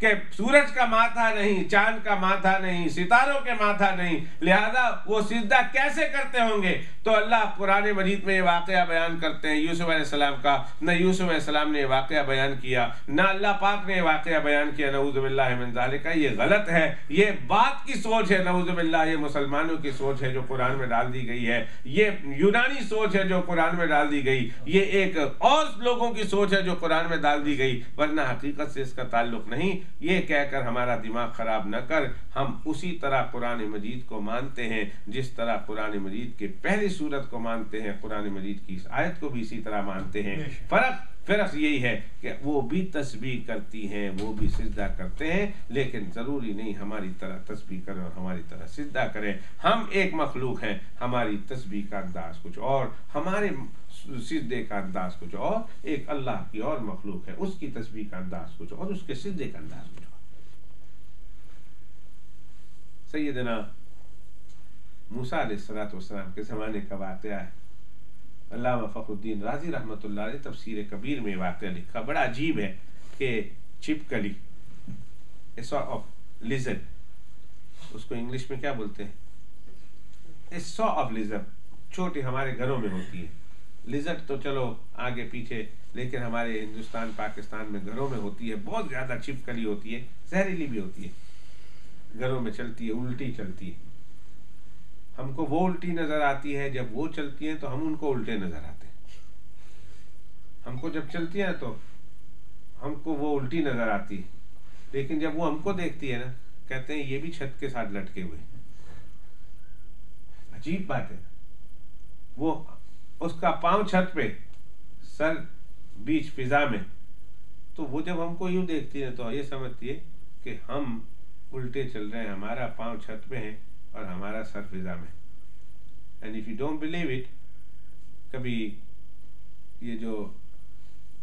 कि सूरज का माथा नहीं, चांद का माथा नहीं, सितारों के माथा नहीं, लिहाजा वो सिजदा कैसे करते होंगे। तो अल्लाह कुरान मजीद में ये वाकया बयान करते हैं यूसुफ अलैहिस्सलाम का। न यूसुफ अलैहिस्सलाम ने ये वाकया बयान किया, न अल्लाह पाक ने ये वाकया बयान किया। नऊज़ु बिल्लाहि मिन ज़ालिका, ये गलत है। ये बात की सोच है, नऊज़ु बिल्लाह, ये मुसलमानों की सोच है जो कुरान में डाल दी गई है। ये यूनानी सोच है जो कुरान में डाल दी गई। ये एक और लोगों की सोच है जो कुरान में डाल दी गई, वरना हकीकत से इसका ताल्लुक नहीं। ये कहकर हमारा दिमाग खराब न कर। हम उसी तरह कुरान मजीद को मानते हैं जिस तरह कुरान मजीद के पहली सूरत को मानते हैं, कुरान मजीद की इस आयत को भी इसी तरह मानते हैं। फर्क यही है कि वो भी तस्बीह करती हैं, वो भी सिजदा करते हैं, लेकिन जरूरी नहीं हमारी तरह तस्बीह करें और हमारी तरह सिजदा करें। हम एक मखलूक हैं, हमारी तस्बीह का अंदाज कुछ और, हमारे सिजदे का अंदाज कुछ और। एक अल्लाह की और मखलूक है, उसकी तस्बीह का अंदाज कुछ और, उसके सिजदे का अंदाज कुछ और। सैयदना मूसा अलैहिस्सलाम के ज़माने का वाक़या है। अल्लामा फ़खरुद्दीन राज़ी रहमतुल्लाह अलैह तफसीर कबीर में वाक़या लिखा, बड़ा अजीब है कि छिपकली, ए सॉर्ट ऑफ लिज़र्ड, उसको इंग्लिश में क्या बोलते हैं? ए सॉर्ट ऑफ लिज़र्ड, छोटी हमारे घरों में होती है। लिज़र्ड तो चलो आगे पीछे, लेकिन हमारे हिंदुस्तान पाकिस्तान में घरों में होती है, बहुत ज़्यादा छिपकली होती है, जहरीली भी होती है, घरों में चलती है, उल्टी चलती है। हमको वो उल्टी नजर आती है, जब वो चलती है तो हम उनको उल्टे नजर आते हैं। हमको जब चलती है तो हमको वो उल्टी नजर आती है, लेकिन जब वो हमको देखती है ना, कहते हैं ये भी छत के साथ लटके हुए। अजीब बात है। वो उसका पांव छत पे, सर बीच फिजा में, तो वो जब हमको यूं देखती है तो ये समझती है कि हम उल्टे चल रहे हैं, हमारा पांव छत पे है और हमारा सर फिजा में। And if you don't believe it, कभी ये जो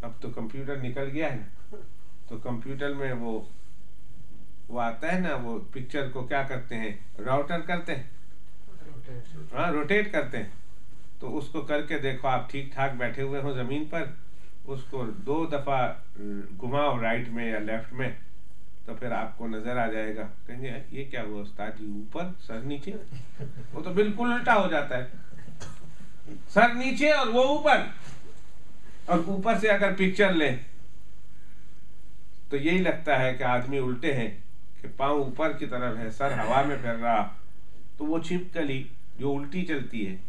अब तो कंप्यूटर निकल गया है ना, तो कंप्यूटर में वो आता है ना, वो पिक्चर को क्या करते हैं, राउटर करते हैं, हाँ रोटेट करते हैं। तो उसको करके देखो, आप ठीक ठाक बैठे हुए हो जमीन पर, उसको 2 दफा घुमाओ राइट में या लेफ्ट में, तो फिर आपको नजर आ जाएगा। कहेंगे ये क्या हुआ उस्ताद जी, ऊपर सर नीचे? वो तो बिल्कुल उल्टा हो जाता है, सर नीचे और वो ऊपर। और ऊपर से अगर पिक्चर ले तो यही लगता है कि आदमी उल्टे हैं, कि पांव ऊपर की तरफ है, सर हवा में फिर रहा। तो वो छिपकली जो उल्टी चलती है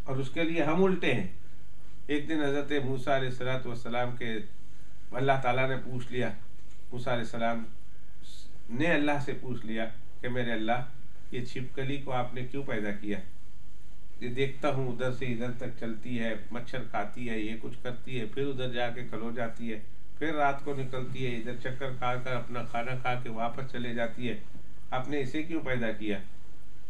और उसके लिए हम उल्टे हैं। एक दिन हजरत मूसा अलैहिस्सलाम के अल्लाह ताला ने पूछ लिया, मूसा अलैहिस्सलाम ने अल्लाह से पूछ लिया कि मेरे अल्लाह, ये छिपकली को आपने क्यों पैदा किया? ये देखता हूँ उधर से इधर तक चलती है, मच्छर खाती है, ये कुछ करती है, फिर उधर जाके खलो जाती है, फिर रात को निकलती है, इधर चक्कर खा कर अपना खाना खा के वापस चले जाती है, आपने इसे क्यों पैदा किया?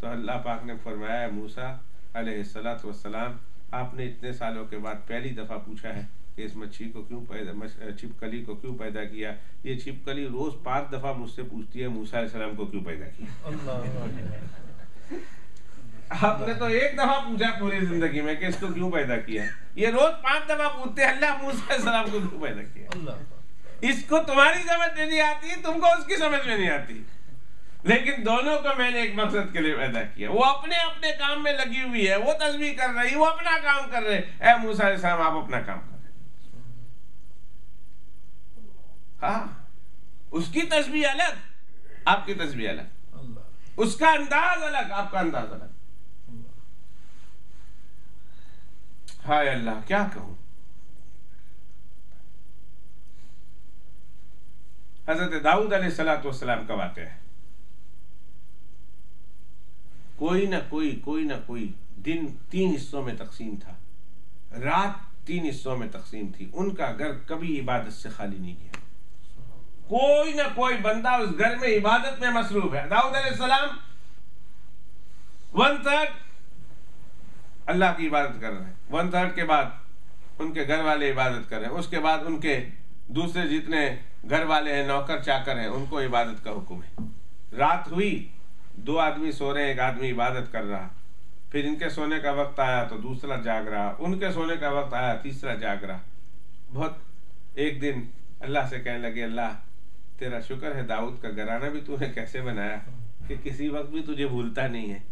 तो अल्लाह पाक ने फरमाया, मूसा अलैहिस्सलाम, आपने इतने सालों के बाद पहली दफा पूछा है कि इस मच्छी को क्यों पैदा, छिपकली को क्यों पैदा किया। ये छिपकली रोज 5 दफा मुझसे पूछती है, मूसा अलैहिस्सलाम को क्यों पैदा किया। आपने तो 1 दफा पूछा पूरी जिंदगी में कि इसको क्यों पैदा किया, ये रोज 5 दफा पूछते हैं, अल्लाह मूसा अलैहिस्सलाम को क्यों पैदा किया। इसको तुम्हारी समझ में नहीं आती, तुमको उसकी समझ में नहीं आती, लेकिन दोनों को मैंने एक मकसद के लिए पैदा किया। वो अपने अपने काम में लगी हुई है, वो तस्बीह कर रही, वो अपना काम कर रहे। ऐ मूसा अलैहिस्सलाम, आप अपना काम कर रहे। हाँ, उसकी तस्बीह अलग, आपकी तस्बीह अलग, उसका अंदाज अलग, आपका अंदाज अलग। हाय अल्लाह, क्या कहूं। हजरत दाऊद अलैहिस्सलाम का वाक़या है। कोई ना कोई दिन 3 हिस्सों में तकसीम था, रात 3 हिस्सों में तकसीम थी। उनका घर कभी इबादत से खाली नहीं किया। कोई ना कोई बंदा उस घर में इबादत में मसरूफ है। दाऊद अलैहिस्सलाम 1/3 अल्लाह की इबादत कर रहे हैं, 1/3 के बाद उनके घर वाले इबादत कर रहे हैं, उसके बाद उनके दूसरे जितने घर वाले हैं, नौकर चाकर हैं, उनको इबादत का हुक्म है। रात हुई, 2 आदमी सो रहे, 1 आदमी इबादत कर रहा, फिर इनके सोने का वक्त आया तो दूसरा जाग रहा, उनके सोने का वक्त आया तीसरा जाग रहा। बहुत एक दिन अल्लाह से कहने लगे, अल्लाह तेरा शुक्र है, दाऊद का घराना भी तूने कैसे बनाया कि किसी वक्त भी तुझे भूलता नहीं है,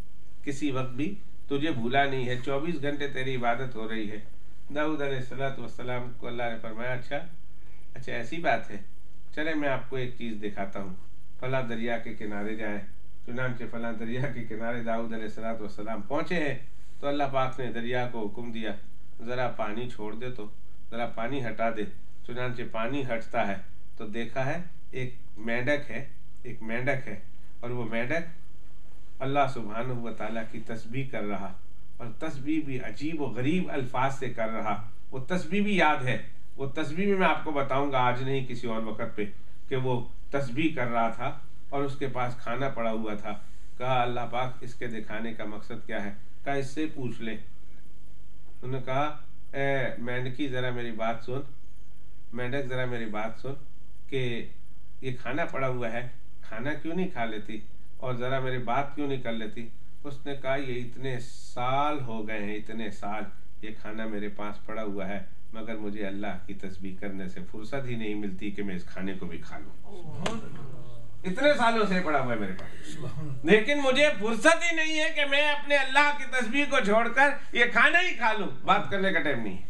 किसी वक्त भी तुझे भूला नहीं है, 24 घंटे तेरी इबादत हो रही है। दाऊद अलैहिस्सलाम को अल्लाह ने फरमाया, अच्छा ऐसी बात है, चले मैं आपको एक चीज़ दिखाता हूँ, फला दरिया के किनारे जाएं। चुनांचे फला दरिया के किनारे दाऊद अलैहिस्सलाम पहुँचे हैं तो अल्लाह पाक ने दरिया को हुक्म दिया, ज़रा पानी छोड़ दे, तो ज़रा पानी हटा दे। चुनांचे पानी हटता है तो देखा है एक मेंढक है, और वो मेंढक अल्लाह सुब्हानहू व तआला की तस्बीह कर रहा, और तस्बीह भी अजीब व गरीब अल्फाज से कर रहा। वो तस्बीह भी याद है, वो तस्बीह भी मैं आपको बताऊंगा आज नहीं, किसी और वक्त पे, कि वो तस्बीह कर रहा था और उसके पास खाना पड़ा हुआ था। कहा अल्लाह पाक इसके दिखाने का मकसद क्या है? कहा इससे पूछ ले। उन्होंने कहा ए मेंढकी ज़रा मेरी बात सुन, मेंढक ज़रा मेरी बात सुन, कि ये खाना पड़ा हुआ है, खाना क्यों नहीं खा लेती और ज़रा मेरी बात क्यों नहीं कर लेती? उसने कहा ये इतने साल हो गए हैं, इतने साल ये खाना मेरे पास पड़ा हुआ है, मगर मुझे अल्लाह की तस्बीह करने से फुर्सत ही नहीं मिलती कि मैं इस खाने को भी खा लूं। इतने सालों से पड़ा हुआ है मेरे पास, लेकिन मुझे फुर्सत ही नहीं है कि मैं अपने अल्लाह की तस्बीह को छोड़कर ये खाना ही खा लूं। बात करने का टाइम नहीं है।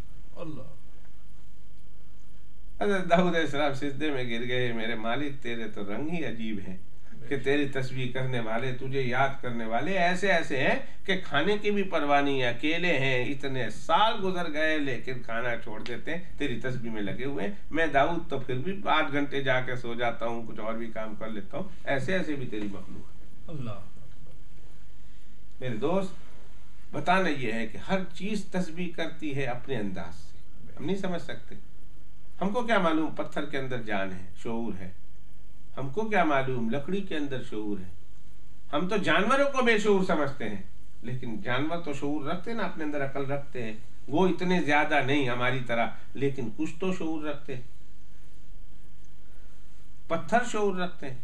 हज़रत दाऊद अलैहिस्सलाम सिजदे में गिर गए, मेरे मालिक तेरे तो रंग ही अजीब है कि तेरी तस्बीह करने वाले, तुझे याद करने वाले ऐसे ऐसे हैं कि खाने की भी परवाह नहीं है, अकेले हैं, इतने साल गुजर गए लेकिन खाना छोड़ देते हैं, तेरी तस्बीह में लगे हुए हैं। मैं दाऊद तो फिर भी 8 घंटे जाके सो जाता हूँ, कुछ और भी काम कर लेता हूँ, ऐसे ऐसे भी तेरी मखलूक है। मेरे दोस्त, बताना यह है कि हर चीज तस्बीह करती है अपने अंदाज से। हम नहीं समझ सकते, हमको क्या मालूम पत्थर के अंदर जान है, शऊर है, हमको क्या मालूम लकड़ी के अंदर शऊर है। हम तो जानवरों को बेशऊर समझते हैं, लेकिन जानवर तो शऊर रखते हैं ना, अपने अंदर अकल रखते हैं। वो इतने ज्यादा नहीं हमारी तरह, लेकिन कुछ तो शऊर रखते हैं। पत्थर शऊर रखते हैं,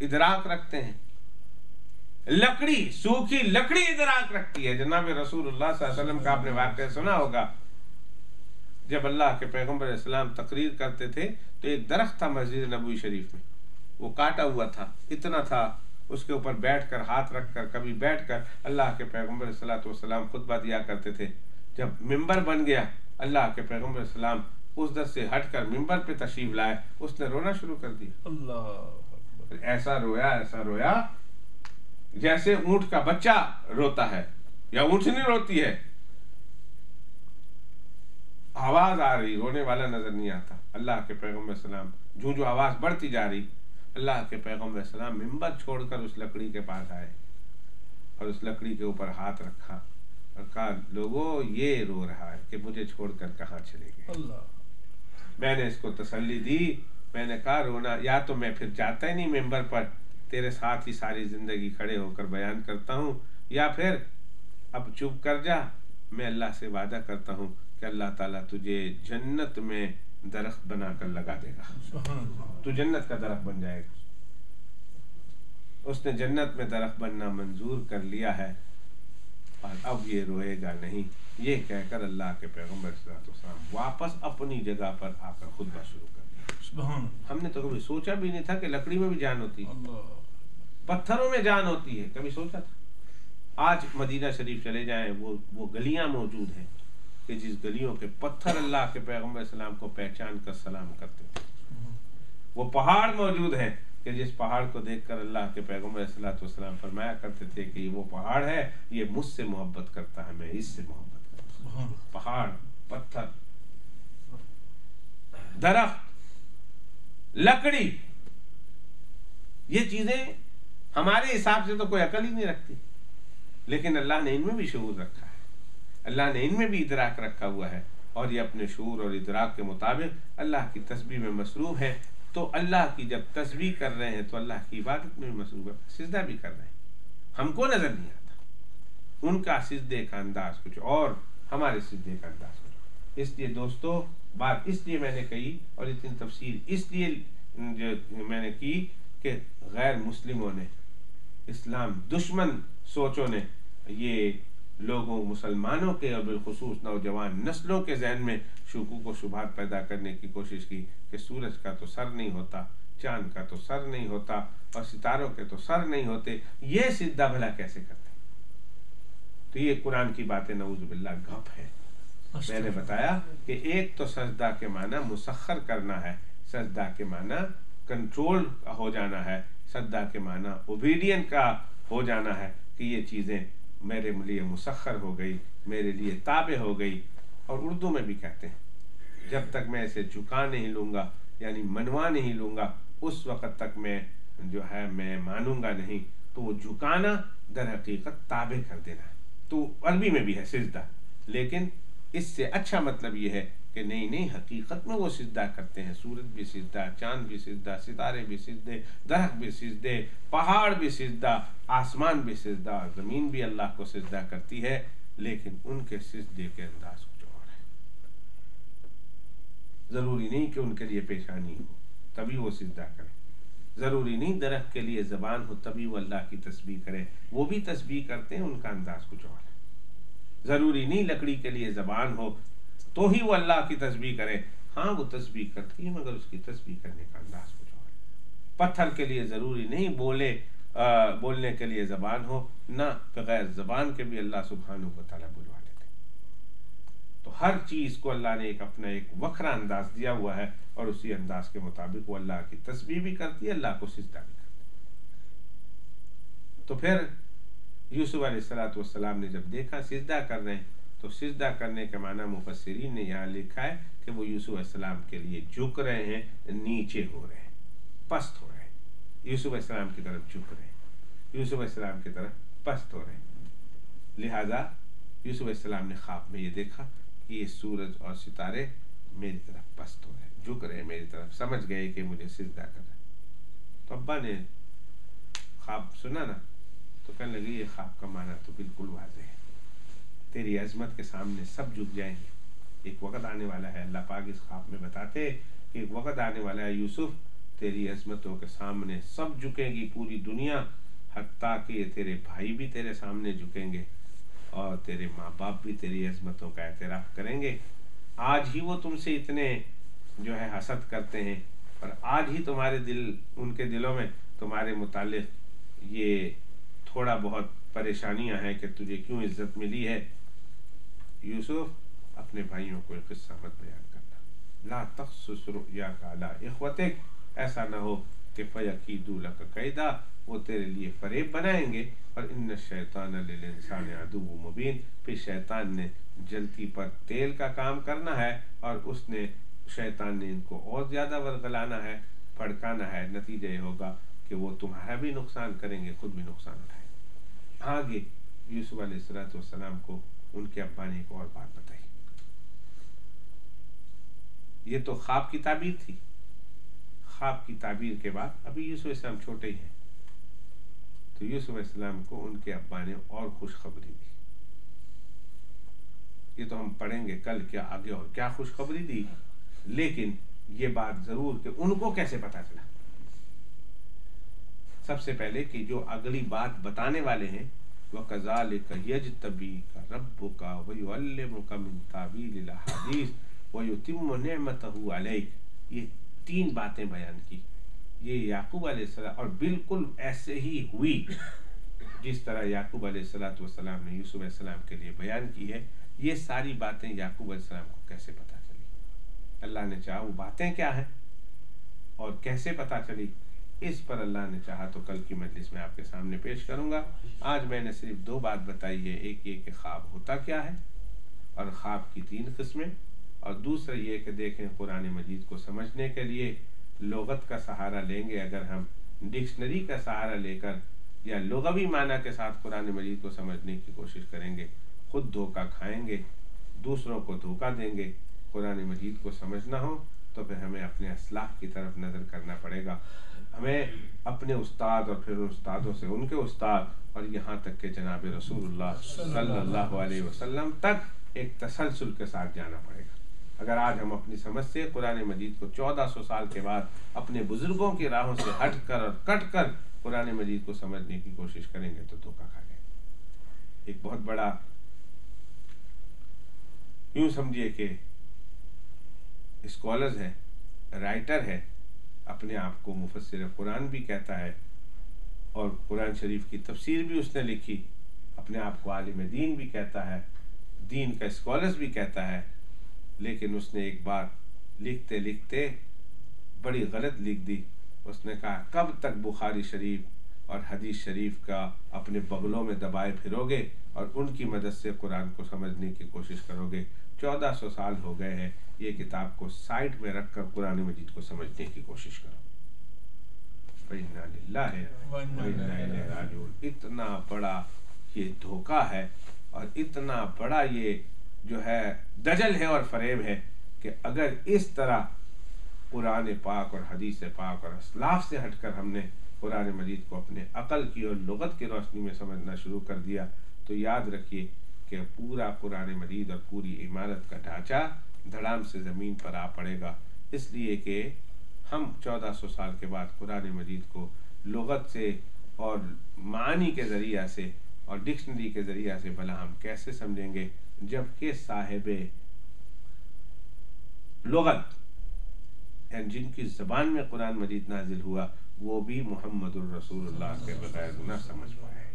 इदराक रखते हैं। लकड़ी, सूखी लकड़ी इदराक रखती है। जनाब रसूलुल्लाह सल्लल्लाहु अलैहि वसल्लम का आपने वाक़या सुना होगा, जब अल्लाह के पैगंबर इस्लाम तकरीर करते थे तो एक दरख्त था मस्जिद नबवी शरीफ में, वो काटा हुआ था, इतना था, उसके ऊपर बैठकर हाथ रखकर कभी बैठकर अल्लाह के पैगंबर सल्लल्लाहु अलैहि वसल्लम खुतबा दिया करते थे। जब मिंबर बन गया, अल्लाह के पैगंबर सलाम उस दर से हटकर मिंबर पे तशरीफ लाए, उसने रोना शुरू कर दिया। अल्लाह ऐसा रोया जैसे ऊंट का बच्चा रोता है या ऊंटनी रोती है। आवाज आ रही, रोने वाला नजर नहीं आता। अल्लाह के पैगंबर सलाम जो आवाज बढ़ती जा रही, अल्लाह के पैगंबर सलाम मिंबर छोड़कर उस लकड़ी के पास आए और उस लकड़ी के ऊपर हाथ रखा और कहा, लोगों ये रो रहा है कि मुझे छोड़कर कहाँ चले गए। मैंने इसको तसल्ली दी, मैंने कहा रोना, या तो मैं फिर जाता ही नहीं मेंबर पर, तेरे साथ ही सारी जिंदगी खड़े होकर बयान करता हूँ, या फिर अब चुप कर जा। मैं अल्लाह से वादा करता हूँ कि अल्लाह ताला तुझे जन्नत में दरख्त बनाकर लगा देगा, तू जन्नत का दरख्त बन जाएगा। उसने जन्नत में दरख्त बनना मंजूर कर लिया है और अब ये रोएगा नहीं। ये कहकर अल्लाह के पैगंबर सल्लल्लाहु अलैहि वसल्लम वापस अपनी जगह पर आकर खुतबा शुरू कर दिया। हमने तो कभी सोचा भी नहीं था कि लकड़ी में भी जान होती है, पत्थरों में जान होती है, कभी सोचा था? आज मदीना शरीफ चले जाएं, वो गलियां मौजूद हैं कि जिस गलियों के पत्थर अल्लाह के पैगंबर सलाम को पहचान कर सलाम करते थे। वो पहाड़ मौजूद हैं कि जिस पहाड़ को देखकर अल्लाह के पैगंबर सलाम फरमाया करते थे कि वो पहाड़ है, ये मुझसे मोहब्बत करता है, मैं इससे मोहब्बत करता हूं। पहाड़, पत्थर, दरख्त, लकड़ी, ये चीजें हमारे हिसाब से तो कोई अकल ही नहीं रखती, लेकिन अल्लाह ने इनमें भी शऊर रखा है, अल्लाह ने इनमें भी इदराक रखा हुआ है। और ये अपने शऊर और इदराक के मुताबिक अल्लाह की तस्बीह में मसरूफ है। तो अल्लाह की जब तस्बीह कर रहे हैं तो अल्लाह की इबादत में भी मसरूफ है, सिजदा भी कर रहे हैं। हमको नजर नहीं आता, उनका सिजदे का अंदाज कुछ और, हमारे सिजदे का अंदाज कुछ। इसलिए दोस्तों, बात इसलिए मैंने कही और इतनी तफसील इसलिए मैंने की कि गैर मुस्लिमों ने, इस्लाम दुश्मन सोचों ने ये लोगों, मुसलमानों के और बिलखुसूस नौजवान नस्लों के जहन में शुकूक व शुबहात पैदा करने की कोशिश की कि सूरज का तो सर नहीं होता, चांद का तो सर नहीं होता और सितारों के तो सर नहीं होते, ये सिद्धा भला कैसे करते? तो ये कुरान की बातें नऊज़ बिल्लाह गप है। मैंने बताया कि एक तो सजदा के माना मुसख्खर करना है, सजदा के माना कंट्रोल हो जाना है, सजदा के माना ओबीडियंट का हो जाना है कि ये चीज़ें मेरे लिए मुसख्खर हो गई, मेरे लिए ताबे हो गई। और उर्दू में भी कहते हैं, जब तक मैं इसे झुका नहीं लूँगा, यानी मनवा नहीं लूँगा, उस वक़्त तक मैं जो है मैं मानूंगा नहीं। तो वो झुकाना दर हकीकत ताबे कर देना है। तो अरबी में भी है सिजदा, लेकिन इससे अच्छा मतलब ये है कि नहीं हकीकत में वो सिजदा करते हैं। सूरज भी सिजदा, चांद भी सिजदा, सितारे भी सिजदे, दरख्त भी सिजदे, पहाड़ भी सिजदा, आसमान भी सिजदा, ज़मीन भी अल्लाह को सिजदा करती है, लेकिन उनके सिजदे के अंदाज कुछ और है। ज़रूरी नहीं कि उनके लिए पेशानी हो तभी वो सिजदा करें, ज़रूरी नहीं दरख्त के लिए ज़बान हो तभी वो अल्लाह की तस्बीह करे, वो भी तस्बीह करते हैं, उनका अंदाज कुछ और है। ज़रूरी नहीं लकड़ी के लिए ज़बान हो तो ही वो अल्लाह की तस्बीह करे, हाँ वो तस्बीह करती है मगर उसकी तस्बीह करने का अंदाज कुछ और है। पत्थर के लिए ज़रूरी नहीं बोलने के लिए ज़बान हो, ना बगैर ज़बान के भी अल्लाह सुब्हानहू व तआला बुलवा लेते। तो हर चीज़ को अल्लाह ने एक अपना एक वखरा अंदाज दिया हुआ है और उसी अंदाज के मुताबिक वो अल्लाह की तस्बीह भी करती है, अल्लाह को सिजदा भी करती है। तो फिर यूसुफ अलैहिस्सलाम ने जब देखा सिजदा कर रहे हैं, तो सिजदा करने के माना मुफस्सिरीन ने यहाँ लिखा है कि वो यूसुफ अलैहिस्सलाम के लिए झुक रहे हैं, नीचे हो रहे हैं, पस्त हो रहे हैं, यूसुफ अलैहिस्सलाम की तरफ झुक रहे हैं, यूसुफ अलैहिस्सलाम की तरफ पस्त हो रहे हैं। लिहाजा यूसुफ अलैहिस्सलाम ने ख्वाब में ये देखा कि ये सूरज और सितारे मेरी तरफ पस्त हो रहे हैं, झुक रहे हैं मेरी तरफ, समझ गए कि मुझे सिजदा कर रहे हैं। तो अब्बा ने ख्वाब सुना ना, तो कहने लगी ये ख्वाब का माना तो बिल्कुल वाज़ेह है, तेरी अजमत के सामने सब झुक जाएंगे। एक वक़्त आने वाला है, अल्लाह पाक इस ख्वाब में बताते कि एक वक़्त आने वाला है यूसुफ, तेरी अजमतों के सामने सब झुकेंगी पूरी दुनिया, हत्ता कि तेरे भाई भी तेरे सामने झुकेंगे और तेरे माँ बाप भी तेरी अजमतों का एतराफ़ करेंगे। आज ही वो तुमसे इतने जो है हसद करते हैं और आज ही तुम्हारे दिल, उनके दिलों में तुम्हारे मुतालिक ये थोड़ा बहुत परेशानियां हैं कि तुझे क्यों इज्जत मिली है। यूसुफ, अपने भाइयों को एक किस्सा मत बयान करना। ला तख्सुस रुयाका अला इख्वतिक, ऐसा ना हो कि फयकीदू लक कैदा, वो तेरे लिए फरेब बनाएंगे। और इन्न शैतान लिल इंसानि अदुव्वुम मुबीन, फिर शैतान ने जलती पर तेल का काम करना है और उसने शैतान ने इनको और ज़्यादा वर्गलाना है, भड़काना है। नतीजा ये होगा कि वो तुम्हारा भी नुकसान करेंगे, खुद भी नुकसान उठाएंगे। आगे यूसुफ अलैहिस्सलाम को उनके अब्बा ने एक और बात बताई। ये तो ख्वाब की ताबीर थी। ख्वाब की ताबीर के बाद अभी यूसुफ अलैहिस्सलाम छोटे ही हैं, तो यूसुफ अलैहिस्सलाम को उनके अब्बा ने और खुशखबरी दी। ये तो हम पढ़ेंगे कल क्या आगे और क्या खुशखबरी दी, लेकिन ये बात जरूर कि उनको कैसे पता चला। सबसे पहले कि जो अगली बात बताने वाले हैं, वकज़ालिका यज्तबीका रब्बुका वयुअल्लिमुका मिन तावीलिल अहादीस वयुतिम्मु निअमतहु अलैक, ये 3 बातें बयान की। ये याकूब अलैहिस्सलाम, और बिल्कुल ऐसे ही हुई जिस तरह याकूब अलैहिस्सलाम ने यूसुफ अलैहिस्सलाम के लिए बयान की है। ये सारी बातें याकूब अलैहिस्सलाम को कैसे पता चली, अल्लाह ने चाहा वो बातें क्या हैं और कैसे पता चली, इस पर अल्लाह ने चाहा तो कल की मजलिस में आपके सामने पेश करूंगा। आज मैंने सिर्फ 2 बात बताई है, एक ये कि ख्वाब होता क्या है और ख्वाब की 3 किस्में, और दूसरा ये कि देखें कुरान मजीद को समझने के लिए लुगत का सहारा लेंगे। अगर हम डिक्शनरी का सहारा लेकर या लुगवी माना के साथ कुरान मजीद को समझने की कोशिश करेंगे, खुद धोखा खाएंगे, दूसरों को धोखा देंगे। कुरान मजीद को समझना हो तो फिर हमें अपने असलाह की तरफ नज़र करना पड़ेगा। हमें अपने उस्ताद और फिर उस्तादों से उनके उस्ताद और यहाँ तक के जनाब रसूलुल्लाह सल्लल्लाहु अलैहि वसल्लम तक एक तसलसल के साथ जाना पड़ेगा। अगर आज हम अपनी समझ से कुरान मजीद को 1400 साल के बाद अपने बुजुर्गों की राहों से हट कर और कट कर कुरान मजीद को समझने की कोशिश करेंगे तो धोखा खा जाएंगे। एक बहुत बड़ा, यूं समझिए कि स्कॉलर्स है, राइटर है, अपने आप को मुफस्सिर कुरान भी कहता है और कुरान शरीफ की तफसीर भी उसने लिखी, अपने आप को आलिम दीन भी कहता है, दीन का स्कॉलर्स भी कहता है, लेकिन उसने एक बात लिखते लिखते बड़ी गलत लिख दी। उसने कहा कब तक बुखारी शरीफ और हदीस शरीफ का अपने बगलों में दबाए फिरोगे और उनकी मदद से कुरान को समझने की कोशिश करोगे। 1400 साल हो गए हैं, ये किताब को साइड में रखकर कुरान मजीद को समझने की कोशिश करो। इन्ना लिल्लाहि व इन्ना इलैहि राजिऊन। इतना बड़ा ये धोखा है और इतना बड़ा ये जो है दजल है और फरेब है कि अगर इस तरह कुरान पाक और हदीस पाक और असलाफ से हटकर हमने कुरान मजीद को अपने अकल की और लुगत की रोशनी में समझना शुरू कर दिया तो याद रखिए कि पूरा कुरान मजीद और पूरी इमारत का ढांचा धड़ाम से ज़मीन पर आ पड़ेगा। इसलिए कि हम 1400 साल के बाद कुरान मजीद को लुगत से और मानी के ज़रिया से और डिक्शनरी के ज़रिया से भला हम कैसे समझेंगे, जबकि साहिबे लुगत जिनकी ज़बान में कुरान मजीद नाजिल हुआ वो भी मुहम्मदुर रसूलुल्लाह के बगैर न समझ पाए।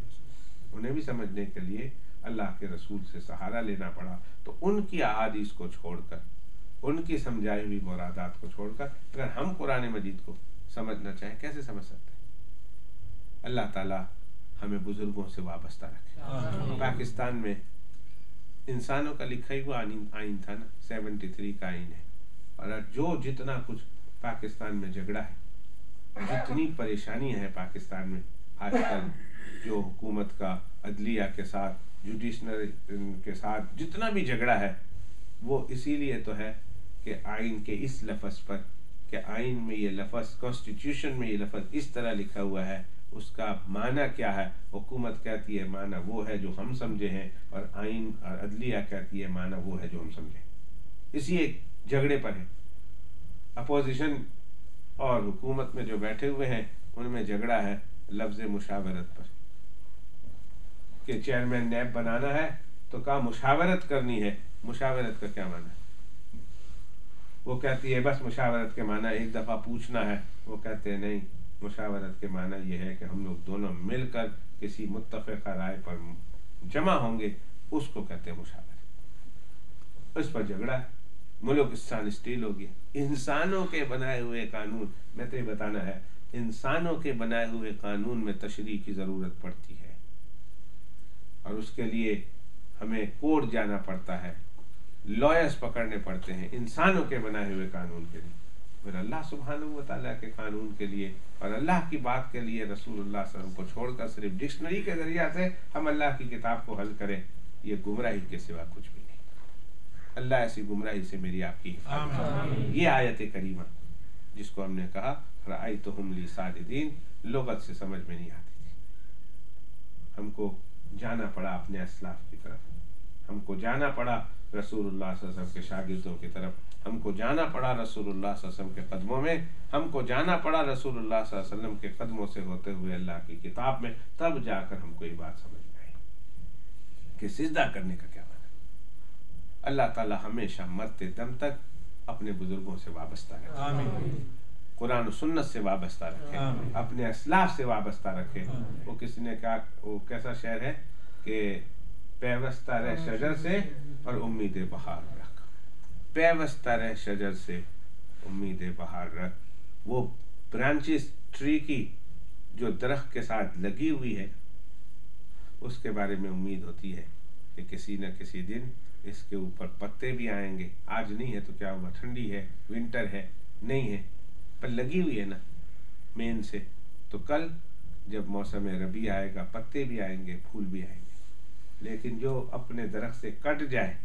उन्हें भी समझने के लिए अल्लाह के रसूल से सहारा लेना पड़ा। तो उनकी अहादीस को छोड़कर, उनकी समझाई हुई मुरादात को छोड़कर अगर हम कुरान मजीद को समझना चाहें कैसे समझ सकते हैं। अल्लाह ताला हमें बुजुर्गों से वाबस्ता रखे। पाकिस्तान में इंसानों का लिखा ही हुआ आइन था ना, 73 का आइन है, और जो जितना कुछ पाकिस्तान में झगड़ा है, जितनी परेशानियां हैं पाकिस्तान में आजकल, जो हुकूमत का अदलिया के साथ, जुडिशनरी के साथ जितना भी झगड़ा है वो इसीलिए तो है कि आइन के इस लफ्ज़ पर कि आइन में ये लफ्ज़, कॉन्स्टिट्यूशन में ये लफ्ज़ इस तरह लिखा हुआ है, उसका माना क्या है। हुकूमत कहती है माना वो है जो हम समझे हैं, और आइन और अदलिया कहती है माना वो है जो हम समझे। इसी एक झगड़े पर है। अपोजिशन और हुकूमत में जो बैठे हुए हैं उनमें झगड़ा है लफ्ज़ मुशावरत पर, कि चेयरमैन नैब बनाना है तो कहा मुशावरत करनी है। मुशावरत का क्या माना है? वो कहती है बस मुशावरत के माना एक दफ़ा पूछना है। वो कहते हैं नहीं, मुशावरत के माना ये है कि हम लोग दोनों मिलकर किसी मुत्तफ़िक़ा राय पर जमा होंगे, उसको कहते हैं मुशावरत। इस पर झगड़ा है। मुल्किस्तान स्टील हो गया। इंसानों के बनाए हुए कानून, मैं तो ये बताना है, इंसानों के बनाए हुए कानून में तशरीह की ज़रूरत पड़ती है, और उसके लिए हमें कोर्ट जाना पड़ता है, लॉयर्स पकड़ने पड़ते हैं इंसानों के बनाए हुए कानून के लिए। फिर अल्लाह सुब्हानहू व तआला के कानून के लिए और अल्लाह की बात के लिए रसूलुल्लाह सल्लल्लाहु अलैहि वसल्लम को छोड़कर सिर्फ डिक्शनरी के जरिए से हम अल्लाह की किताब को हल करें, ये गुमराही के सिवा कुछ भी नहीं। अल्लाह ऐसी गुमराही से मेरी आपकी हिफाजत। ये आयत करीमा जिसको हमने कहा रअयतुहुम ली साजिदीन, लुगत से समझ में नहीं आती थी। हमको जाना पड़ा अपने अस्लाफ की तरफ, हमको जाना पड़ा रसूलुल्लाह सल्लल्लाहु अलैहि वसल्लम के शागिर्दों की तरफ, हमको जाना पड़ा रसूलुल्लाह सल्लल्लाहु अलैहि वसल्लम के कदमों में, हमको जाना पड़ा रसूलुल्लाह सल्लल्लाहु अलैहि वसल्लम के कदमों से होते हुए अल्लाह की किताब में। तब जाकर हमको ये बात समझ में आई कि सिजदा करने का क्या माना। अल्लाह ताला हमेशा मरते दम तक अपने बुजुर्गों से वाबस्ता रखे, कुरान और सुन्नत से वाबस्ता रखे, अपने अस्लाफ से वाबस्ता रखे। वो किसी ने कहा, वो कैसा शेर है कि पैवस्ता रह शजर से और उम्मीद बहार रख, पैवस्ता रह शजर से उम्मीद बहार रख। वो ब्रांचेस ट्री की जो दरख्त के साथ लगी हुई है, उसके बारे में उम्मीद होती है कि किसी न किसी दिन इसके ऊपर पत्ते भी आएंगे। आज नहीं है तो क्या हुआ, ठंडी है, विंटर है, नहीं है, पर लगी हुई है ना मेन से, तो कल जब मौसम रबी आएगा पत्ते भी आएंगे, फूल भी आएंगे। लेकिन जो अपने दरख्त से कट जाए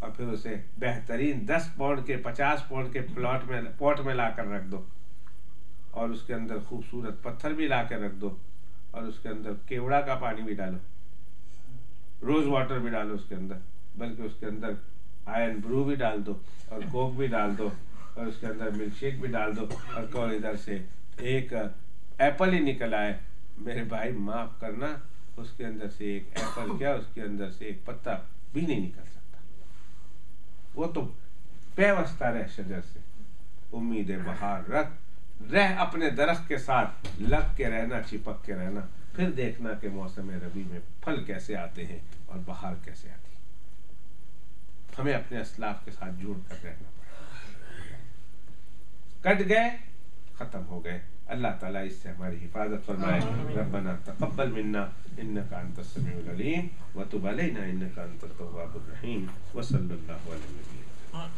और फिर उसे बेहतरीन 10 पौंड के 50 पौंड के पॉट में ला कर रख दो, और उसके अंदर खूबसूरत पत्थर भी ला कर रख दो, और उसके अंदर केवड़ा का पानी भी डालो, रोज वाटर भी डालो उसके अंदर, बल्कि उसके अंदर आयरन ब्रू भी डाल दो और कोक भी डाल दो और उसके अंदर मिल्क शेक भी डाल दो, और कौन इधर से एक एप्पल ही निकल आए, मेरे भाई माफ करना, उसके अंदर से एक एप्पल क्या, उसके अंदर से एक पत्ता भी नहीं निकल सकता। वो तो पैवस्ता रह शजर से उम्मीद बहार रख, रह अपने दरख्त के साथ लग के रहना, चिपक के रहना, फिर देखना कि मौसम रबी में फल कैसे आते हैं और बहार कैसे आती है। हमें अपने अस्लाफ के साथ जुड़ कर रहना पड़ा। कट गए, खत्म हो गए। अल्लाह ताला इससे हमारी हिफाजत फरमाए। रब्बना तक़ब्बल मिन्ना इन्नका अंतस समीउल अलीम व तुब अलैना इन्नका अंतत तव्वाबुर रहीम व सल्लल्लाहु अलैहि वसल्लम।